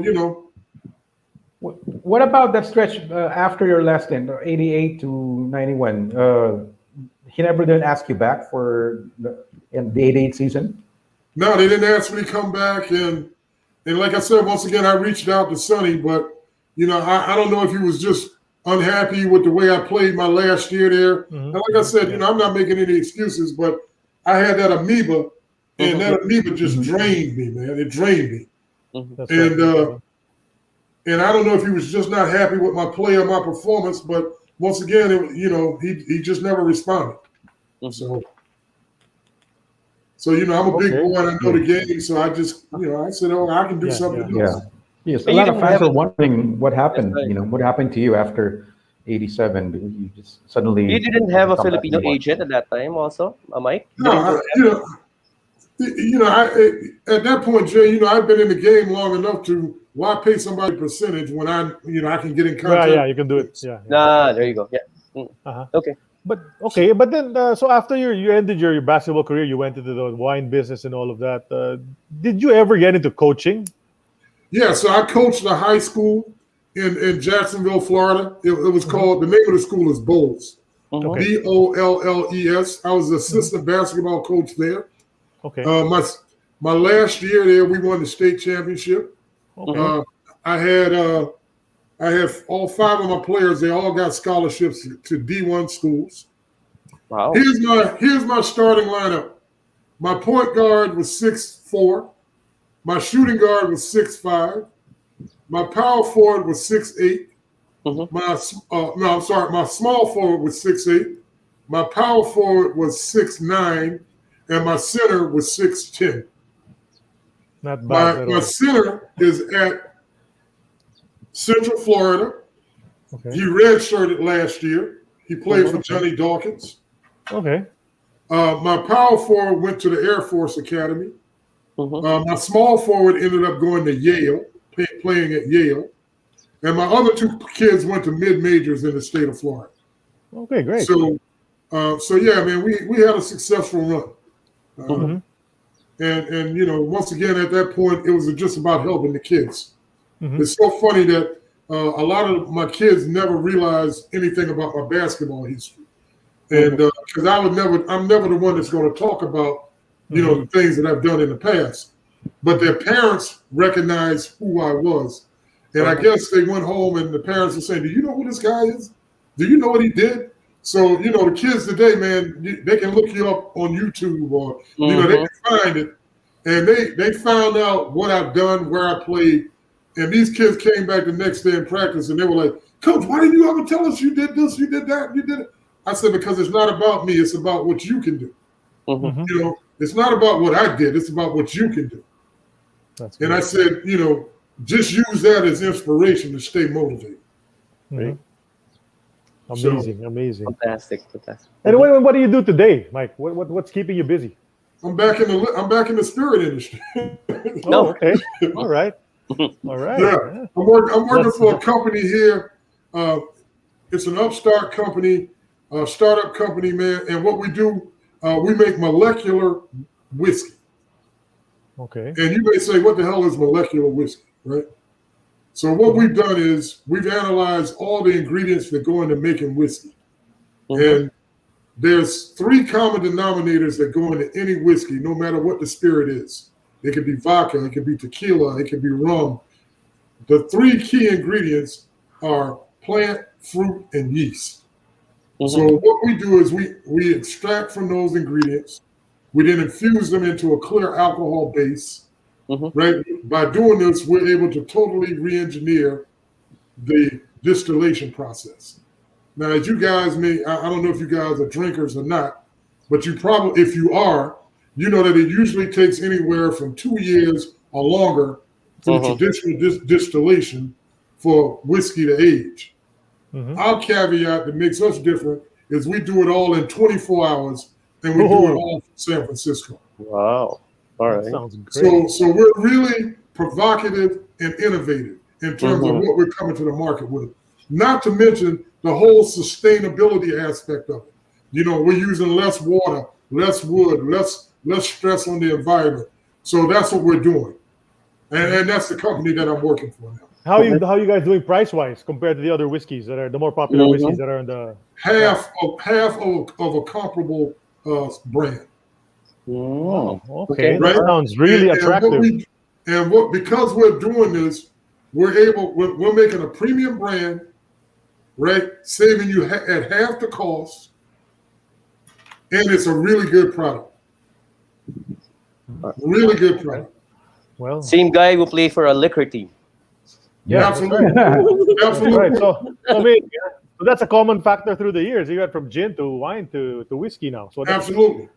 What about that stretch after your last stint, 88 to 91? Ginebra didn't ask you back for the 88 season? No, they didn't ask me to come back. And like I said, once again, I reached out to Sonny, but, I don't know if he was just unhappy with the way I played my last year there. And like I said, I'm not making any excuses, but I had that amoeba, and that amoeba just drained me, man. It drained me. And I don't know if he was just not happy with my play or my performance, but once again, he just never responded. So I'm a big boy and I know the game, so I just I said, I can do something else. Yes, a lot of fans are wondering what happened. What happened to you after '87? You just suddenly. You didn't have a Filipino agent at that time, also, Mike. No, at that point, Jay, I've been in the game long enough to why pay somebody a percentage when I can get in contact. Yeah, you can do it. There you go. Yeah. Okay. But then so after you ended your basketball career, you went into the wine business and all of that. Did you ever get into coaching? Yeah, so I coached a high school in Jacksonville, Florida. It was called, the name of the school is Bowles. Bolles. I was the assistant basketball coach there. Okay. My last year there, we won the state championship. I had all 5 of my players. They all got scholarships to D1 schools. Wow. Here's my starting lineup. My point guard was 6'4". My shooting guard was 6'5". My power forward was 6'8". My small forward was 6'8". My power forward was 6'9", and my center was 6'10". Not bad at all. My center is at Central Florida. He redshirted last year. He played for Johnny Dawkins. Okay. My power forward went to the Air Force Academy. My small forward ended up going to Yale, playing at Yale. And my other 2 kids went to mid-majors in the state of Florida. Okay, great. So yeah, man, we had a successful run. And once again, at that point, it was just about helping the kids. It's so funny that a lot of my kids never realized anything about my basketball history. And because I'm never the one that's going to talk about, the things that I've done in the past. But their parents recognized who I was. And I guess they went home and the parents were saying, do you know who this guy is? Do you know what he did? So, the kids today, man, they can look you up on YouTube or, they can find it. And they found out what I've done, where I played. And these kids came back the next day in practice and they were like, Coach, why didn't you ever tell us you did this, you did that, you did it? I said, because it's not about me, it's about what you can do. It's not about what I did, it's about what you can do. And I said, just use that as inspiration to stay motivated. Amazing. Fantastic. And what do you do today, Mike? What's keeping you busy? I'm back in the spirit industry. Oh, okay. All right. Yeah. I'm working for a company here. It's an upstart company, startup company, man. And what we do, we make molecular whiskey. Okay. And you may say, what the hell is molecular whiskey, right? So what we've done is we've analyzed all the ingredients that go into making whiskey. And there's 3 common denominators that go into any whiskey, no matter what the spirit is. It could be vodka, it could be tequila, it could be rum. The 3 key ingredients are plant, fruit, and yeast. So what we do is we extract from those ingredients. We then infuse them into a clear alcohol base. Right? By doing this, we're able to totally re-engineer the distillation process. Now, as you guys I don't know if you guys are drinkers or not, but you probably, if you are, you know that it usually takes anywhere from 2 years or longer for the traditional distillation for whiskey to age. Our caveat that makes us different is we do it all in 24 hours, and we do it all from San Francisco. Wow. All right. That sounds great. So we're really provocative and innovative in terms of what we're coming to the market with. Not to mention the whole sustainability aspect of it. We're using less water, less wood, less stress on the environment. So that's what we're doing. And that's the company that I'm working for now. How are you guys doing price-wise compared to the other whiskeys that are the more popular whiskeys that are in the half of a comparable brand. Oh, okay. Right? That sounds really attractive. Because we're doing this, we're making a premium brand, right? Saving you at half the cost, and it's a really good product. Really good product. Well, same guy who play for a liquor team. Yeah, absolutely. Absolutely. Right. So that's a common factor through the years. You got from gin to wine to whiskey now. So absolutely.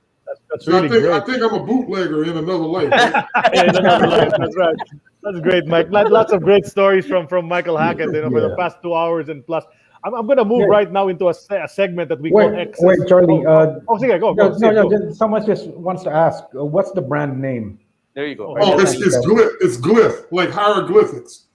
That's really I think I'm a bootlegger in another life. Right? In another life. That's right. That's great, Mike. Lots of great stories from Michael Hackett. For the past 2 hours and plus. I'm going to move right now into a segment that we call Excess. Wait, Charlie. Go. Someone just wants to ask, what's the brand name? There you go. Oh, it's glyph, like hieroglyphics.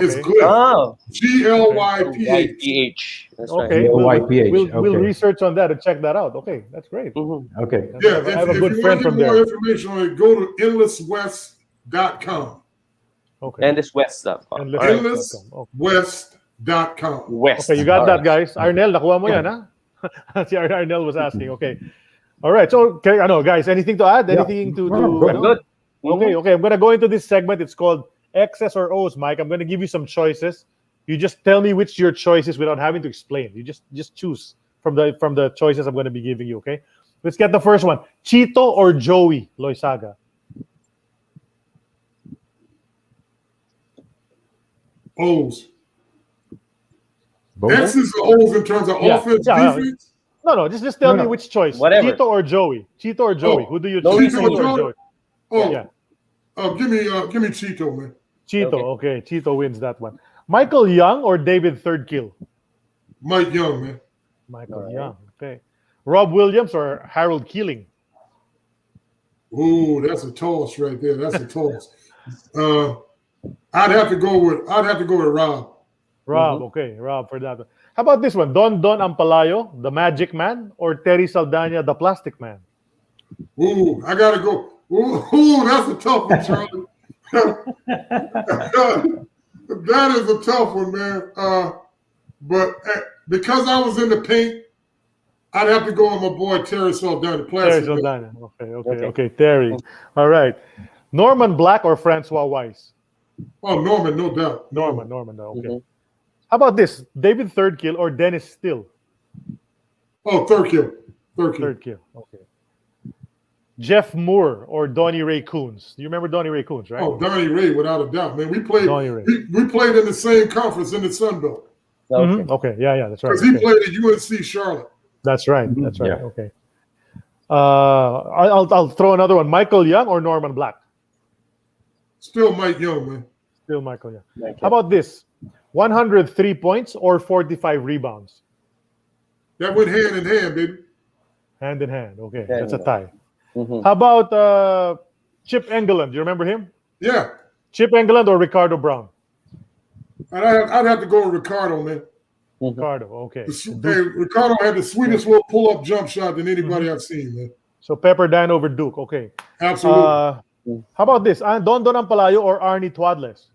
It's glyph. Oh. GLYPH. That's okay. right. We'll research on that and check that out. Okay, that's great. Okay. Yeah, I have a good friend from there. there. If you want more information on it, go to endlesswest.com. Okay. Endlesswest.com. Endlesswest.com. West. Okay, you got that, guys. Arnel, nakuha mo yan, ha? Si Arnel was asking. Okay. All right. So, I know, guys, anything to add? Anything to good. Okay. I'm going to go into this segment. It's called X's or O's, Mike. I'm going to give you some choices. You just tell me which your choice is without having to explain. You just choose from the choices I'm going to be giving you, okay? Let's get the first one. Chito or Joey Loizaga? O's. Both? X's or O's in terms of offense, defense? No. Just tell me which choice. Whatever. Chito or Joey? Chito or Joey? Who do you choose? Chito or Joey? Oh, yeah. Give me Chito, man. Chito, okay. Chito wins that one. Michael Young or David Third Kill? Mike Young, man. Michael Young, okay. Rob Williams or Harold Keeling? Ooh, that's a toss right there. That's a toss. I'd have to go with Rob. Rob, okay. Rob for that one. How about this one? Don Ampalayo, the Magic Man, or Terry Saldana, the Plastic Man? Ooh, I gotta go. Ooh, that's a tough one, Charlie. That is a tough one, man. But because I was in the paint, I'd have to go with my boy Terry Saldana. Terry Saldana. Okay. Terry. All right. Norman Black or Francois Weiss? Oh, Norman, no doubt. Norman, no. Okay. How about this? David Thirdkill or Dennis Still? Oh, Thirdkill. Okay. Jeff Moore or Donnie Ray Coons? You remember Donnie Ray Coons, right? Oh, Donnie Ray, without a doubt, man. We played in the same conference in the Sun Belt. Okay. Yeah, that's right. Because he played at UNC Charlotte. That's right. Yeah. Okay. I'll throw another one. Michael Young or Norman Black? Still Mike Young, man. Still Michael Young. How about this? 103 points or 45 rebounds? That went hand in hand, baby. Hand in hand. Okay, that's a tie. How about Chip Engeland? You remember him? Yeah. Chip Engeland or Ricardo Brown? I'd have to go with Ricardo, man. Ricardo, okay. Ricardo had the sweetest little pull-up jump shot than anybody I've seen, man. So Pepperdine over Duke, okay. Absolutely. How about this? Don Ampalayo or Arnie Twadless?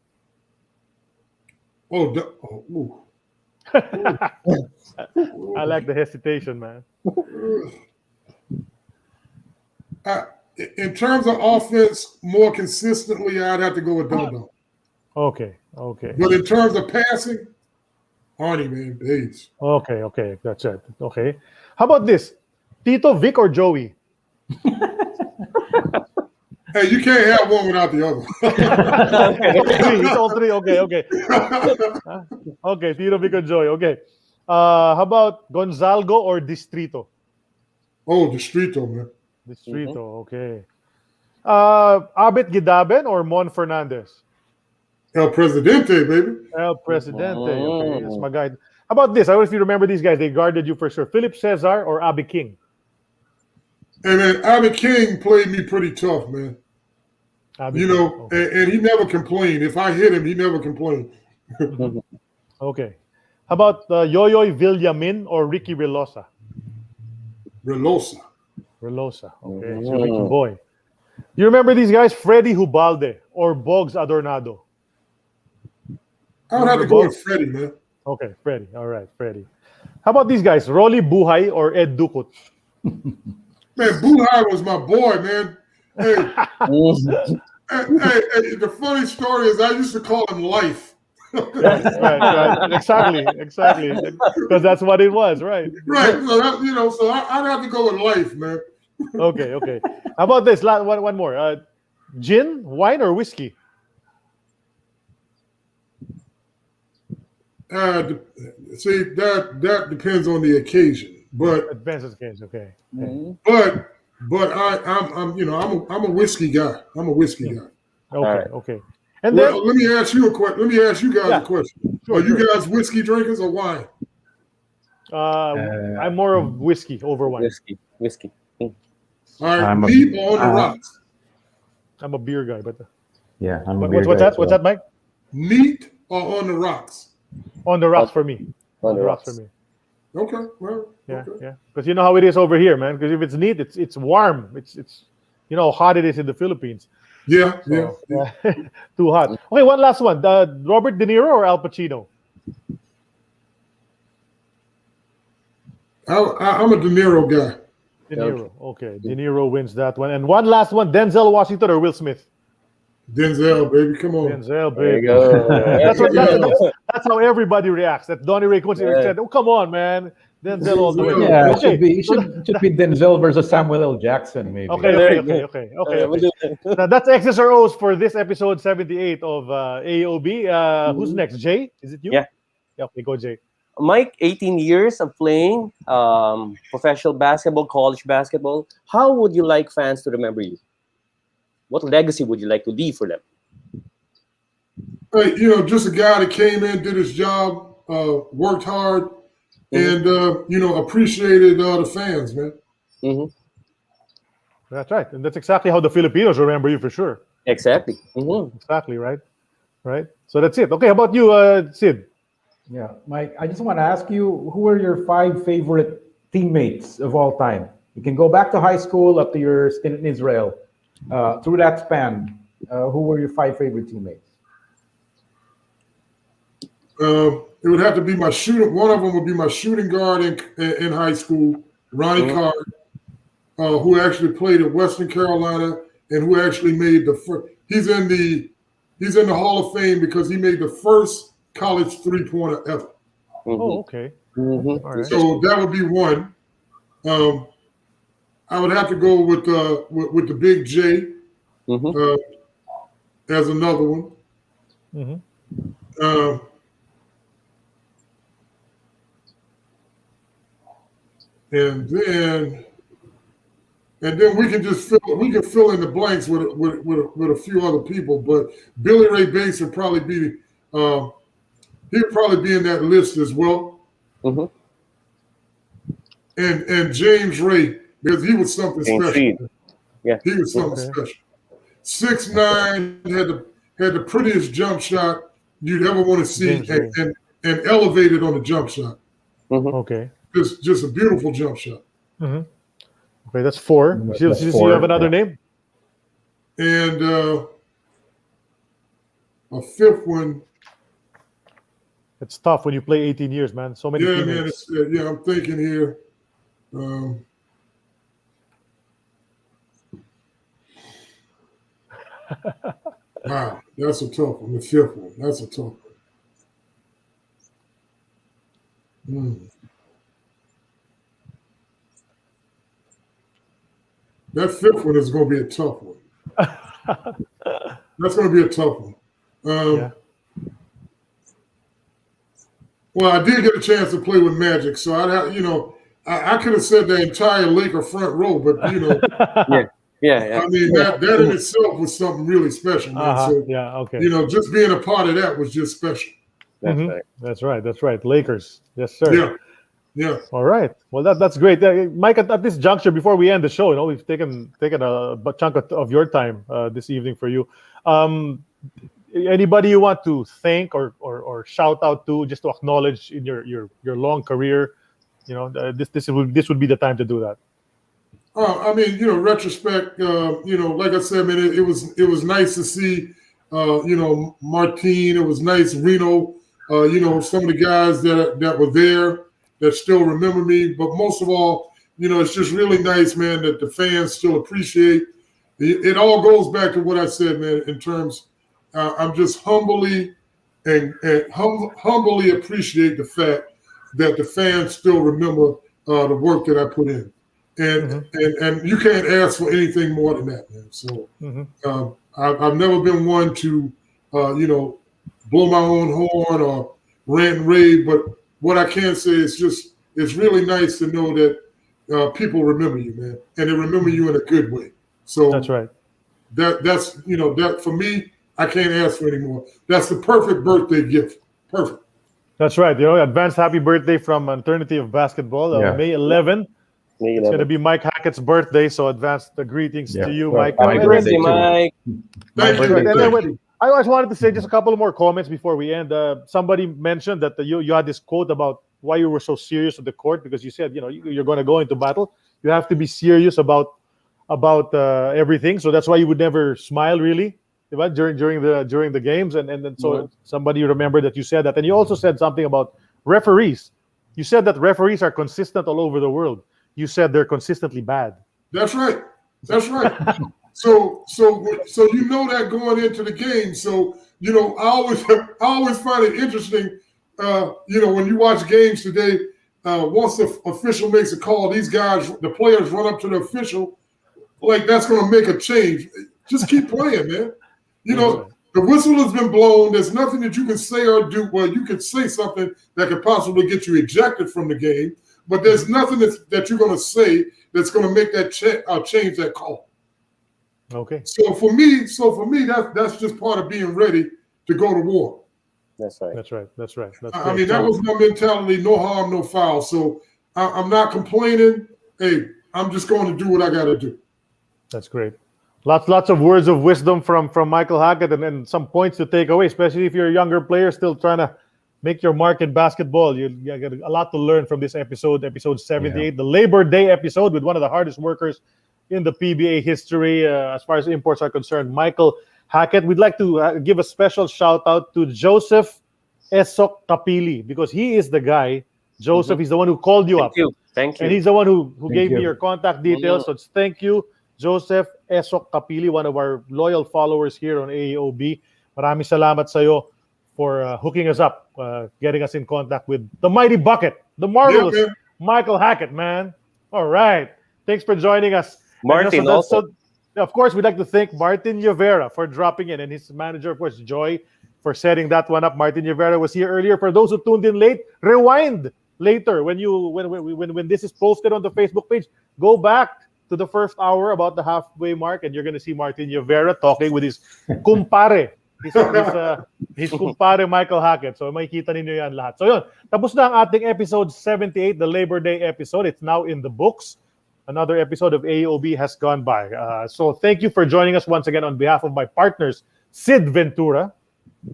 I like the hesitation, man. In terms of offense, more consistently, I'd have to go with Don. Okay. But in terms of passing, Arnie, man, please. Okay, that's it. Okay. How about this? Tito, Vic, or Joey? Hey, you can't have one without the other. It's all three. Okay. Okay, Tito, Vic, or Joey. Okay. How about Gonzalgo or Distrito? Oh, Distrito, man. Distrito, okay. Abet Gidaben or Mon Fernandez? El Presidente, baby. El Presidente. Okay, that's my guy. How about this? I don't know if you remember these guys. They guarded you for sure. Philip Cesar or Abby King? Hey, man, Abby King played me pretty tough, man. And he never complained. If I hit him, he never complained. Okay. How about Yoyoy Villamin or Ricky Relosa? Relosa. Okay, so Ricky boy. You remember these guys? Freddy Hubalde or Boggs Adornado? I would have to go with Freddie, man. Okay, Freddie. All right, Freddie. How about these guys? Rolly Buhay or Ed Ducut? Man, Buhay was my boy, man. Hey, the funny story is I used to call him Life. right. Exactly. Because that's what it was, right? Right. So I'd have to go with Life, man. Okay. How about this? One more. Gin, wine, or whiskey? See, that depends on the occasion, but it depends on the occasion. Okay. But I'm a whiskey guy. Okay. And then let me ask you a question. Let me ask you guys a question. Sure, Are you guys whiskey drinkers or wine? I'm more of whiskey over wine. Whiskey. All right, meat or on the rocks? I'm a beer guy, but I'm a beer guy. What's that, Mike? Meat or on the rocks? On the rocks for me. On the rocks for me. Okay. Well. Yeah. Because you know how it is over here, man. Because if it's neat, it's warm. It's you know how hot it is in the Philippines. Yeah. Too hot. Okay, one last one. Robert De Niro or Al Pacino? I'm a De Niro guy. De Niro. Okay. De Niro wins that one. And one last one. Denzel Washington or Will Smith? Denzel, baby. Come on. Denzel, baby. That's how everybody reacts. That Donnie Ray Coons said, "Oh, come on, man." Denzel all the way. Yeah, it should be Denzel versus Samuel L. Jackson, maybe. Okay. Now, that's X's or O's for this episode 78 of AEOB. Who's next? Jay? Is it you? Yeah. Okay, go Jay. Mike, 18 years of playing professional basketball, college basketball. How would you like fans to remember you? What legacy would you like to leave for them? Hey, just a guy that came in, did his job, worked hard, and appreciated the fans, man. Mm-hmm. That's right, and that's exactly how the Filipinos remember you for sure. Exactly. Mm-hmm. Exactly, right. So that's it. Okay, how about you, Sid? Yeah, Mike, I just want to ask you, who are your 5 favorite teammates of all time? You can go back to high school up to your stint in Israel. Through that span, who were your 5 favorite teammates? It would have to be my shooting. One of them would be my shooting guard in high school. Ronnie Carr, who actually played at Western Carolina and who actually made the first. He's in the Hall of Fame because he made the first college three-pointer ever. Oh, okay. All right. So that would be one. I would have to go with the Big J as another one. And then we can just fill in the blanks with a few other people. But Billy Ray Bates would probably be he'd probably be in that list as well. And James Ray, because he was something special. Yeah, he was something special. 6'9", had the prettiest jump shot you'd ever want to see, and elevated on the jump shot. Okay. Just a beautiful jump shot. Okay, that's four. Do you have another name? And a fifth one. It's tough when you play 18 years, man. So many teammates. Man. I'm thinking here. Wow, that's a tough one. The fifth one. That's a tough one. That fifth one is going to be a tough one. That's going to be a tough one. Well, I did get a chance to play with Magic, so I could have said the entire Laker front row, but I mean that in itself was something really special, man. So just being a part of that was just special. That's right. Lakers, yes, sir. Yeah. All right. Well, that's great, Mike. At this juncture, before we end the show, we've taken a chunk of your time this evening for you. Anybody you want to thank or shout out to, just to acknowledge in your long career, this would be the time to do that. Retrospect. Like I said, man, it was nice to see. Martin. It was nice, Reno. Some of the guys that were there that still remember me. But most of all, it's just really nice, man, that the fans still appreciate. It all goes back to what I said, man. In terms, I'm just humbly appreciate the fact that the fans still remember the work that I put in. And you can't ask for anything more than that, man. So I've never been one to, blow my own horn or rant and rave. But what I can say is it's really nice to know that people remember you, man, and they remember you in a good way. So that's right. That's that for me, I can't ask for any more. That's the perfect birthday gift. Perfect. That's right. Advanced happy birthday from Eternity of Basketball, May 11. It's going to be Mike Hackett's birthday, so advanced greetings to you, Mike. Happy birthday, Mike. Thank you. I just wanted to say just a couple of more comments before we end. Somebody mentioned that you had this quote about why you were so serious on the court, because you said, you're going to go into battle. You have to be serious about everything. So that's why you would never smile, really, during the games. And so somebody remembered that you said that. And you also said something about referees. You said that referees are consistent all over the world. You said they're consistently bad. That's right. So that going into the game. So I always find it interesting. When you watch games today, once the official makes a call, these guys, the players, run up to the official like that's going to make a change. Just keep playing, man. The whistle has been blown. There's nothing that you can say or do. Well, you can say something that could possibly get you ejected from the game. But there's nothing that you're going to say that's going to make that change that call. Okay. So for me, that's just part of being ready to go to war. That's right. That's I mean, that was my mentality: no harm, no foul. So I'm not complaining. Hey, I'm just going to do what I got to do. That's great. Lots of words of wisdom from Michael Hackett, and some points to take away, especially if you're a younger player still trying to make your mark in basketball. You got a lot to learn from this episode 78, the Labor Day episode, with one of the hardest workers in the PBA history as far as imports are concerned, Michael Hackett. We'd like to give a special shout out to Joseph Esok Kapili, because he is the guy. Joseph is the one who called you up. Thank you. And he's the one who gave me you. your contact details. So it's thank you, Joseph Esok Kapili, one of our loyal followers here on AEOB. Maraming salamat sa'yo for hooking us up, getting us in contact with the mighty bucket, the marvelous Michael Hackett, man. All right. Thanks for joining us. Martin also. Of course, we'd like to thank Martin Nievera for dropping in, and his manager, of course, Joy, for setting that one up. Martin Nievera was here earlier. For those who tuned in late, rewind later when this is posted on the Facebook page. Go back to the first hour, about the halfway mark, and you're going to see Martin Nievera talking with his kumpare. His kumpare Michael Hackett. So makikita ninyo yan lahat. So yun, tapos na ang ating episode 78, the Labor Day episode. It's now in the books. Another episode of AEOB has gone by. So thank you for joining us once again on behalf of my partners, Sid Ventura.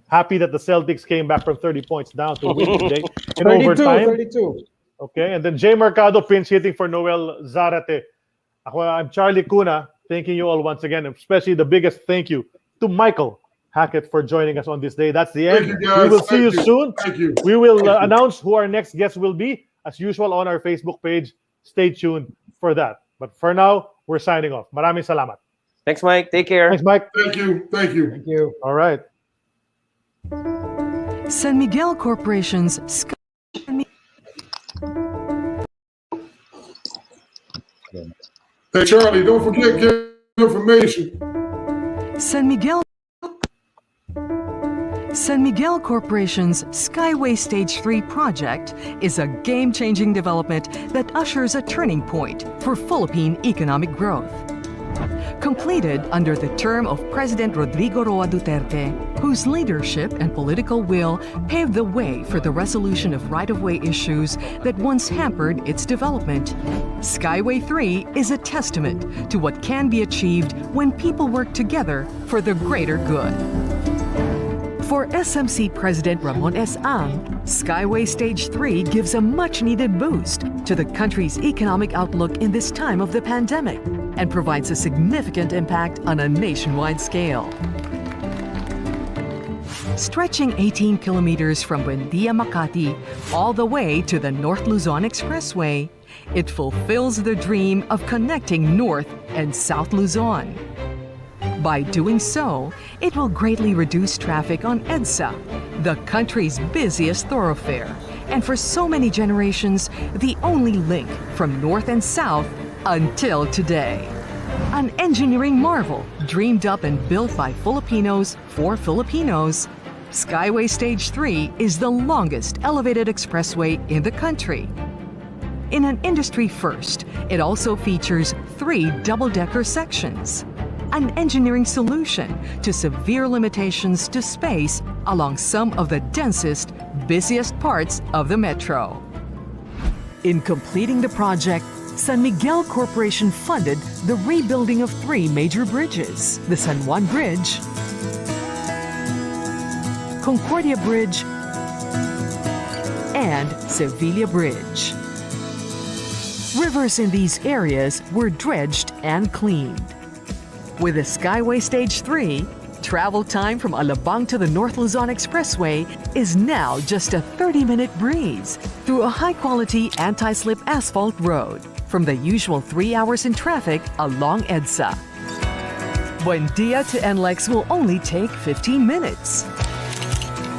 Happy that the Celtics came back from 30 points down to win today in 32, overtime. 32. Okay, and then Jay Mercado pinch hitting for Noel Zarate. I'm Charlie Cuna, thanking you all once again, and especially the biggest thank you to Michael Hackett for joining us on this day. That's the end. We will see you soon. Thank you. We will announce who our next guest will be, as usual, on our Facebook page. Stay tuned for that. But for now, we're signing off. Maraming salamat. Thanks, Mike. Take care. Thanks, Mike. Thank you. Thank you. Thank you. All right. San Miguel Corporation's Hey, Charlie, don't forget, give information. San Miguel Corporation's Skyway Stage 3 project is a game-changing development that ushers a turning point for Philippine economic growth. Completed under the term of President Rodrigo Roa Duterte, whose leadership and political will paved the way for the resolution of right-of-way issues that once hampered its development, Skyway 3 is a testament to what can be achieved when people work together for the greater good. For SMC President Ramon S. Ang, Skyway Stage 3 gives a much-needed boost to the country's economic outlook in this time of the pandemic and provides a significant impact on a nationwide scale. Stretching 18 kilometers from Buendia, Makati, all the way to the North Luzon Expressway, it fulfills the dream of connecting North and South Luzon. By doing so, it will greatly reduce traffic on EDSA, the country's busiest thoroughfare, and for so many generations, the only link from North and South until today. An engineering marvel dreamed up and built by Filipinos for Filipinos, Skyway Stage 3 is the longest elevated expressway in the country. In an industry first, it also features 3 double-decker sections, an engineering solution to severe limitations to space along some of the densest, busiest parts of the metro. In completing the project, San Miguel Corporation funded the rebuilding of 3 major bridges: the San Juan Bridge, Concordia Bridge, and Sevilla Bridge. Rivers in these areas were dredged and cleaned. With the Skyway Stage 3, travel time from Alabang to the North Luzon Expressway is now just a 30-minute breeze through a high-quality anti-slip asphalt road from the usual 3 hours in traffic along EDSA. Buendia to NLEX will only take 15 minutes.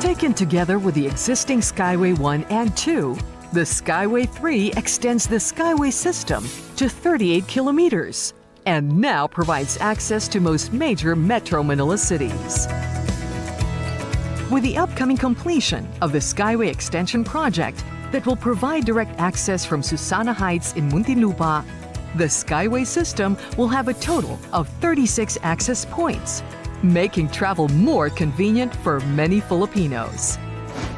Taken together with the existing Skyway 1 and 2, the Skyway 3 extends the Skyway system to 38 kilometers and now provides access to most major Metro Manila cities. With the upcoming completion of the Skyway Extension Project that will provide direct access from Susana Heights in Muntinlupa, the Skyway system will have a total of 36 access points, making travel more convenient for many Filipinos.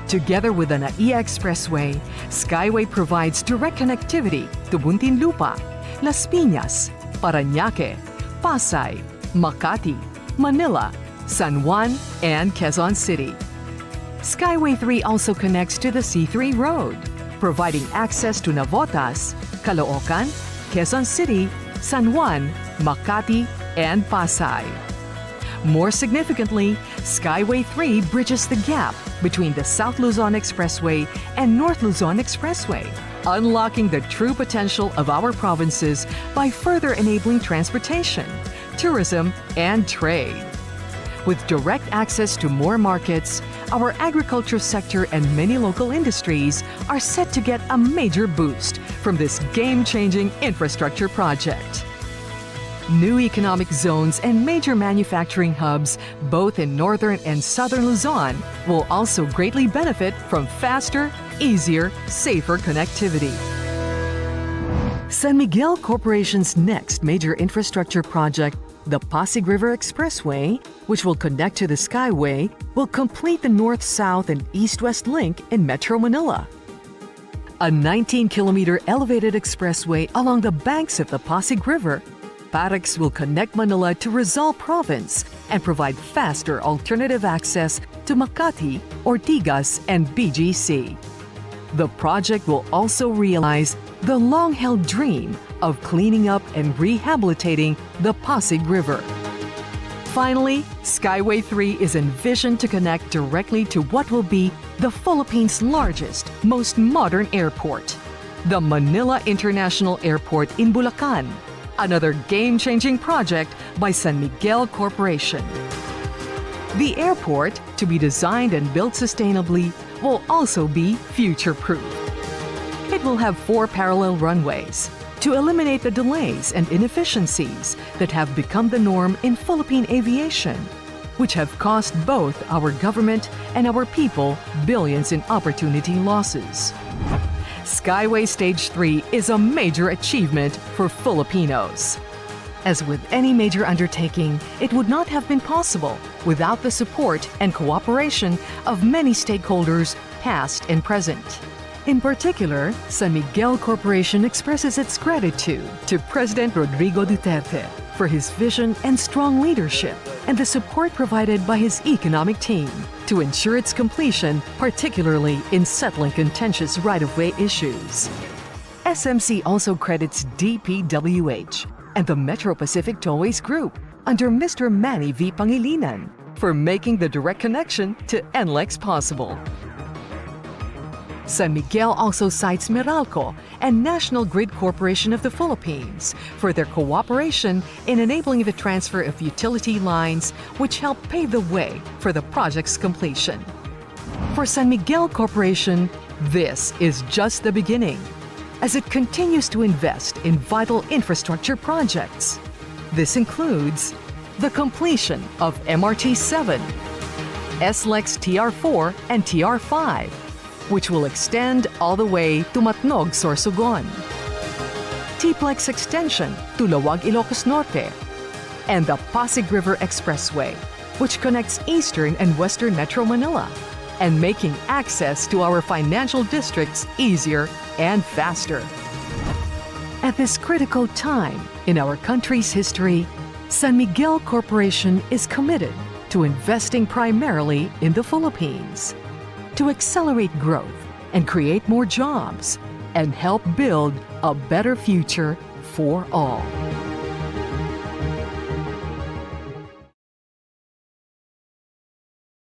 Together with the NAIA Expressway, Skyway provides direct connectivity to Muntinlupa, Las Piñas, Parañaque, Pasay, Makati, Manila, San Juan, and Quezon City. Skyway 3 also connects to the C3 Road, providing access to Navotas, Caloocan, Quezon City, San Juan, Makati, and Pasay. More significantly, Skyway 3 bridges the gap between the South Luzon Expressway and North Luzon Expressway, unlocking the true potential of our provinces by further enabling transportation, tourism, and trade. With direct access to more markets, our agriculture sector and many local industries are set to get a major boost from this game-changing infrastructure project. New economic zones and major manufacturing hubs, both in northern and southern Luzon, will also greatly benefit from faster, easier, safer connectivity. San Miguel Corporation's next major infrastructure project, the Pasig River Expressway, which will connect to the Skyway, will complete the north-south and east-west link in Metro Manila. A 19-kilometer elevated expressway along the banks of the Pasig River, PAREX will connect Manila to Rizal Province and provide faster alternative access to Makati, Ortigas, and BGC. The project will also realize the long-held dream of cleaning up and rehabilitating the Pasig River. Finally, Skyway 3 is envisioned to connect directly to what will be the Philippines' largest, most modern airport, the Manila International Airport in Bulacan, another game-changing project by San Miguel Corporation. The airport, to be designed and built sustainably, will also be future-proof. It will have 4 parallel runways to eliminate the delays and inefficiencies that have become the norm in Philippine aviation, which have cost both our government and our people billions in opportunity losses. Skyway Stage 3 is a major achievement for Filipinos. As with any major undertaking, it would not have been possible without the support and cooperation of many stakeholders, past and present. In particular, San Miguel Corporation expresses its gratitude to President Rodrigo Duterte for his vision and strong leadership and the support provided by his economic team to ensure its completion, particularly in settling contentious right-of-way issues. SMC also credits DPWH and the Metro Pacific Tollways Group under Mr. Manny V. Pangilinan for making the direct connection to NLEX possible. San Miguel also cites Meralco and National Grid Corporation of the Philippines for their cooperation in enabling the transfer of utility lines, which help pave the way for the project's completion. For San Miguel Corporation, this is just the beginning, as it continues to invest in vital infrastructure projects. This includes the completion of MRT 7, SLEX TR4 and TR5, which will extend all the way to Matnog, Sorsogon, T-Plex extension to Lawag, Ilocos Norte, and the Pasig River Expressway, which connects eastern and western Metro Manila, and making access to our financial districts easier and faster. At this critical time in our country's history, San Miguel Corporation is committed to investing primarily in the Philippines, to accelerate growth and create more jobs and help build a better future for all.